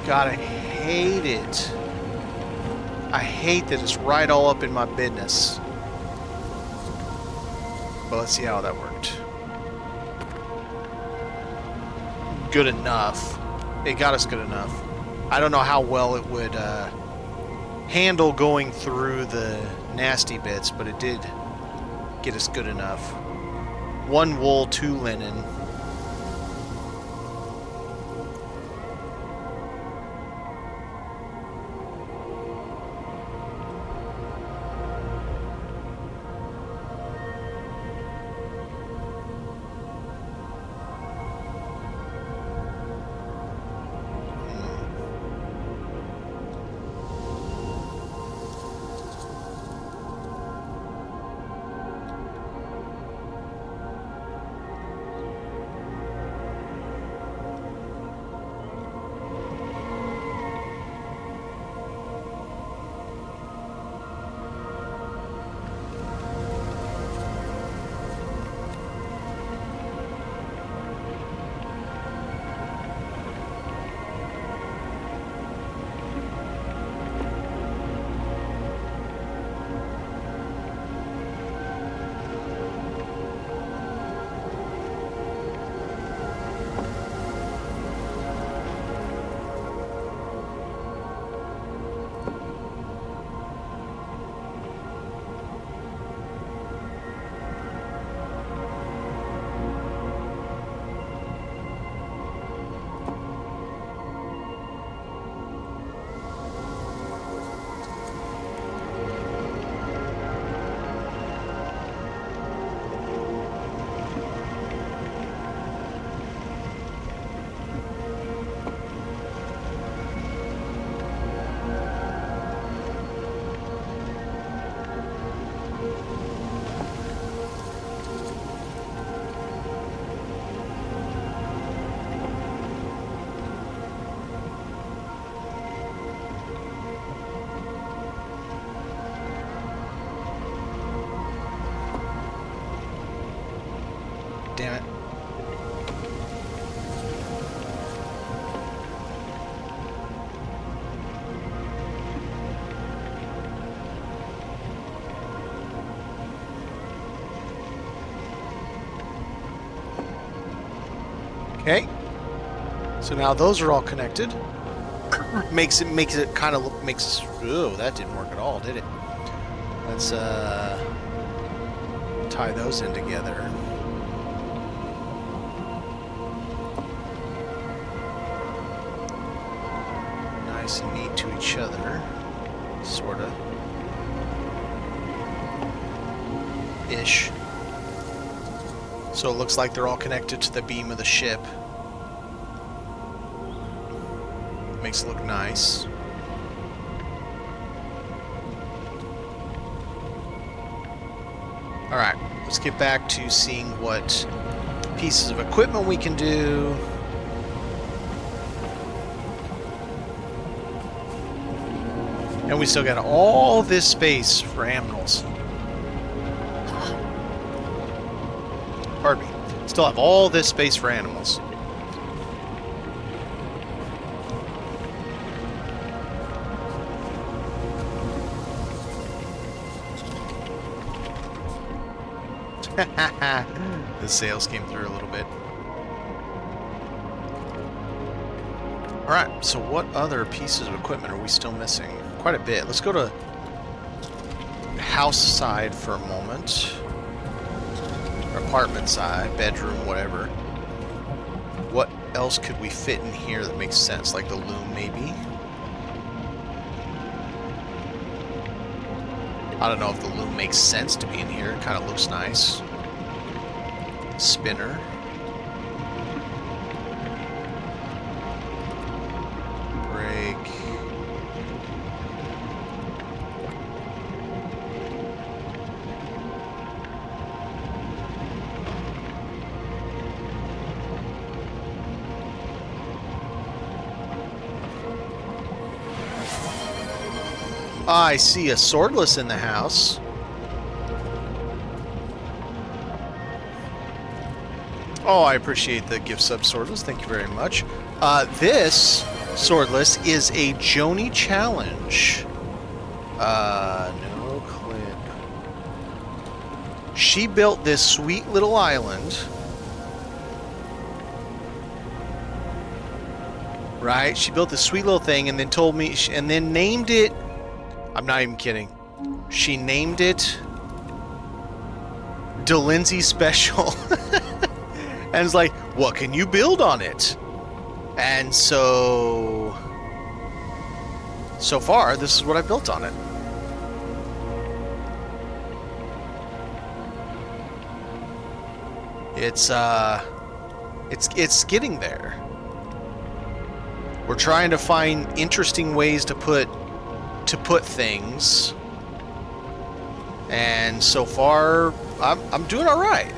God, I hate it. I hate that it's right all up in my business. But let's see how that worked. Good enough. It got us good enough. I don't know how well it would handle going through the nasty bits, but it did get us good enough. 1 wool, 2 linen. Damn it. Okay. So now those are all connected. Makes it kind of look, oh, that didn't work at all, did it? Let's tie those in together. Nice and neat to each other, sorta. Ish. So it looks like they're all connected to the beam of the ship. Makes it look nice. Alright, let's get back to seeing what pieces of equipment we can do. And we still got all this space for aminals. Pardon me. Still have all this space for animals. The sails came through a little bit. Alright, so what other pieces of equipment are we still missing? Quite a bit. Let's go to house side for a moment. Or apartment side, bedroom, whatever. What else could we fit in here that makes sense? Like the loom, maybe? I don't know if the loom makes sense to be in here. It kind of looks nice. Spinner. Break. I see a swordless in the house. Oh, I appreciate the gift sub, swordless. Thank you very much. This swordless is a Joni challenge. No clip. She built this sweet little island. Right? She built this sweet little thing and then told me, and then named it. I'm not even kidding. She named it DeLindsay Special. And it's like, what can you build on it? And so far, this is what I built on it. It's getting there. We're trying to find interesting ways to put things, and so far I'm doing all right.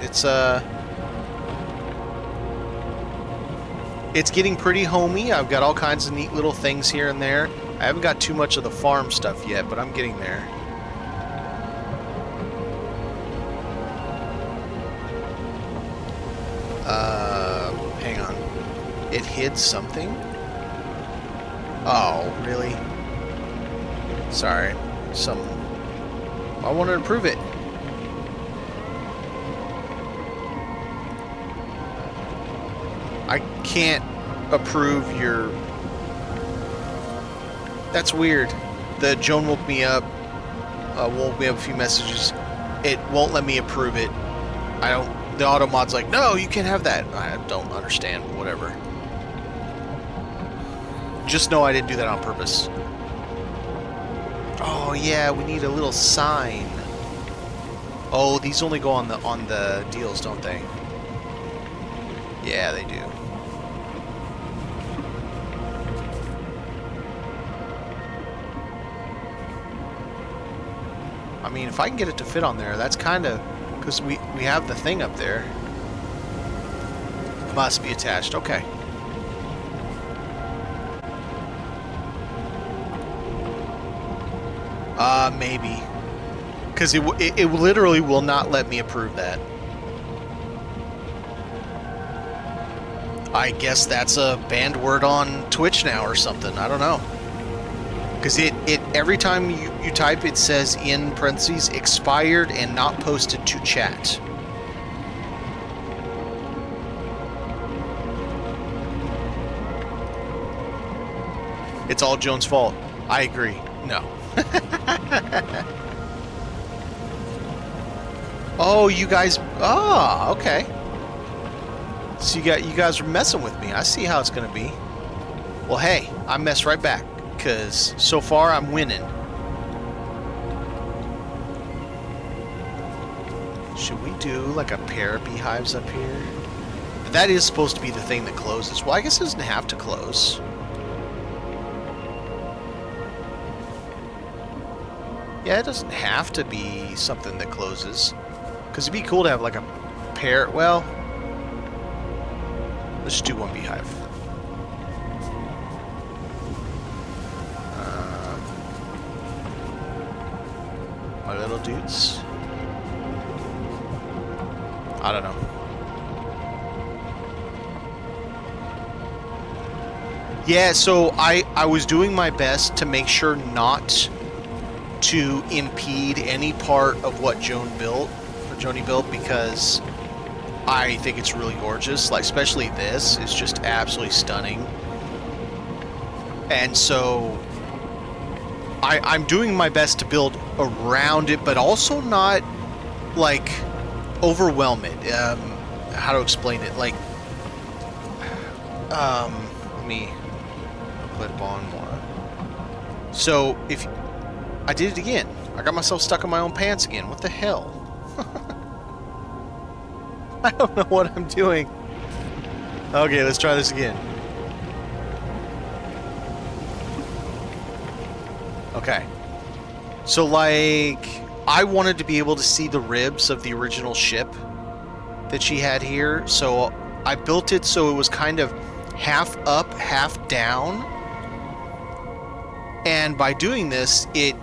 It's getting pretty homey. I've got all kinds of neat little things here and there. I haven't got too much of the farm stuff yet, but I'm getting there. Hang on. It hid something? Oh, really? Sorry. I wanted to prove it. I can't approve your... That's weird. The Joan woke me up a few messages. It won't let me approve it. The auto mod's like, no, you can't have that. I don't understand, whatever. Just know I didn't do that on purpose. Oh yeah, we need a little sign. Oh, these only go on the deals, don't they? Yeah, they do. I mean, if I can get it to fit on there, that's kind of... Because we have the thing up there. Must be attached. Okay. Maybe. Because it literally will not let me approve that. I guess that's a banned word on Twitch now or something. I don't know. Because every time you type, it says in parentheses, expired and not posted to chat. It's all Joan's fault. I agree. No. Oh, you guys... Oh, okay. So you guys are messing with me. I see how it's going to be. Well, hey, I mess right back. Because so far I'm winning. Should we do like a pair of beehives up here? That is supposed to be the thing that closes. Well, I guess it doesn't have to close. Yeah, it doesn't have to be something that closes. Because it'd be cool to have like a pair. Well, let's just do one beehive. My little dudes. I don't know. Yeah, so I was doing my best to make sure not to impede any part of what Joni built, because I think it's really gorgeous. Like, especially this is just absolutely stunning. And so I'm doing my best to build around it, but also not like overwhelm it. How to explain it? Like, let me clip on more. So if I did it again, I got myself stuck in my own pants again. What the hell? I don't know what I'm doing. Okay, let's try this again. Okay. So, like, I wanted to be able to see the ribs of the original ship that she had here. So I built it so it was kind of half up, half down. And by doing this, it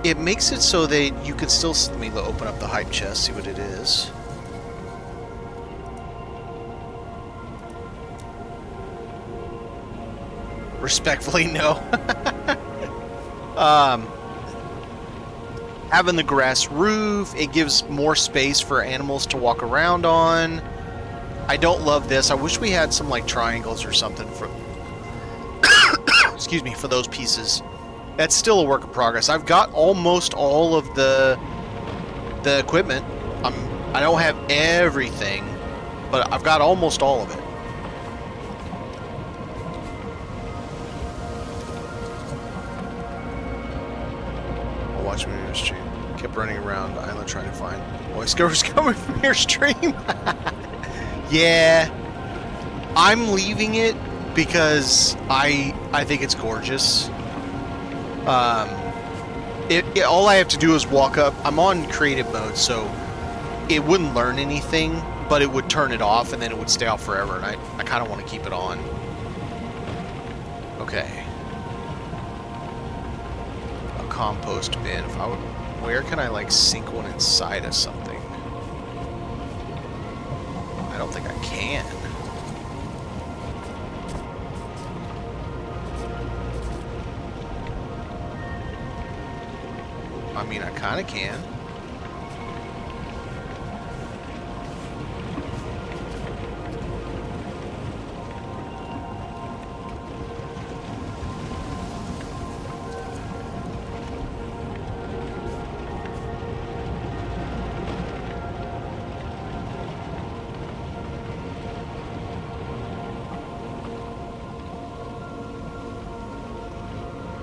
it makes it so that you can still... Let me open up the hype chest, see what it is. Respectfully, no. Having the grass roof, it gives more space for animals to walk around on. I don't love this. I wish we had some like triangles or something for excuse me, for those pieces. That's still a work in progress. I've got almost all of the equipment. I don't have everything, but I've got almost all of it. Watch me in your stream. Kept running around the island trying to find voice was coming from your stream. Yeah, I'm leaving it because I think it's gorgeous. All I have to do is walk up. I'm on creative mode, so it wouldn't learn anything, but it would turn it off, and then it would stay off forever. And I kind of want to keep it on. Okay. Compost bin. If I would, where can I like sink one inside of something? I don't think I can. I mean, I kind of can.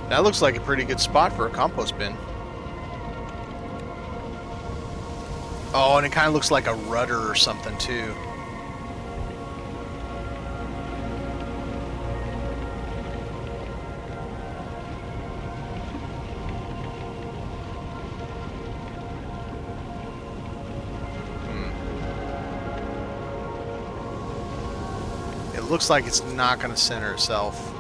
That looks like a pretty good spot for a compost bin. Oh, and it kind of looks like a rudder or something, too. It looks like it's not going to center itself.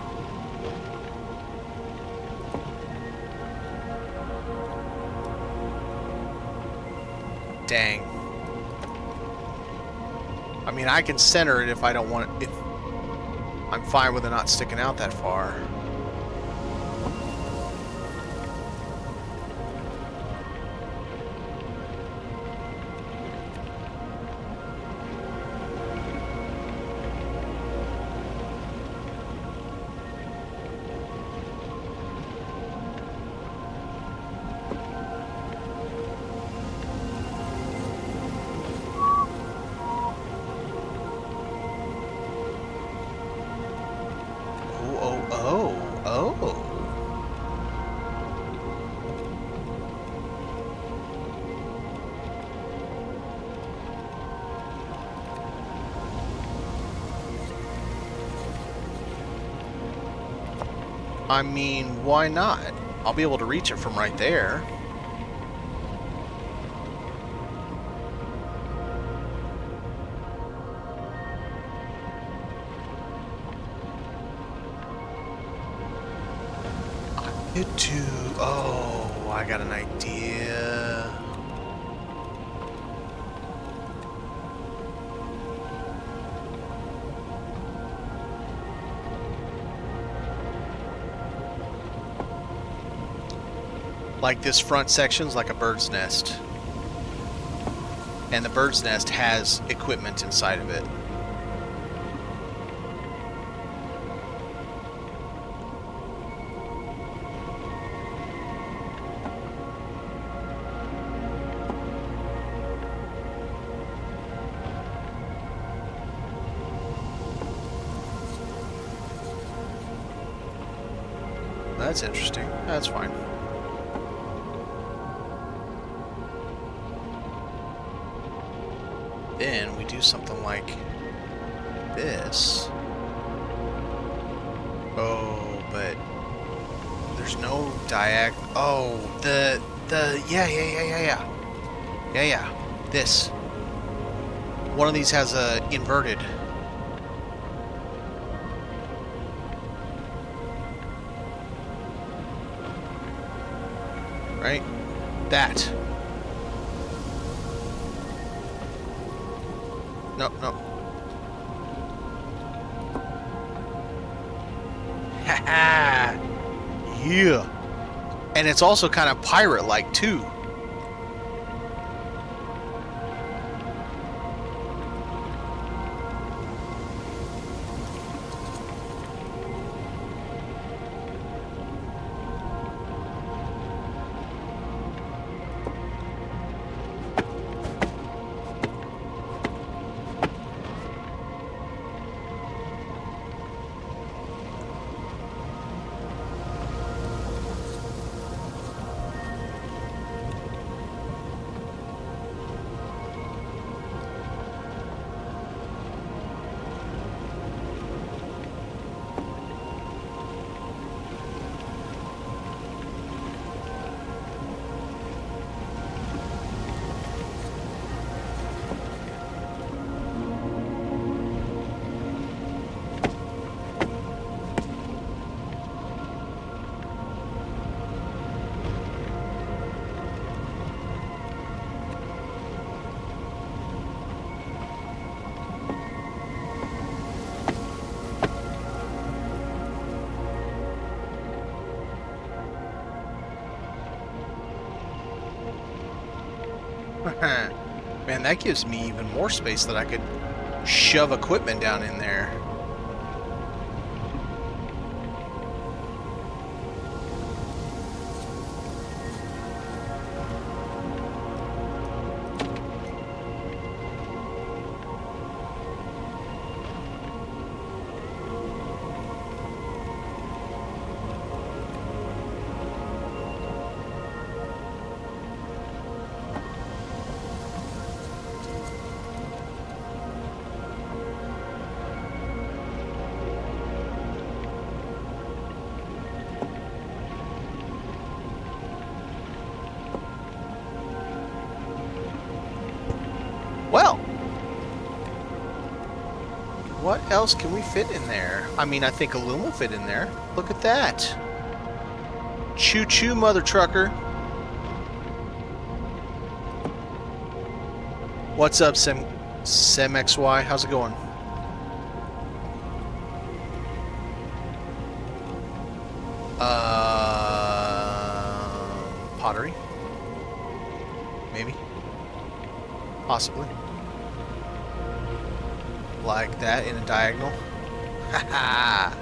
Dang. I mean, I can center it if I don't want it. If I'm fine with it not sticking out that far. I mean, why not? I'll be able to reach it from right there. I could do... Oh, I got an idea. Like this front section's like a bird's nest. And the bird's nest has equipment inside of it. That's interesting. That's fine. Then we do something like this. Oh, but there's no diagonal. Oh, yeah. This. One of these has a inverted. right? That. No, no. Ha-ha! Yeah. And it's also kind of pirate-like, too. Man, that gives me even more space that I could shove equipment down in there. Well, what else can we fit in there? I mean, I think a loom will fit in there. Look at that. Choo-choo, mother trucker. What's up, SemXY? How's it going? Pottery? Maybe? Possibly. Like that in a diagonal. Haha.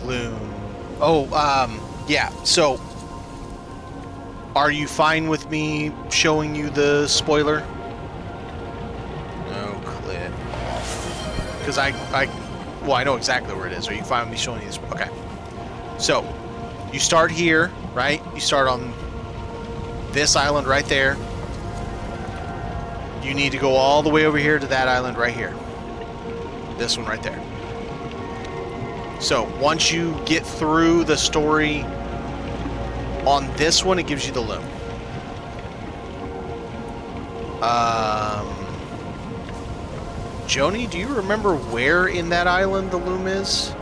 Loom. Oh, yeah. So, are you fine with me showing you the spoiler? No clip. Because well, I know exactly where it is. Are you fine with me showing you this? Okay. So, you start here, right? You start on this island right there. You need to go all the way over here to that island right here. This one right there. So, once you get through the story on this one, it gives you the loom. Joni, do you remember where in that island the loom is?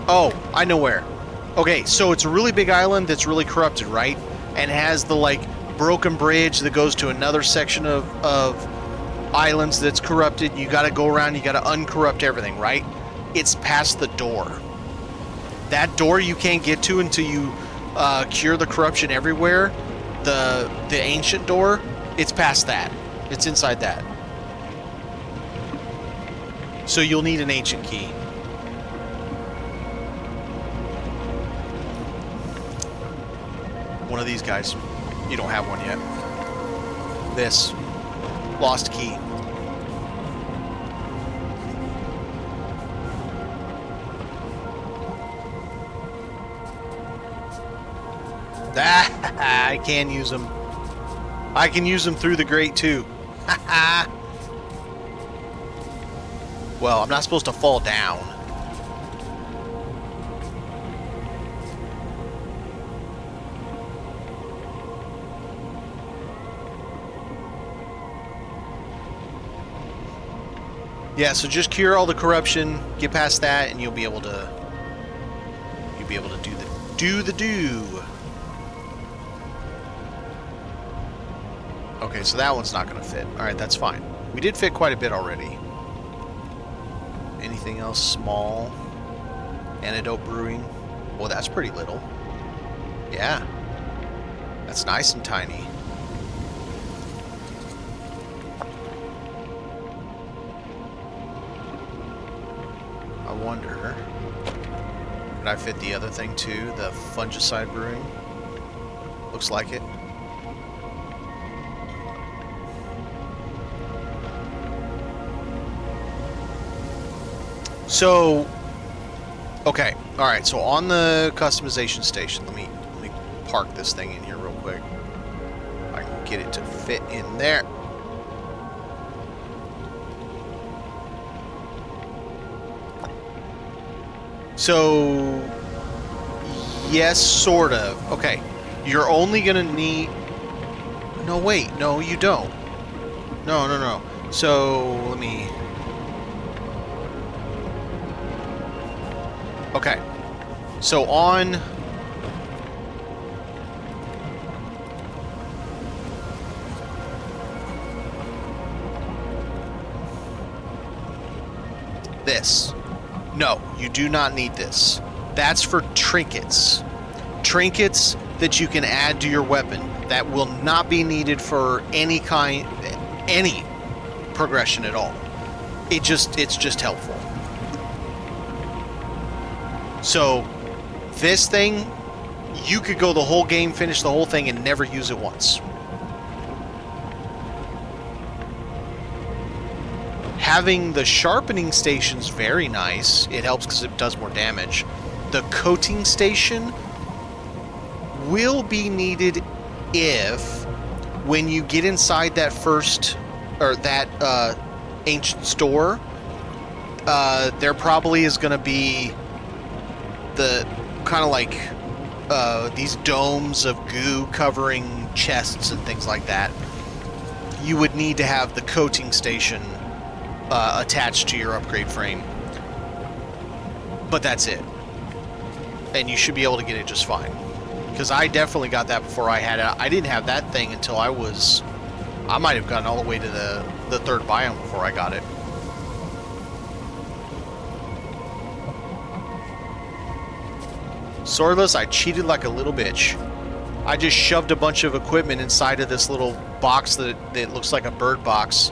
Oh, I know where. Okay, so it's a really big island that's really corrupted, right? And has the, like, broken bridge that goes to another section of islands that's corrupted. You gotta go around, you gotta uncorrupt everything, right? It's past the door. That door you can't get to until you cure the corruption everywhere. The ancient door, it's past that. It's inside that. So you'll need an ancient key. One of these guys. You don't have one yet. This. Lost key. I can use them. I can use them through the grate too. Well, I'm not supposed to fall down. Yeah, so just cure all the corruption, get past that, and you'll be able to do the do. Okay, so that one's not going to fit. All right, that's fine. We did fit quite a bit already. Anything else small? Antidote brewing. Well, that's pretty little. Yeah. That's nice and tiny. I wonder, could I fit the other thing too? The fungicide brewing? Looks like it. So, okay, all right. So on the customization station, let me park this thing in here real quick. I can get it to fit in there. So, yes, sort of. Okay, you're only gonna need. No, wait, no, you don't. No. So let me. Okay, so on this, no, you do not need this. That's for trinkets. Trinkets that you can add to your weapon that will not be needed for any progression at all. It's just helpful. So, this thing, you could go the whole game, finish the whole thing, and never use it once. Having the sharpening station's very nice. It helps because it does more damage. The coating station will be needed if, when you get inside that ancient store, there probably is going to be the kind of like these domes of goo covering chests and things like that. You would need to have the coating station attached to your upgrade frame, but that's it, and you should be able to get it just fine, because I definitely got that before I had it. I didn't have that thing until I might have gotten all the way to the third biome before I got it. Swordless, I cheated like a little bitch. I just shoved a bunch of equipment inside of this little box that looks like a bird box.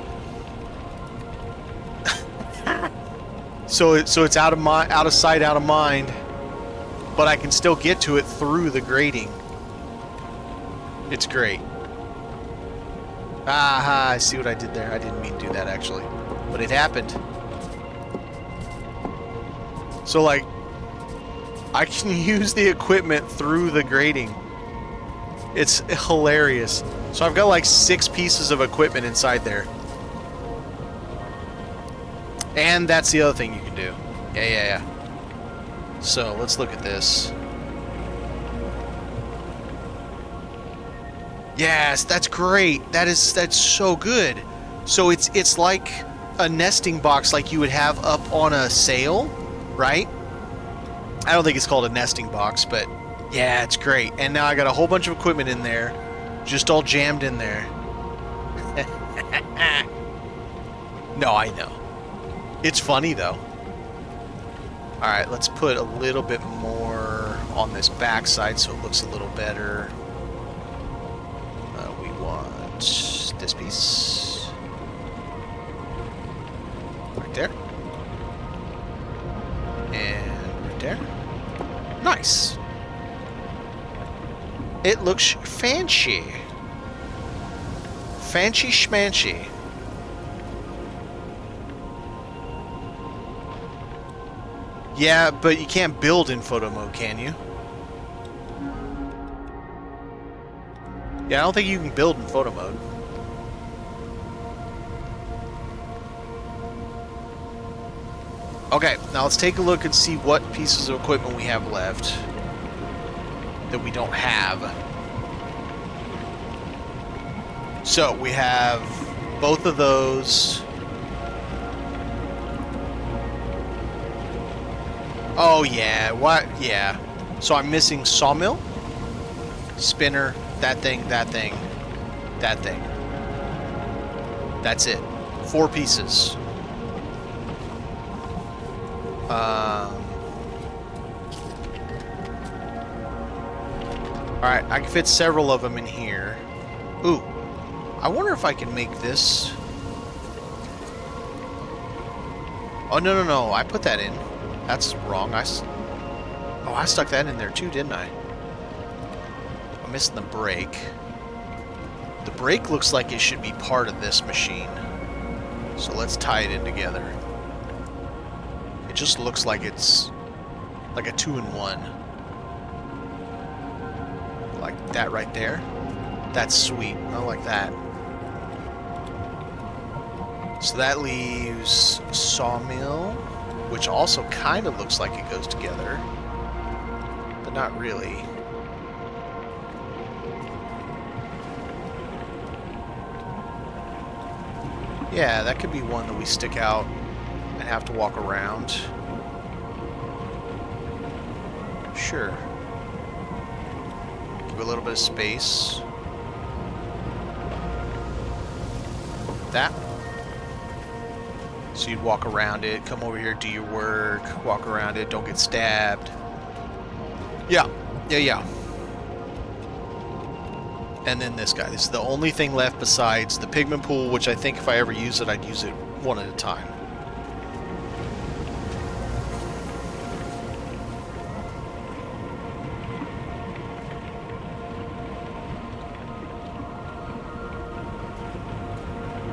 so it's out of sight, out of mind, but I can still get to it through the grating. It's great. Aha, I see what I did there. I didn't mean to do that actually, but it happened. So like, I can use the equipment through the grating. It's hilarious. So I've got like 6 pieces of equipment inside there. And that's the other thing you can do. Yeah. So let's look at this. Yes, that's great. That's so good. So it's like a nesting box like you would have up on a sail, right? I don't think it's called a nesting box, but yeah, it's great. And now I got a whole bunch of equipment in there, just all jammed in there. No, I know. It's funny though. All right, let's put a little bit more on this backside so it looks a little better. We want this piece right there, and right there. Nice. It looks fancy. Fancy schmancy. Yeah, but you can't build in photo mode, can you? Yeah, I don't think you can build in photo mode. Okay, now let's take a look and see what pieces of equipment we have left that we don't have. So we have both of those. Oh, yeah. What? Yeah. So I'm missing sawmill, spinner, that thing, that thing, that thing. That's it. 4 pieces. Alright, I can fit several of them in here. Ooh. I wonder if I can make this... Oh, no. I put that in. That's wrong. I stuck that in there too, didn't I? I'm missing the brake. The brake looks like it should be part of this machine. So let's tie it in together. It just looks like it's like a 2-in-1. Like that right there. That's sweet. I like that. So that leaves sawmill, which also kind of looks like it goes together, but not really. Yeah, that could be one that we stick out and have to walk around. Sure. Give a little bit of space. That. So you'd walk around it, come over here, do your work, walk around it, don't get stabbed. Yeah. And then this guy. This is the only thing left besides the pigment pool, which I think if I ever use it, I'd use it one at a time.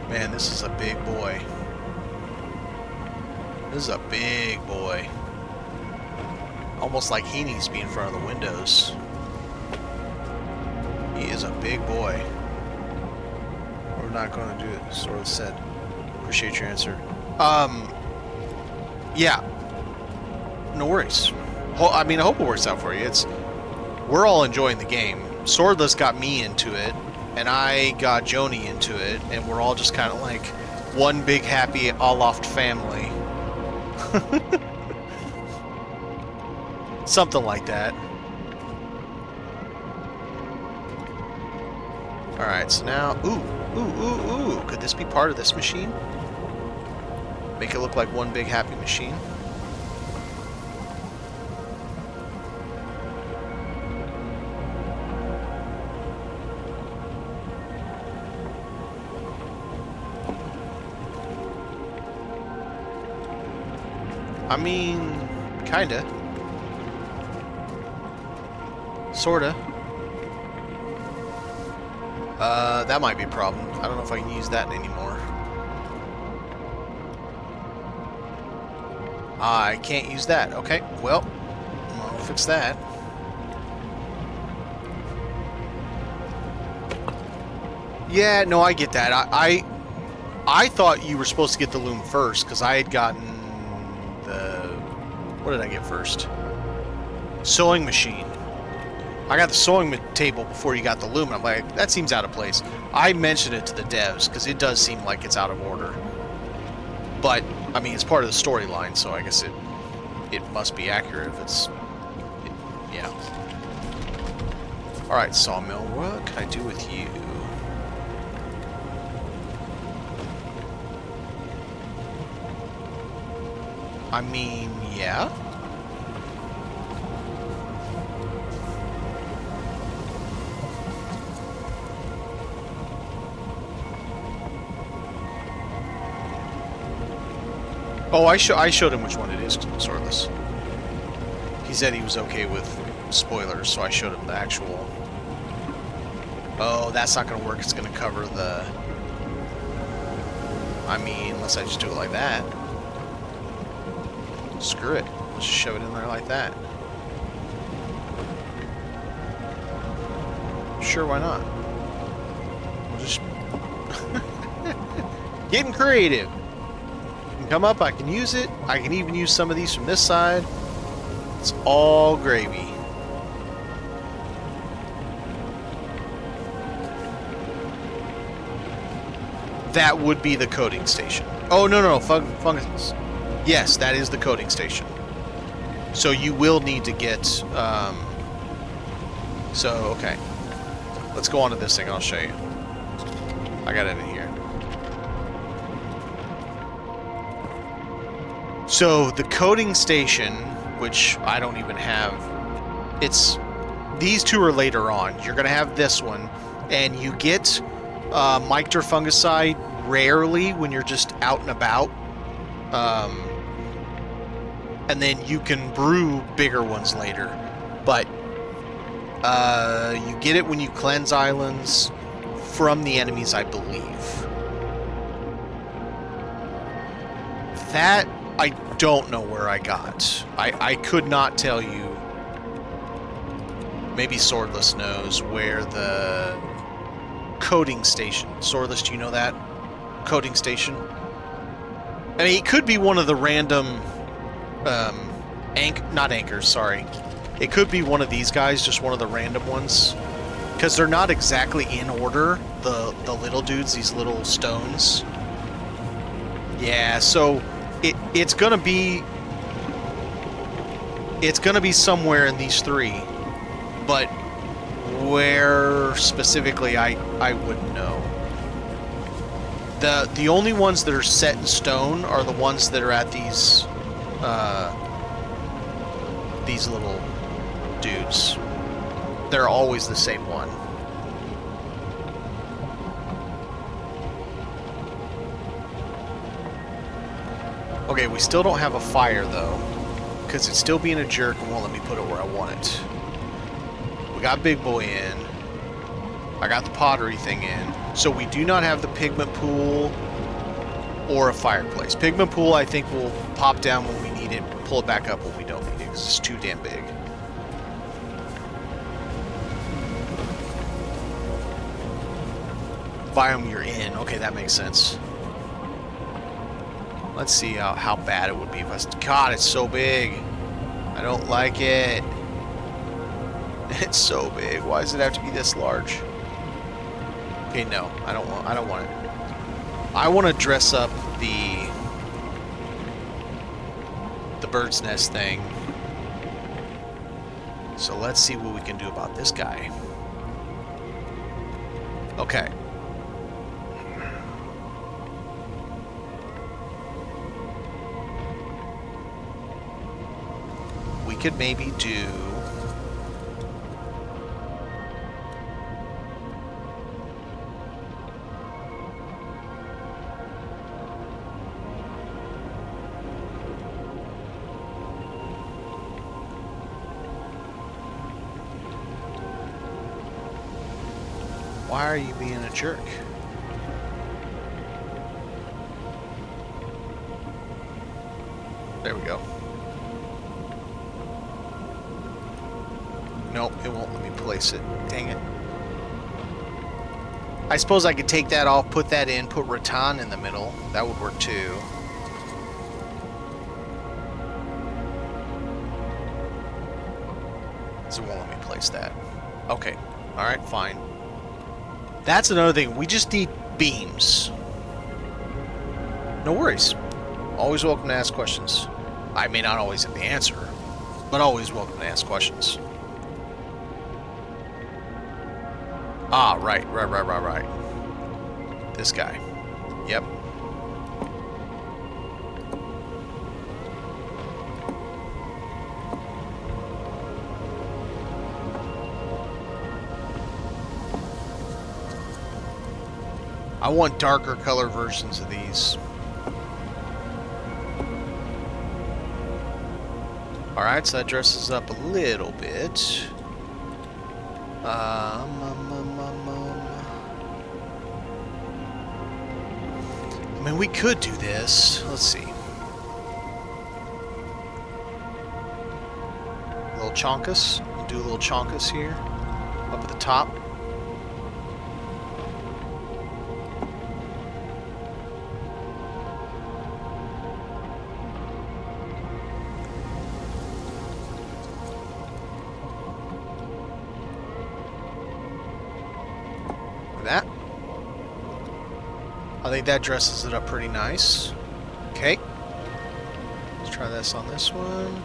Man, this is a big boy. This is a big boy. Almost like he needs to be in front of the windows. He is a big boy. We're not going to do it, sort of said. Appreciate your answer. Yeah. No worries. I mean, I hope it works out for you. We're all enjoying the game. Swordless got me into it, and I got Joni into it, and we're all just kind of like one big happy Aloft family. Something like that. Alright, so now... Ooh. Could this be part of this machine? Make it look like one big happy machine? I mean, kinda. Sorta. That might be a problem. I don't know if I can use that anymore. I can't use that. Okay, well, I'll fix that. Yeah, no, I get that. I thought you were supposed to get the loom first, because I had gotten the... What did I get first? Sewing machine. I got the sewing table before you got the loom. I'm like, that seems out of place. I mentioned it to the devs, because it does seem like it's out of order. But, I mean, it's part of the storyline, so I guess it must be accurate if it's... yeah. Alright, sawmill, what can I do with you? I mean, yeah. Oh, I showed him which one it is, Swordless. He said he was okay with spoilers, so I showed him the actual... Oh, that's not going to work. It's going to cover the... I mean, unless I just do it like that. Screw it. Let's just shove it in there like that. Sure, why not? We'll just... Getting creative. Come up, I can use it. I can even use some of these from this side. It's all gravy. That would be the coding station. Oh, no, fungus. Yes, that is the coding station. So you will need to get... okay. Let's go on to this thing. I'll show you. I got it in here. So the coding station, which I don't even have... These two are later on. You're going to have this one, and you get Mycter fungicide rarely when you're just out and about. And then you can brew bigger ones later. But you get it when you cleanse islands from the enemies, I believe. That, I don't know where I got. I could not tell you. Maybe Swordless knows where the coding station... Swordless, do you know that? Coding station? I mean, it could be one of the random... not anchors, sorry. It could be one of these guys, just one of the random ones. Because they're not exactly in order, the little dudes, these little stones. Yeah, so it's gonna be... It's gonna be somewhere in these three. But where specifically, I wouldn't know. The only ones that are set in stone are the ones that are at these little dudes. They're always the same one. Okay, we still don't have a fire though, because it's still being a jerk and won't let me put it where I want it. We got Big Boy in. I got the pottery thing in. So we do not have the pigment pool or a fireplace. Pigment pool, I think, will pop down when we need it, pull it back up when we don't need it, because it's too damn big. Biome you're in. Okay, that makes sense. Let's see how bad it would be if I... God, it's so big. I don't like it. It's so big. Why does it have to be this large? Okay, no. I don't want it. I want to dress up the bird's nest thing. So let's see what we can do about this guy. Okay. We could maybe do... Why are you being a jerk? There we go. Nope, it won't let me place it. Dang it. I suppose I could take that off, put that in, put rattan in the middle. That would work too. So it won't let me place that. Okay. Alright, fine. That's another thing. We just need beams. No worries. Always welcome to ask questions. I may not always have the answer, but always welcome to ask questions. Ah, right. This guy. Yep. I want darker color versions of these. Alright, so that dresses up a little bit. I mean, we could do this. Let's see. A little chonkus. We'll do a little chonkus here. Up at the top. That. I think that dresses it up pretty nice. Okay. Let's try this on this one.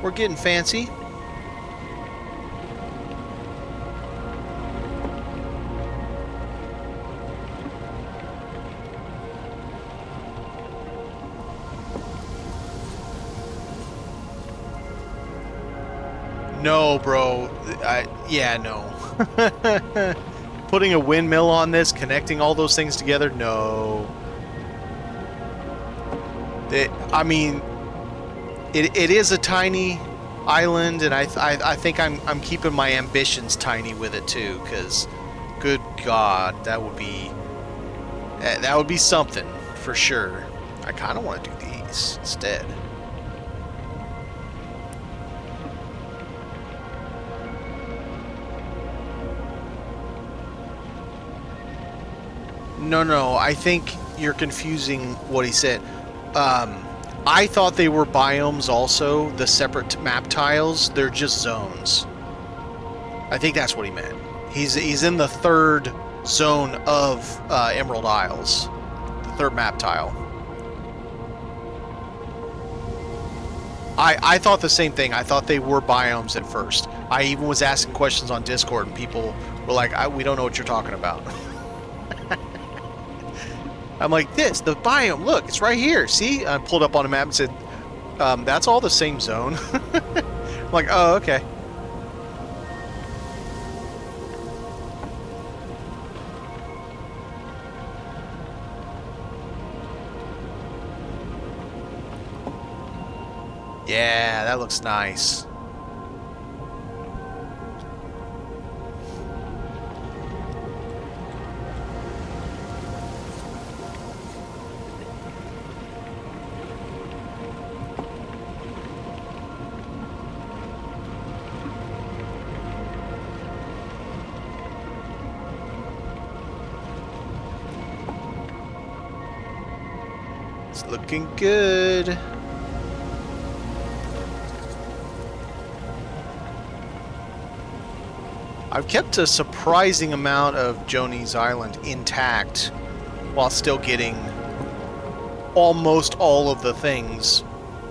We're getting fancy. No, bro. Yeah, no. Putting a windmill on this, connecting all those things together, no. I mean, it is a tiny island, and I think I'm keeping my ambitions tiny with it too, because good God, that would be something for sure. I kind of want to do these instead. No, I think you're confusing what he said. I thought they were biomes also, the separate map tiles. They're just zones. I think that's what he meant. He's in the third zone of Emerald Isles, the third map tile. I thought the same thing. I thought they were biomes at first. I even was asking questions on Discord, and people were like, we don't know what you're talking about. I'm like, the biome, look, it's right here. See? I pulled up on a map and said, that's all the same zone. I'm like, oh, okay. Yeah, that looks nice. It's looking good. I've kept a surprising amount of Joni's Island intact while still getting almost all of the things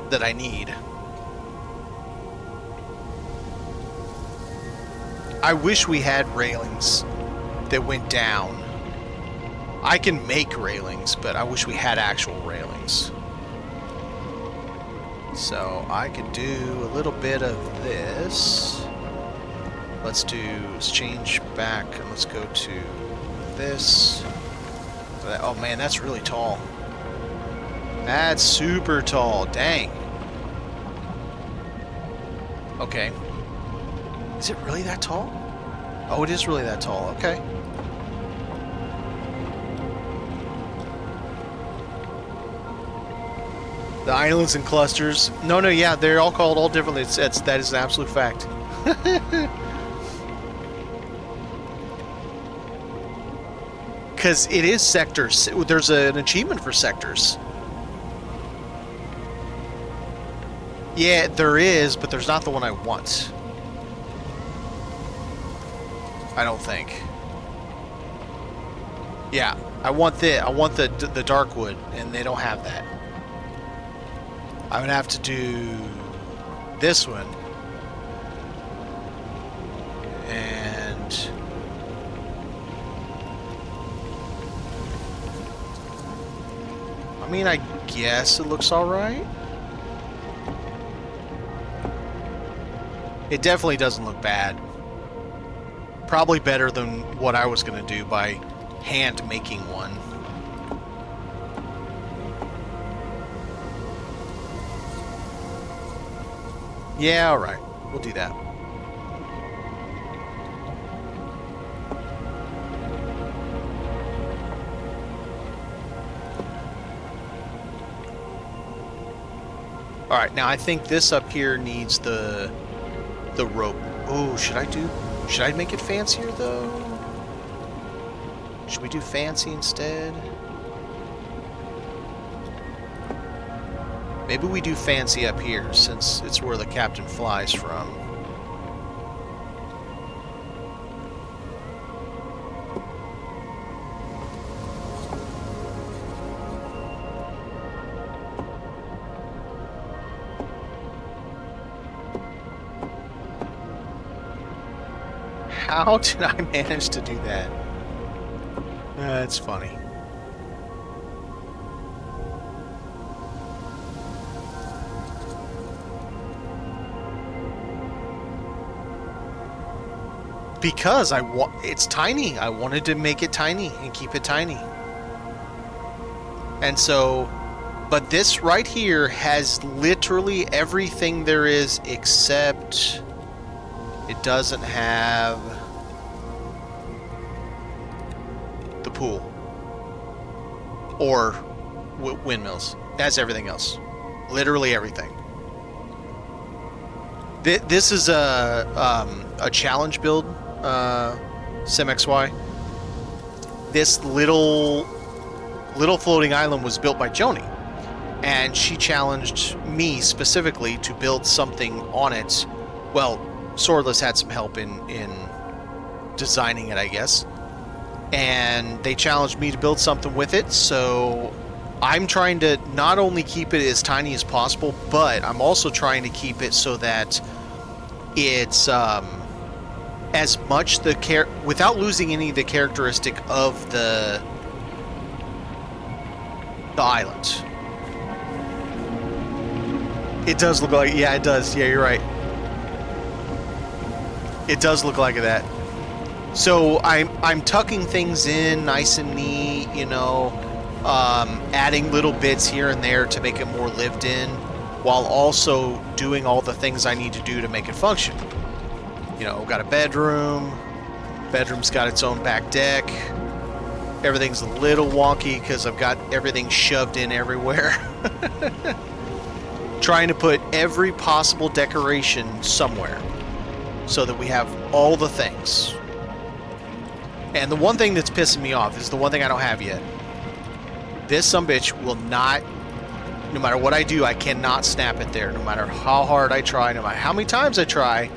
that I need. I wish we had railings that went down. I can make railings, but I wish we had actual railings. So I could do a little bit of this. Let's change back and let's go to this. Oh man, that's really tall. That's super tall, dang. Okay. Is it really that tall? Oh, it is really that tall, okay. The islands and clusters. No, yeah, they're all called all differently. That is an absolute fact. Because it is sectors. There's an achievement for sectors. Yeah, there is, but there's not the one I want. I don't think. Yeah, I want the dark wood, and they don't have that. I would have to do this one. And I mean, I guess it looks alright. It definitely doesn't look bad. Probably better than what I was going to do by hand making one. Yeah, alright. We'll do that. Alright, now I think this up here needs the rope. Oh, should I make it fancier though? Should we do fancy instead? Maybe we do fancy up here since it's where the captain flies from. How did I manage to do that? That's funny. Because it's tiny. I wanted to make it tiny and keep it tiny. And so, but this right here has literally everything there is except it doesn't have the pool or windmills. It has everything else. Literally everything. This is a challenge build, SimXY. This little floating island was built by Joni, and she challenged me specifically to build something on it. Well, Swordless had some help in designing it, I guess, and they challenged me to build something with it. So I'm trying to not only keep it as tiny as possible, but I'm also trying to keep it so that it's as much without losing any of the characteristic of the island. It does look like, yeah, it does. Yeah, you're right. It does look like that. So I'm tucking things in nice and neat, you know, adding little bits here and there to make it more lived in, while also doing all the things I need to do to make it function. You know, got a bedroom. Bedroom's got its own back deck. Everything's a little wonky because I've got everything shoved in everywhere. Trying to put every possible decoration somewhere so that we have all the things. And the one thing that's pissing me off is the one thing I don't have yet. This sumbitch will not, no matter what I do, I cannot snap it there. No matter how hard I try, no matter how many times I try.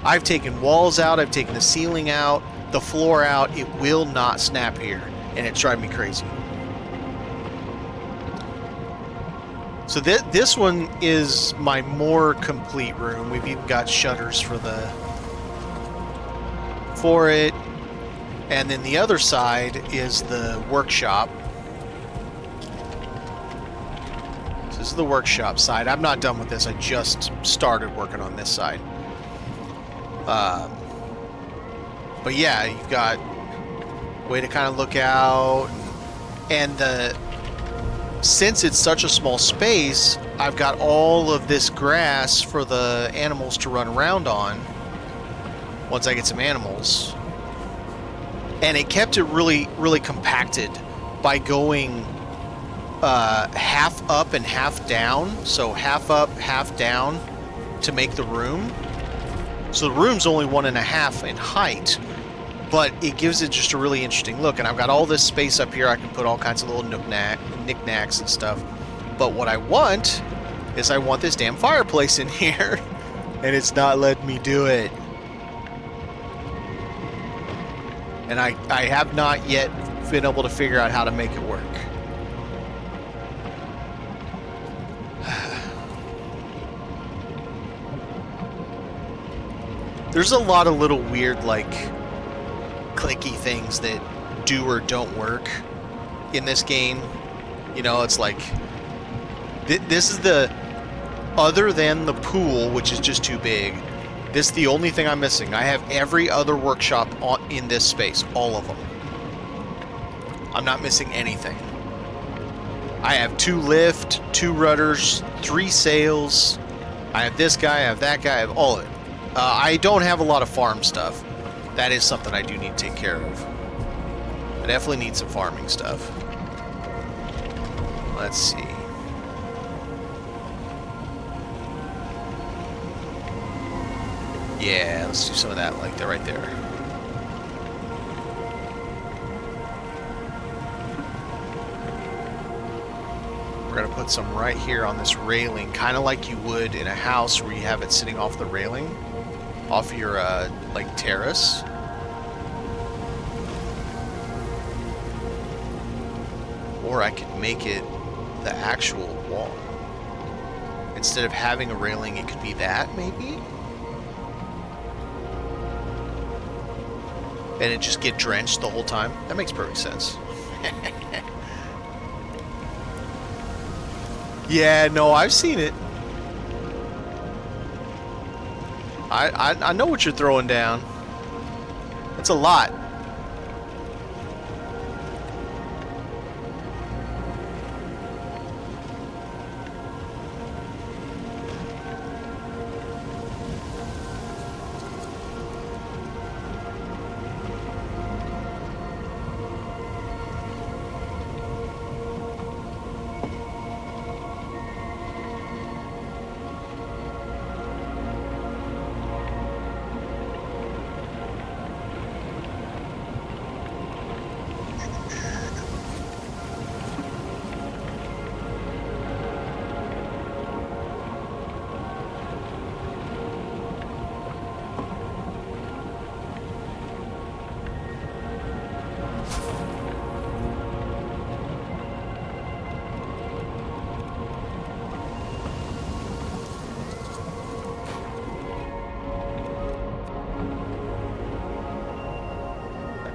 I've taken walls out, I've taken the ceiling out, the floor out. It will not snap here, and it's driving me crazy. So this one is my more complete room. We've even got shutters for it. And then the other side is the workshop. So this is the workshop side. I'm not done with this. I just started working on this side. But yeah, you've got a way to kind of look out, and since it's such a small space, I've got all of this grass for the animals to run around on once I get some animals. And it kept it really, really compacted by going half up and half down. So half up, half down to make the room. So the room's only 1.5 in height, but it gives it just a really interesting look. And I've got all this space up here. I can put all kinds of little knickknacks and stuff. But what I want is I want this damn fireplace in here, and it's not letting me do it. And I have not yet been able to figure out how to make it work. There's a lot of little weird, like, clicky things that do or don't work in this game. You know, it's like, this is other than the pool, which is just too big, this is the only thing I'm missing. I have every other workshop in this space, all of them. I'm not missing anything. I have 2 lift, 2 rudders, 3 sails. I have this guy, I have that guy, I have all of it. I don't have a lot of farm stuff. That is something I do need to take care of. I definitely need some farming stuff. Let's see. Yeah, let's do some of that, like right there. We're gonna put some right here on this railing, kind of like you would in a house where you have it sitting off the railing, off your like terrace. Or I could make it the actual wall. Instead of having a railing, it could be that, maybe? and it just get drenched the whole time. That makes perfect sense. Yeah, no, I've seen it. I know what you're throwing down. It's a lot.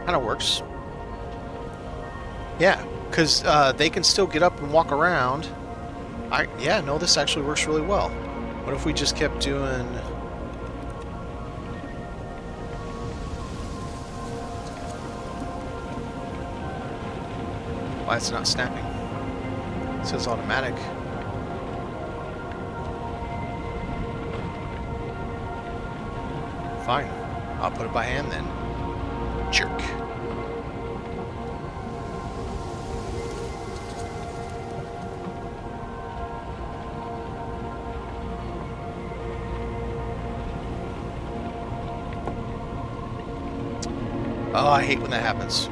Kind of works. Yeah, because they can still get up and walk around. Yeah, no, this actually works really well. What if we just kept doing... Why it's not snapping? It says automatic. Fine. I'll put it by hand then. Jerk. Oh, I hate when that happens.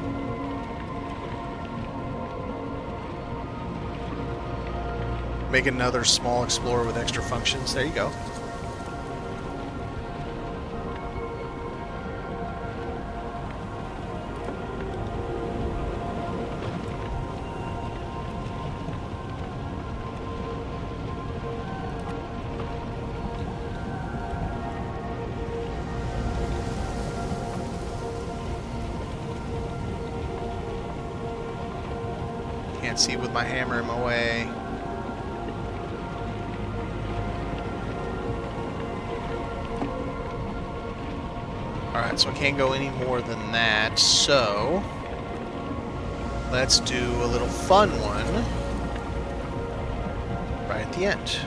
Make another small explorer with extra functions. There you go. Can't see with my hammer in my way. Alright, so I can't go any more than that, so let's do a little fun one right at the end.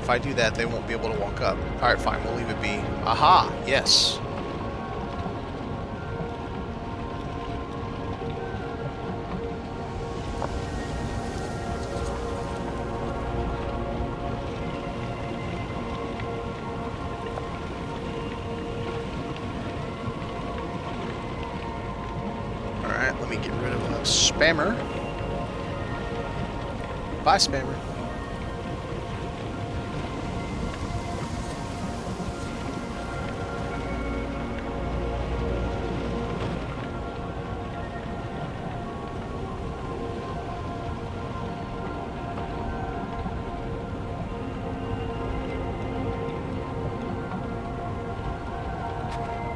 If I do that, they won't be able to walk up. Alright, fine, we'll leave it be. Aha, yes. Let me get rid of a spammer. Bye, spammer.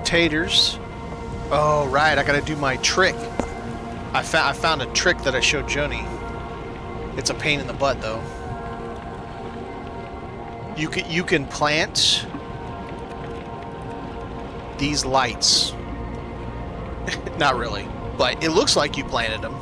Taters. Oh, right, I gotta do my trick. I found a trick that I showed Joni. It's a pain in the butt, though. You can plant these lights. Not really, but it looks like you planted them.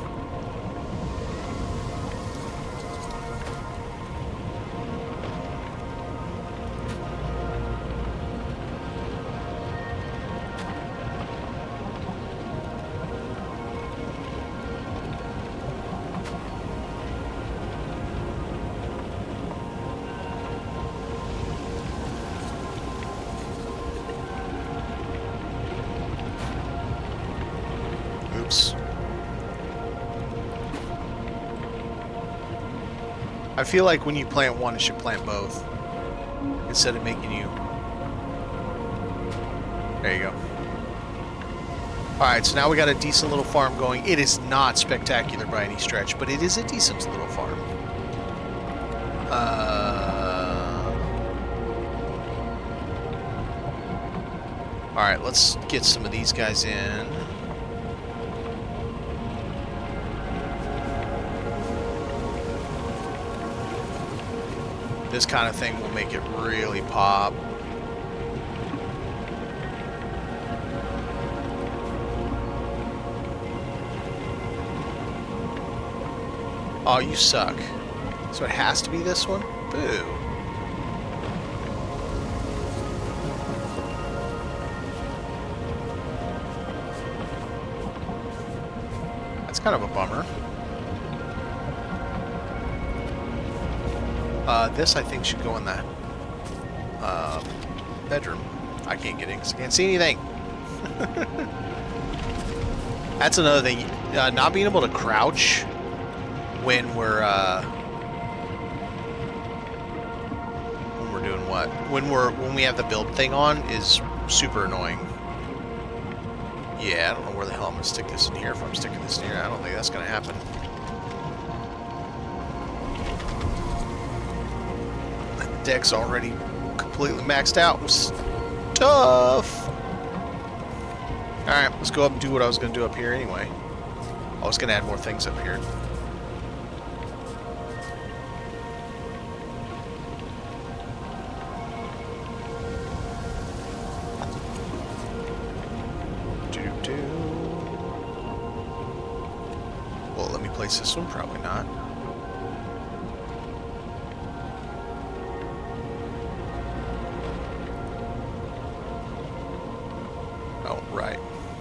I feel like when you plant one, it should plant both. Instead of making you... There you go. Alright, so now we got a decent little farm going. It is not spectacular by any stretch, but it is a decent little farm. Alright, let's get some of these guys in. This kind of thing will make it really pop. Oh, you suck. So it has to be this one? Boo. That's kind of a bummer. This, I think, should go in the bedroom. I can't get in because I can't see anything. That's another thing. Not being able to crouch when we're doing what? When we have the build thing on is super annoying. Yeah, I don't know where the hell I'm gonna stick this in here. If I'm sticking this in here, I don't think that's gonna happen. Deck's already completely maxed out. It was tough. Alright, let's go up and do what I was going to do up here anyway. I was going to add more things up here. Well, let me place this one. Probably not. Oh, right.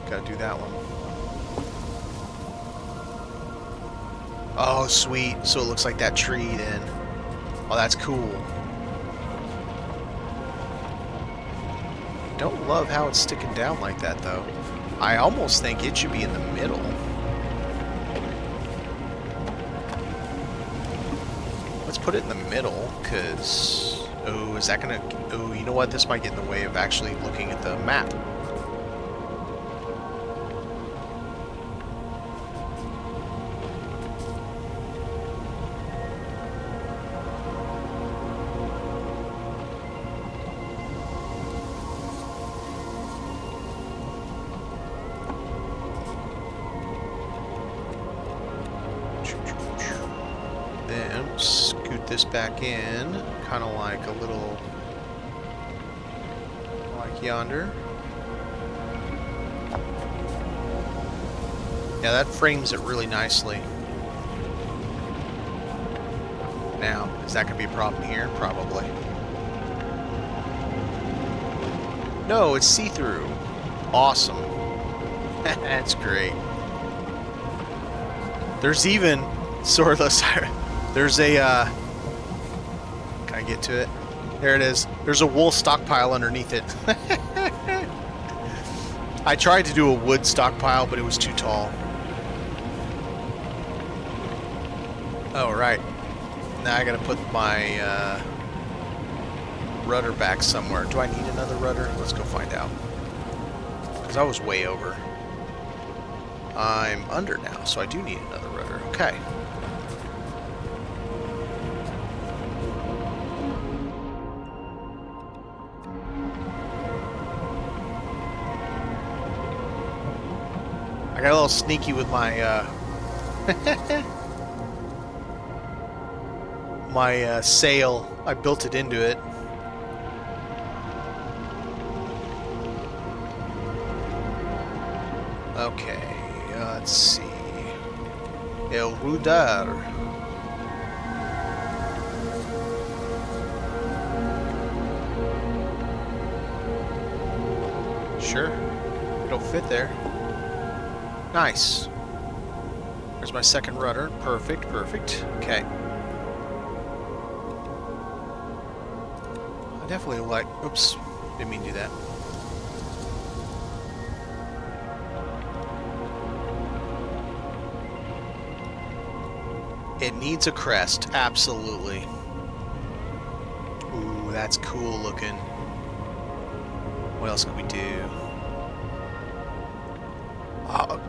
Gotta do that one. Oh, sweet. So it looks like that tree then. Oh, that's cool. Don't love how it's sticking down like that, though. I almost think it should be in the middle. Let's put it in the middle, because... Oh, is that gonna... Oh, you know what? This might get in the way of actually looking at the map. Then scoot this back in, kind of like a little, like yonder. Yeah, that frames it really nicely. Now, is that going to be a problem here? Probably. No, it's see-through. Awesome. That's great. There's even sort of there's a can I get to it? There it is. There's a wool stockpile underneath it. I tried to do a wood stockpile, but it was too tall. Oh, right. Now I gotta put my rudder back somewhere. Do I need another rudder? Let's go find out. Because I was way over. I'm under now, so I do need another rudder. Okay. I got a little sneaky with my my sail. I built it into it. Okay. Let's see. El Rudar. Sure. It'll fit there. Nice. There's my second rudder. Perfect, perfect. Okay. I definitely like... Oops. Didn't mean to do that. It needs a crest, absolutely. Ooh, that's cool looking. What else could we do?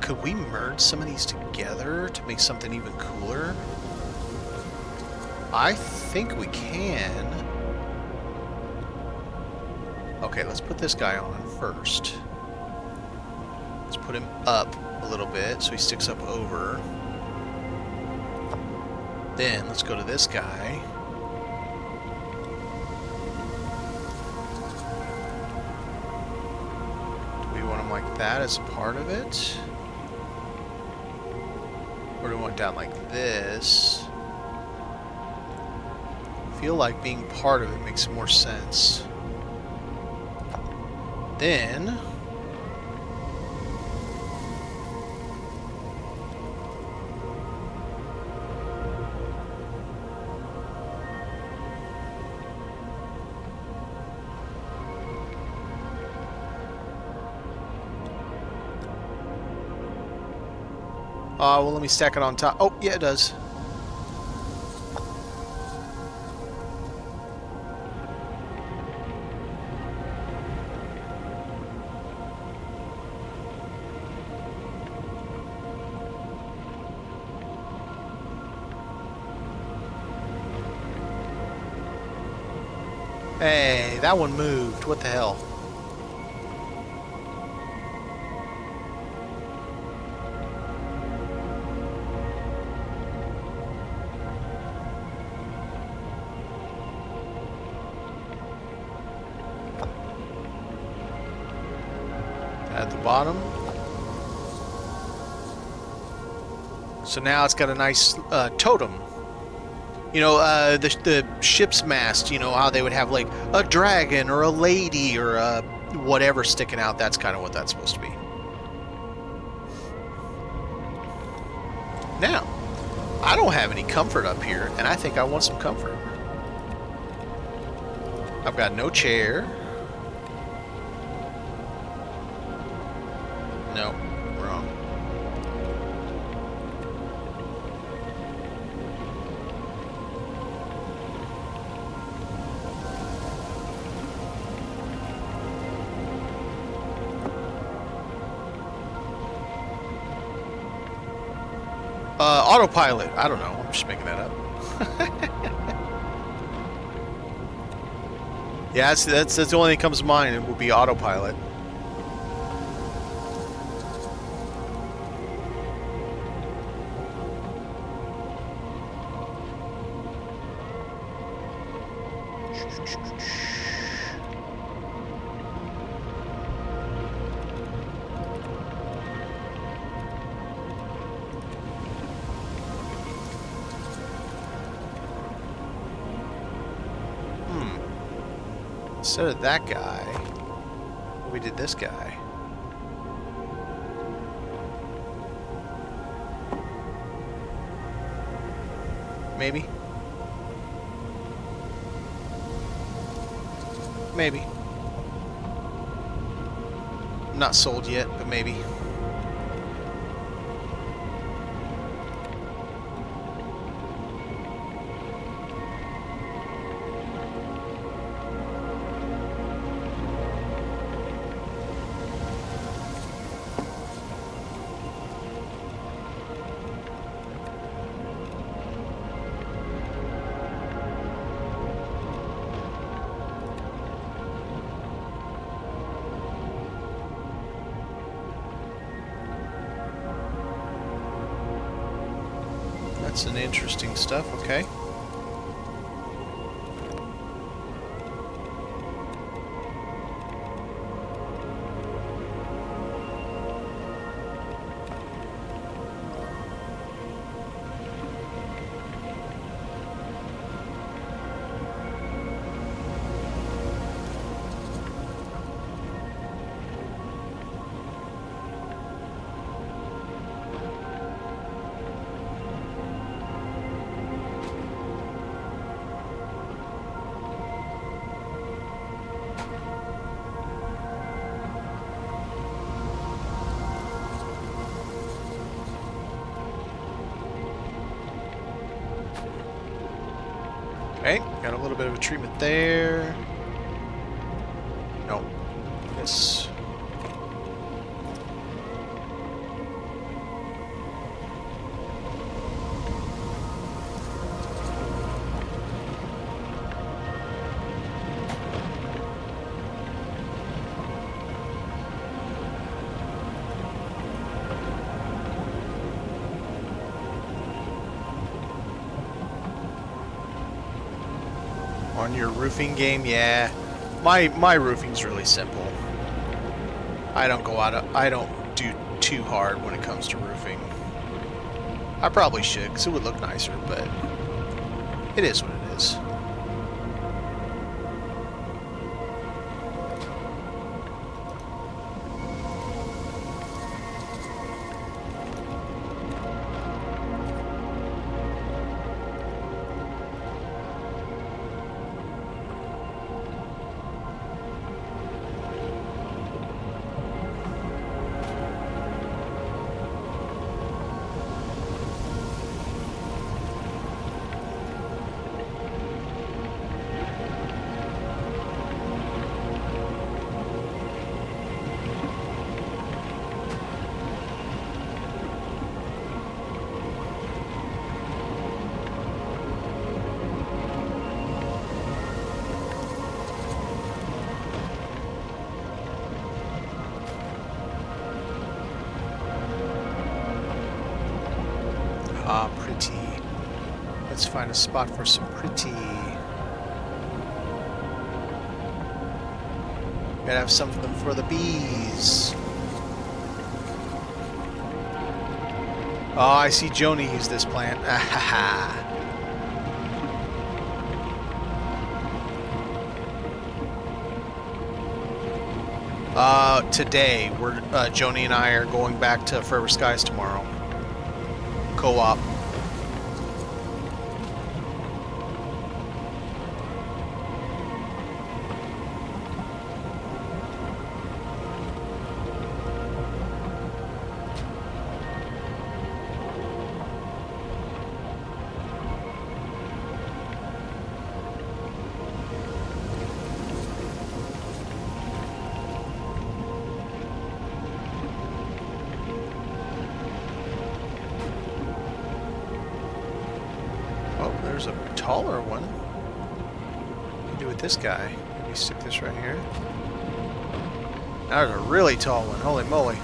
Could we merge some of these together to make something even cooler? I think we can. Okay, let's put this guy on first. Let's put him up a little bit so he sticks up over. Then let's go to this guy. Do we want him like that as part of it? Or do we want down like this? I feel like being part of it makes more sense. Then well, let me stack it on top. Oh, yeah, it does. Hey, that one moved. What the hell? At the bottom. So now it's got a nice totem. You know, the ship's mast, you know, how they would have like a dragon or a lady or a whatever sticking out. That's kind of what that's supposed to be. Now, I don't have any comfort up here, and I think I want some comfort. I've got no chair. No, wrong. Autopilot. I don't know. I'm just making that up. Yeah, that's the only thing that comes to mind. It would be autopilot. Instead of that guy, we did this guy. Maybe. Maybe. Not sold yet, but maybe. That's an interesting stuff, okay. Okay, got a little bit of a treatment there. No. Yes. on your roofing game, yeah. My roofing's really simple. I don't do too hard when it comes to roofing. I probably should, because it would look nicer, but it is what it is. Ah, pretty. Let's find a spot for some pretty. Gotta have something for the bees. Oh, I see Joni use this plant. Today, Joni and I are going back to Forever Skies tomorrow. Co-op. There's a taller one. What do you do with this guy? Maybe stick this right here. Now there's a really tall one. Holy moly.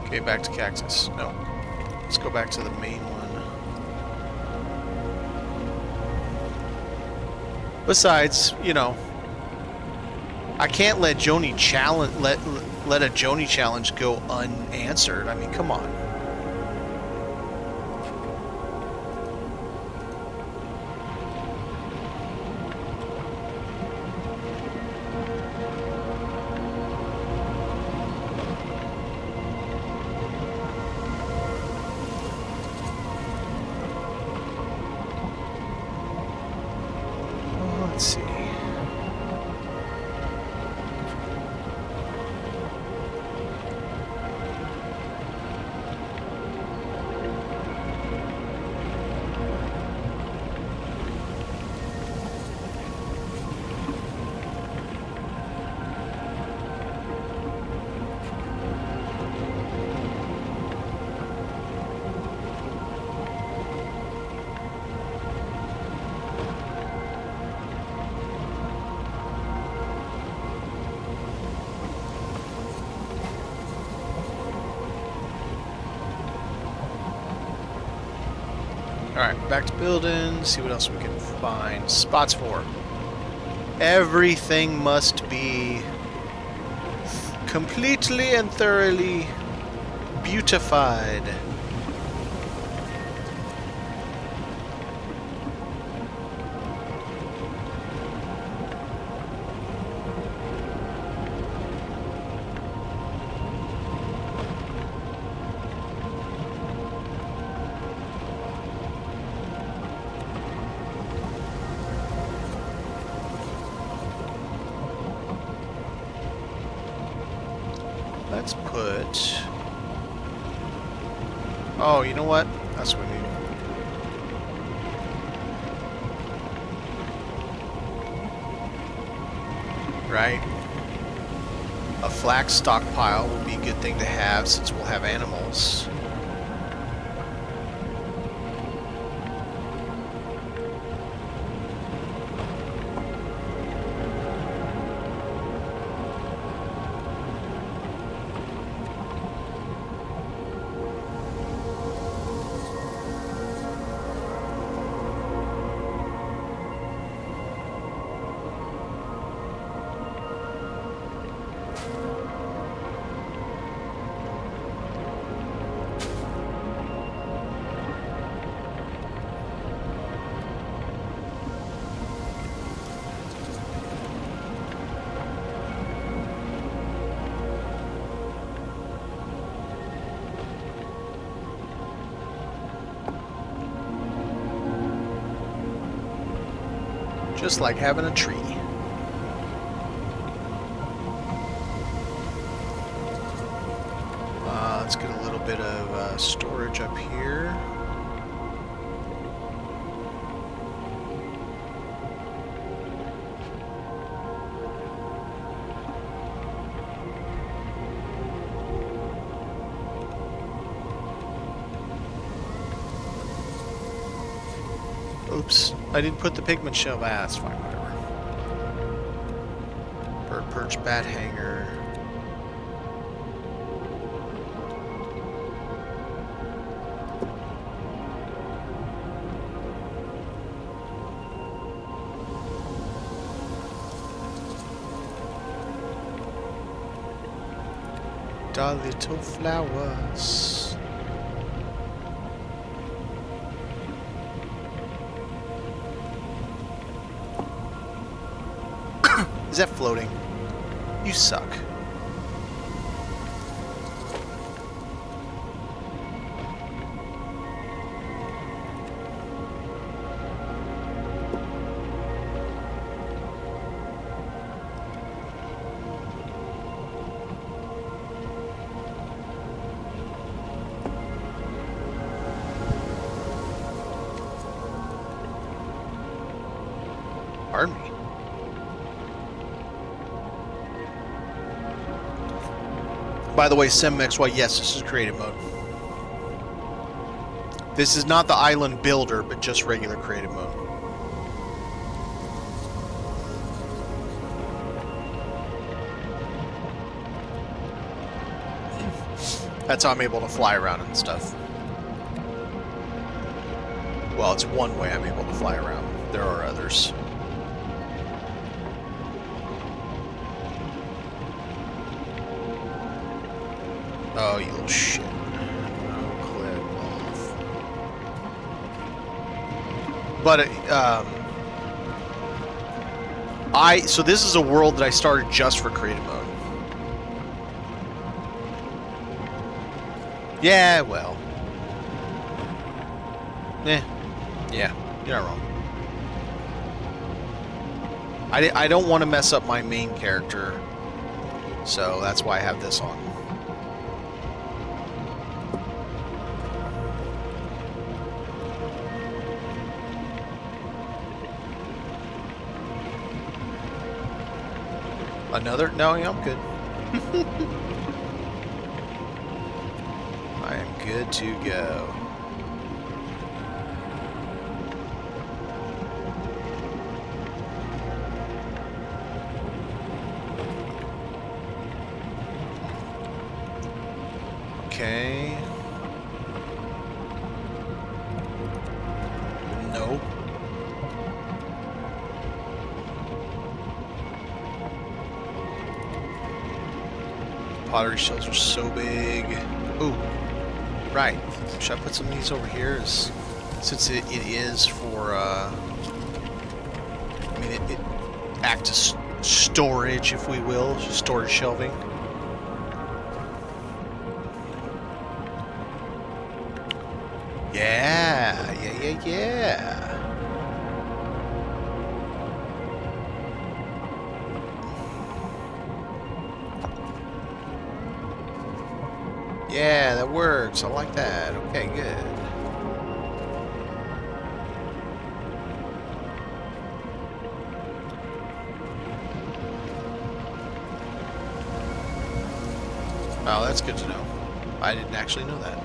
Okay, back to cactus. No. Let's go back to the main one. Besides, you know, I can't let Joni challenge let a Joni challenge go unanswered. I mean, come on. Let's see. Alright, back to building, see what else we can find. Spots for. Everything must be completely and thoroughly beautified. Let's put... Oh, you know what? That's what we need. Right? A flax stockpile would be a good thing to have since we'll have animals. Just like having a tree. Let's get a little bit of storage up here. Oops, I didn't put the pigment shell. Ah, that's fine, whatever. Bird perch bat hanger. The little flowers. Is that floating? You suck. Pardon me. By the way, SimXY, yes, this is creative mode. This is not the island builder, but just regular creative mode. That's how I'm able to fly around and stuff. Well, it's one way I'm able to fly around. There are others. Oh, you little shit. Clip off. But, so this is a world that I started just for creative mode. Yeah, well. Yeah, you're not wrong. I don't want to mess up my main character, so that's why I have this on. Another? No, yeah, I'm good. I am good to go. Okay. No. Pottery shells are so big. Ooh, right. Should I put some of these over here? Since it is for, I mean, it acts as storage, if we will, storage shelving. Yeah. Yeah, that works. I like that. Okay, good. Oh, that's good to know. I didn't actually know that.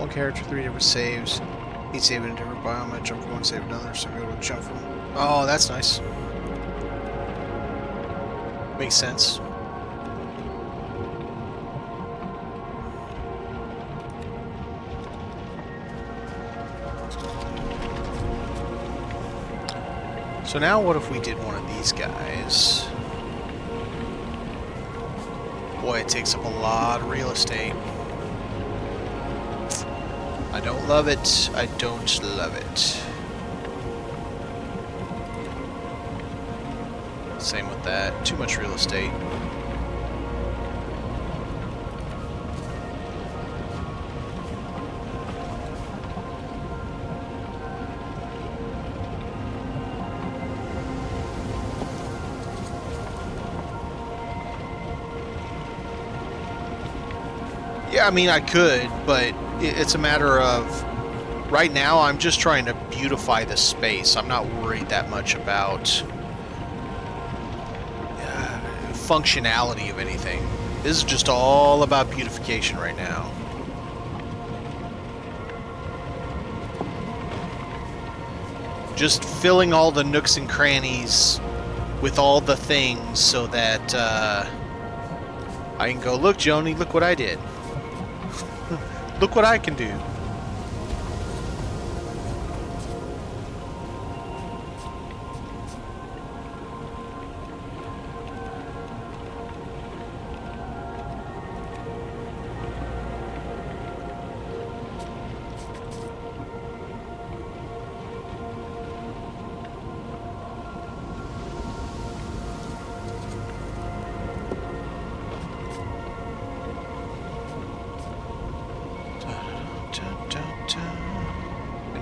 One character, 3 different saves. Each save in a different biome. I jump from one save to another, so I go to jump from... Oh, that's nice. Makes sense. So now what if we did one of these guys? Boy, it takes up a lot of real estate. I don't love it. I don't love it. Same with that. Too much real estate. Yeah, I mean, I could, but it's a matter of... Right now, I'm just trying to beautify the space. I'm not worried that much about functionality of anything. This is just all about beautification right now. Just filling all the nooks and crannies with all the things so that I can go, look, Joni, look what I did. Look what I can do.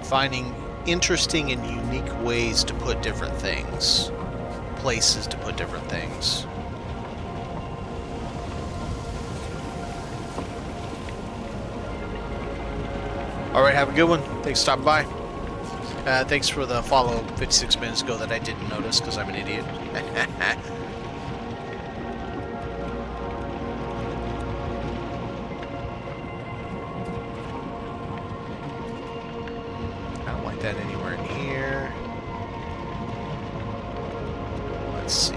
Finding interesting and unique ways to put different things. Places to put different things. Alright, have a good one. Thanks for stopping by. Thanks for the follow 56 minutes ago that I didn't notice because I'm an idiot. That anywhere in here. Let's see.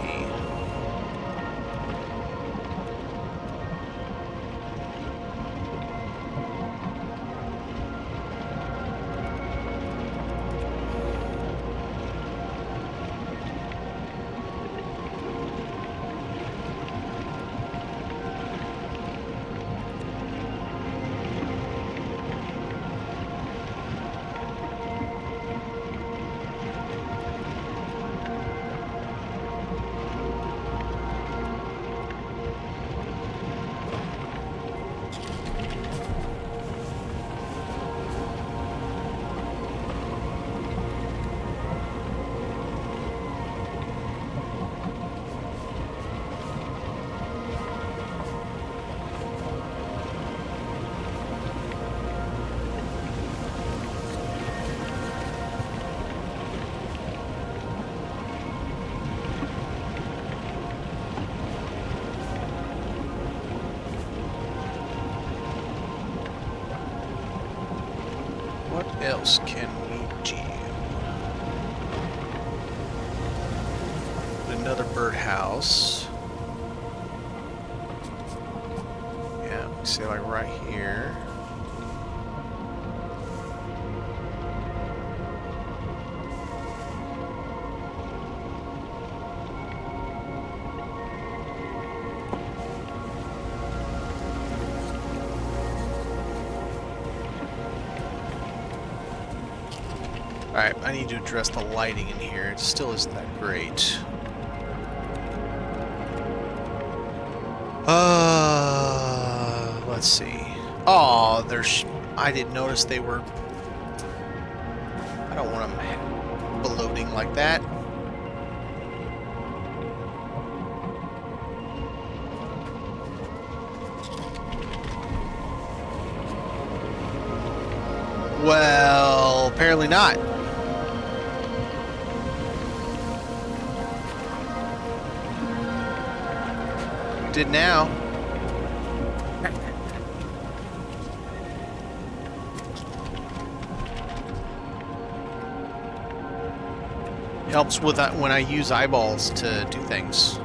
What else can we do? Another birdhouse. Yeah, say like right here. Alright, I need to address the lighting in here. It still isn't that great. Let's see. Oh, I didn't notice they were... I don't want them bloating like that. Well, apparently not. Did now. Helps with that when I use eyeballs to do things.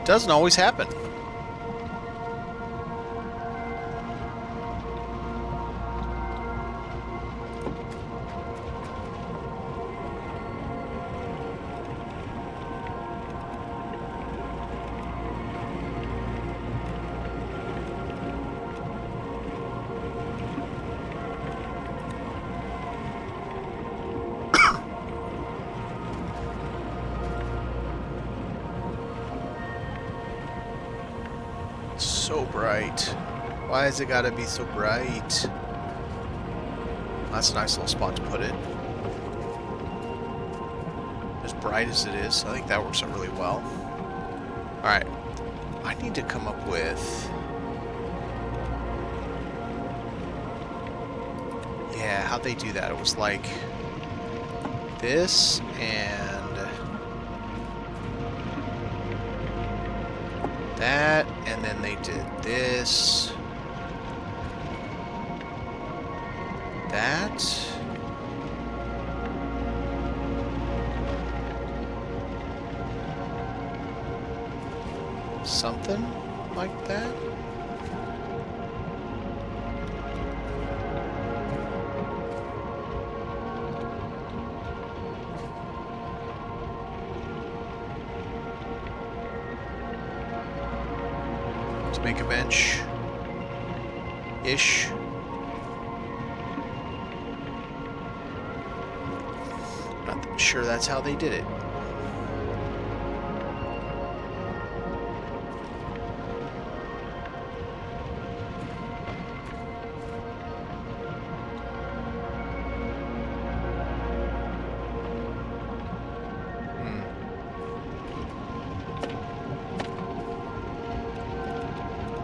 Doesn't always happen. So bright. Why has it got to be so bright? That's a nice little spot to put it. As bright as it is, I think that works out really well. Alright. I need to come up with... Yeah, how'd they do that? It was like this and that, and then they did this, that, something like that. Make a bench ish. Not sure that's how they did it.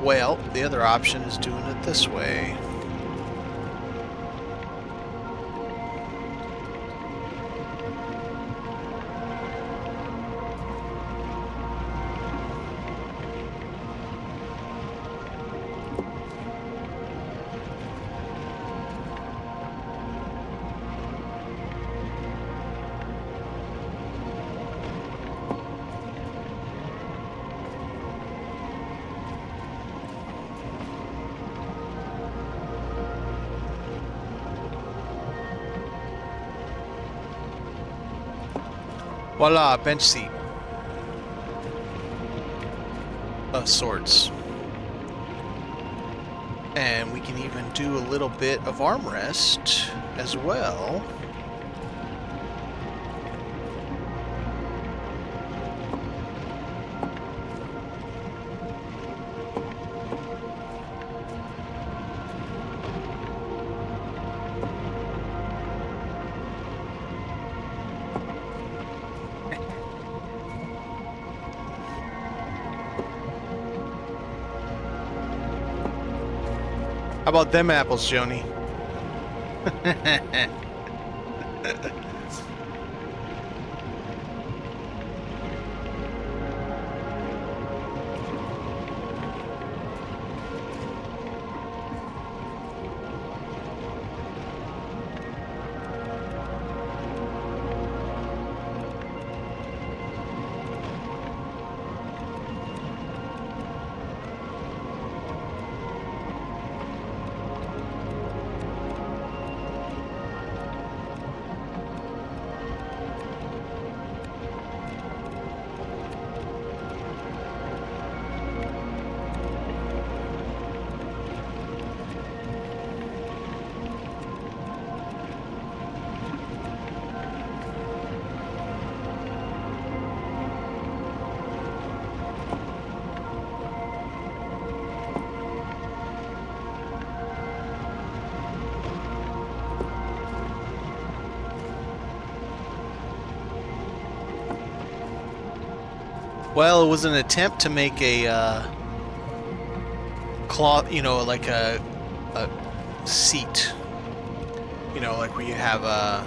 Well, the other option is doing it this way. Voila, bench seat of sorts. And we can even do a little bit of armrest as well. How about them apples, Joni? Well, it was an attempt to make a cloth, you know, like a seat, you know, like where you have a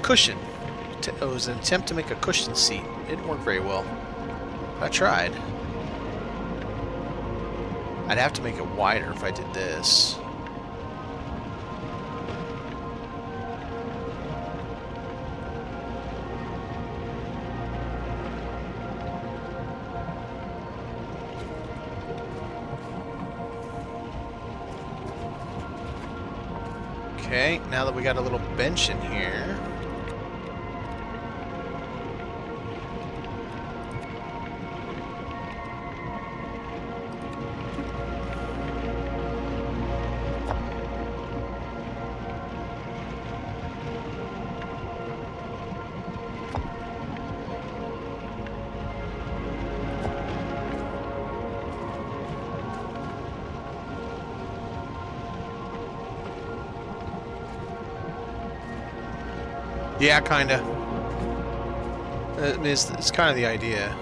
cushion. It was an attempt to make a cushion seat. It didn't work very well. I tried. I'd have to make it wider if I did this. Okay, now that we got a little bench in here. Yeah, kinda. I mean, it's kind of the idea.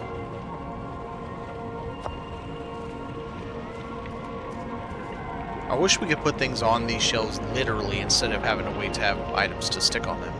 I wish we could put things on these shelves literally instead of having to wait to have items to stick on them.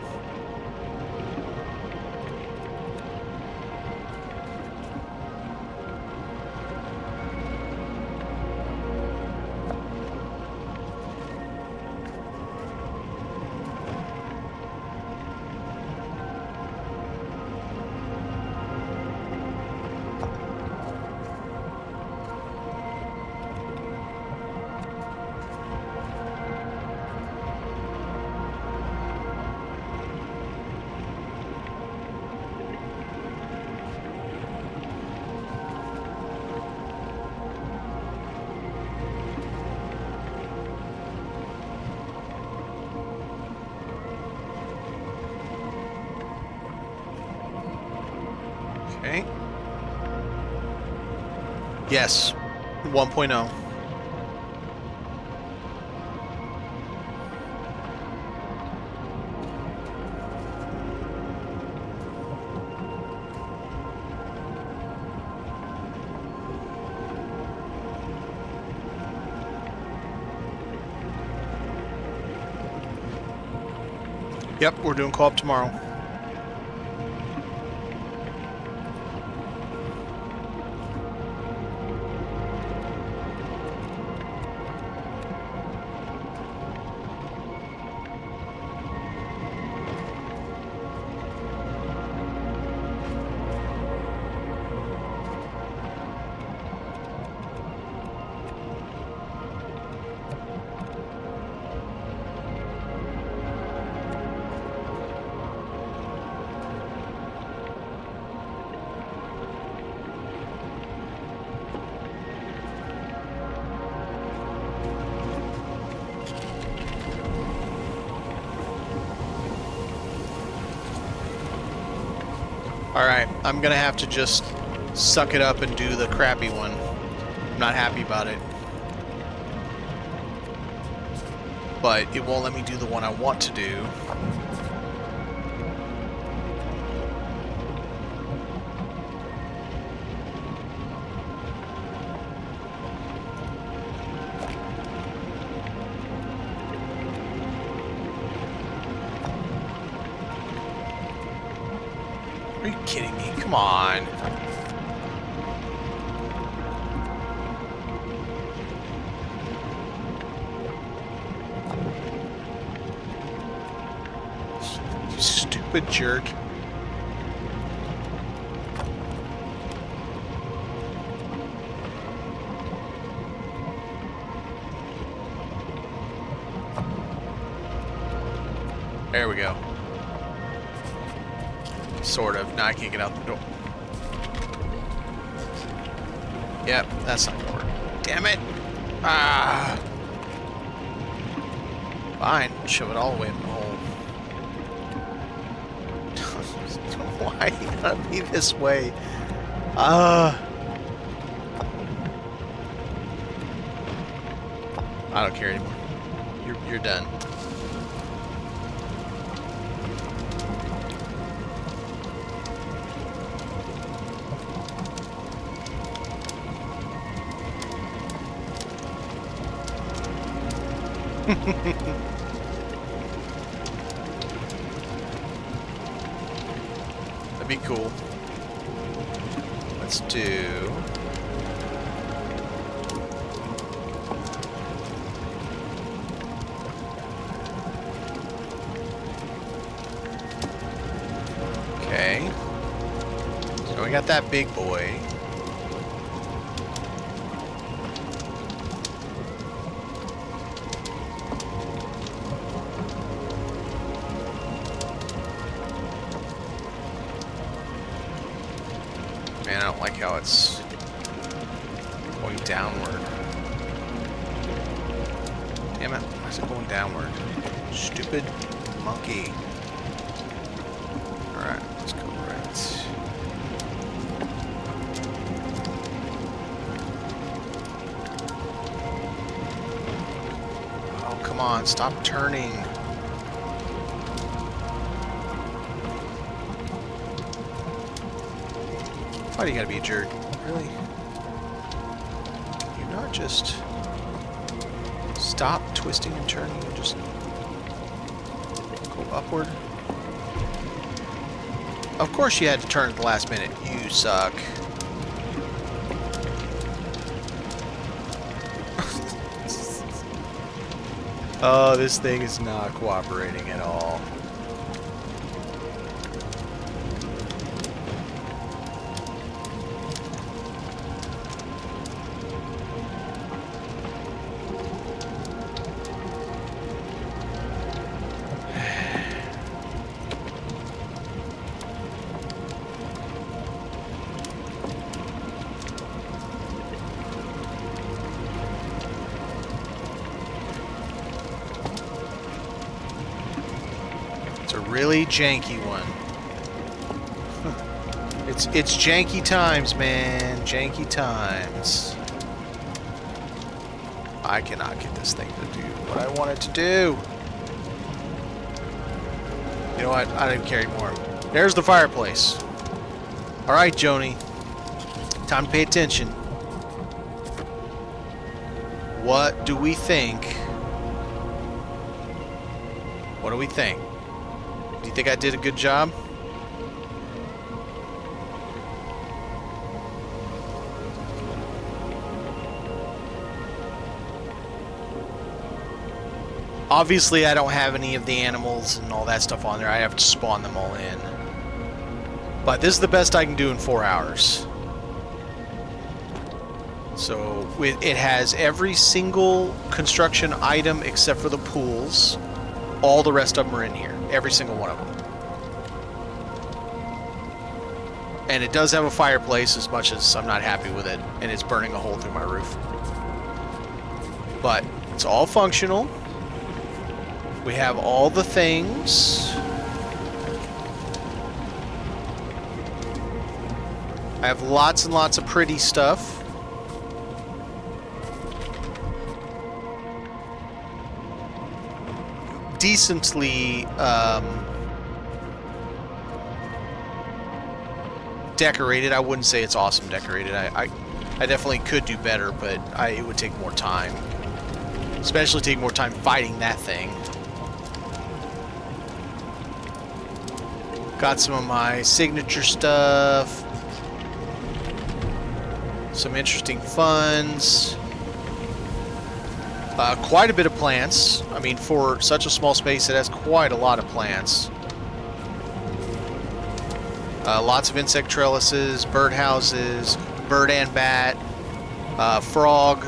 Okay. Yes. 1.0. Yep, we're doing co-op tomorrow. Alright, I'm gonna have to just suck it up and do the crappy one. I'm not happy about it. But it won't let me do the one I want to do. Are you kidding me? Come on. You stupid jerk. There we go. Sort of. Now I can't get out the door. Yep, that's not gonna work. Damn it! Ah! Fine. Shove it all the way in the hole. Why you gotta be this way? I don't care anymore. You're done. That'd be cool. Let's do... we got that big boy. Man, I don't like how it's going downward. Damn it, why is it going downward? Stupid monkey. Alright, let's go right. Oh, come on, stop turning. Why do you gotta be a jerk? Really? You're not just... Stop twisting and turning and just go upward. Of course you had to turn at the last minute. You suck. Oh, this thing is not cooperating at all. It's a really janky one. It's janky times, man. Janky times. I cannot get this thing to do what I want it to do. You know what? I don't even care anymore. There's the fireplace. Alright, Joni. Time to pay attention. What do we think? What do we think? Do you think I did a good job? Obviously, I don't have any of the animals and all that stuff on there. I have to spawn them all in. But this is the best I can do in 4 hours. So it has every single construction item except for the pools. All the rest of them are in here. Every single one of them. And it does have a fireplace, as much as I'm not happy with it. And it's burning a hole through my roof. But it's all functional. We have all the things. I have lots and lots of pretty stuff. Decently decorated. I wouldn't say it's awesome decorated. I definitely could do better, but it would take more time. Especially take more time fighting that thing. Got some of my signature stuff. Some interesting funds. Quite a bit of plants. I mean, for such a small space, it has quite a lot of plants. Lots of insect trellises, bird houses, bird and bat, frog,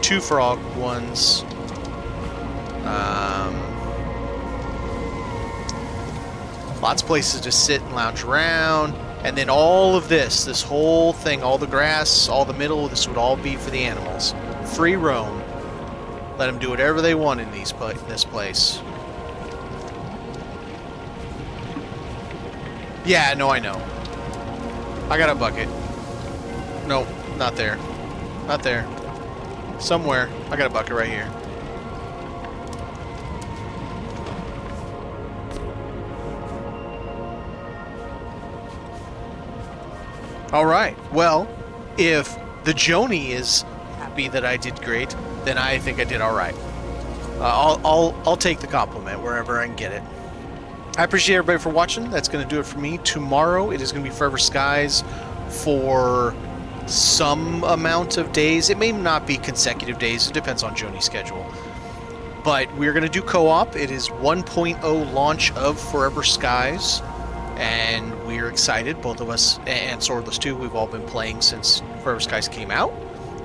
2 frog ones. Lots of places to sit and lounge around. And then all of this whole thing, all the grass, all the middle, this would all be for the animals. Free roam. Let them do whatever they want in this place. Yeah, no, I know. I got a bucket. Nope, not there. Not there. Somewhere. I got a bucket right here. Alright, well, if the Joni is happy that I did great, then I think I did alright. I'll take the compliment wherever I can get it. I appreciate everybody for watching. That's going to do it for me. Tomorrow it is going to be Forever Skies for some amount of days. It may not be consecutive days. It depends on Joni's schedule. But we're going to do co-op. It is 1.0 launch of Forever Skies. and we're excited, both of us, and Swordless too. We've all been playing since Forever Skies came out,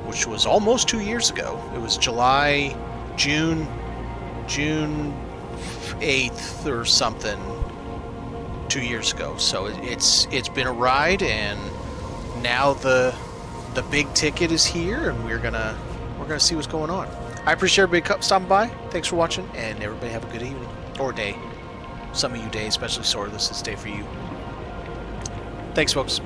which was almost 2 years ago. It was June 8th or something, 2 years ago. So it's been a ride, and now the big ticket is here, and we're gonna see what's going on. I appreciate everybody stopping by. Thanks for watching, and everybody have a good evening or day. Some of you day, especially Swordless, this day for you. Thanks, folks.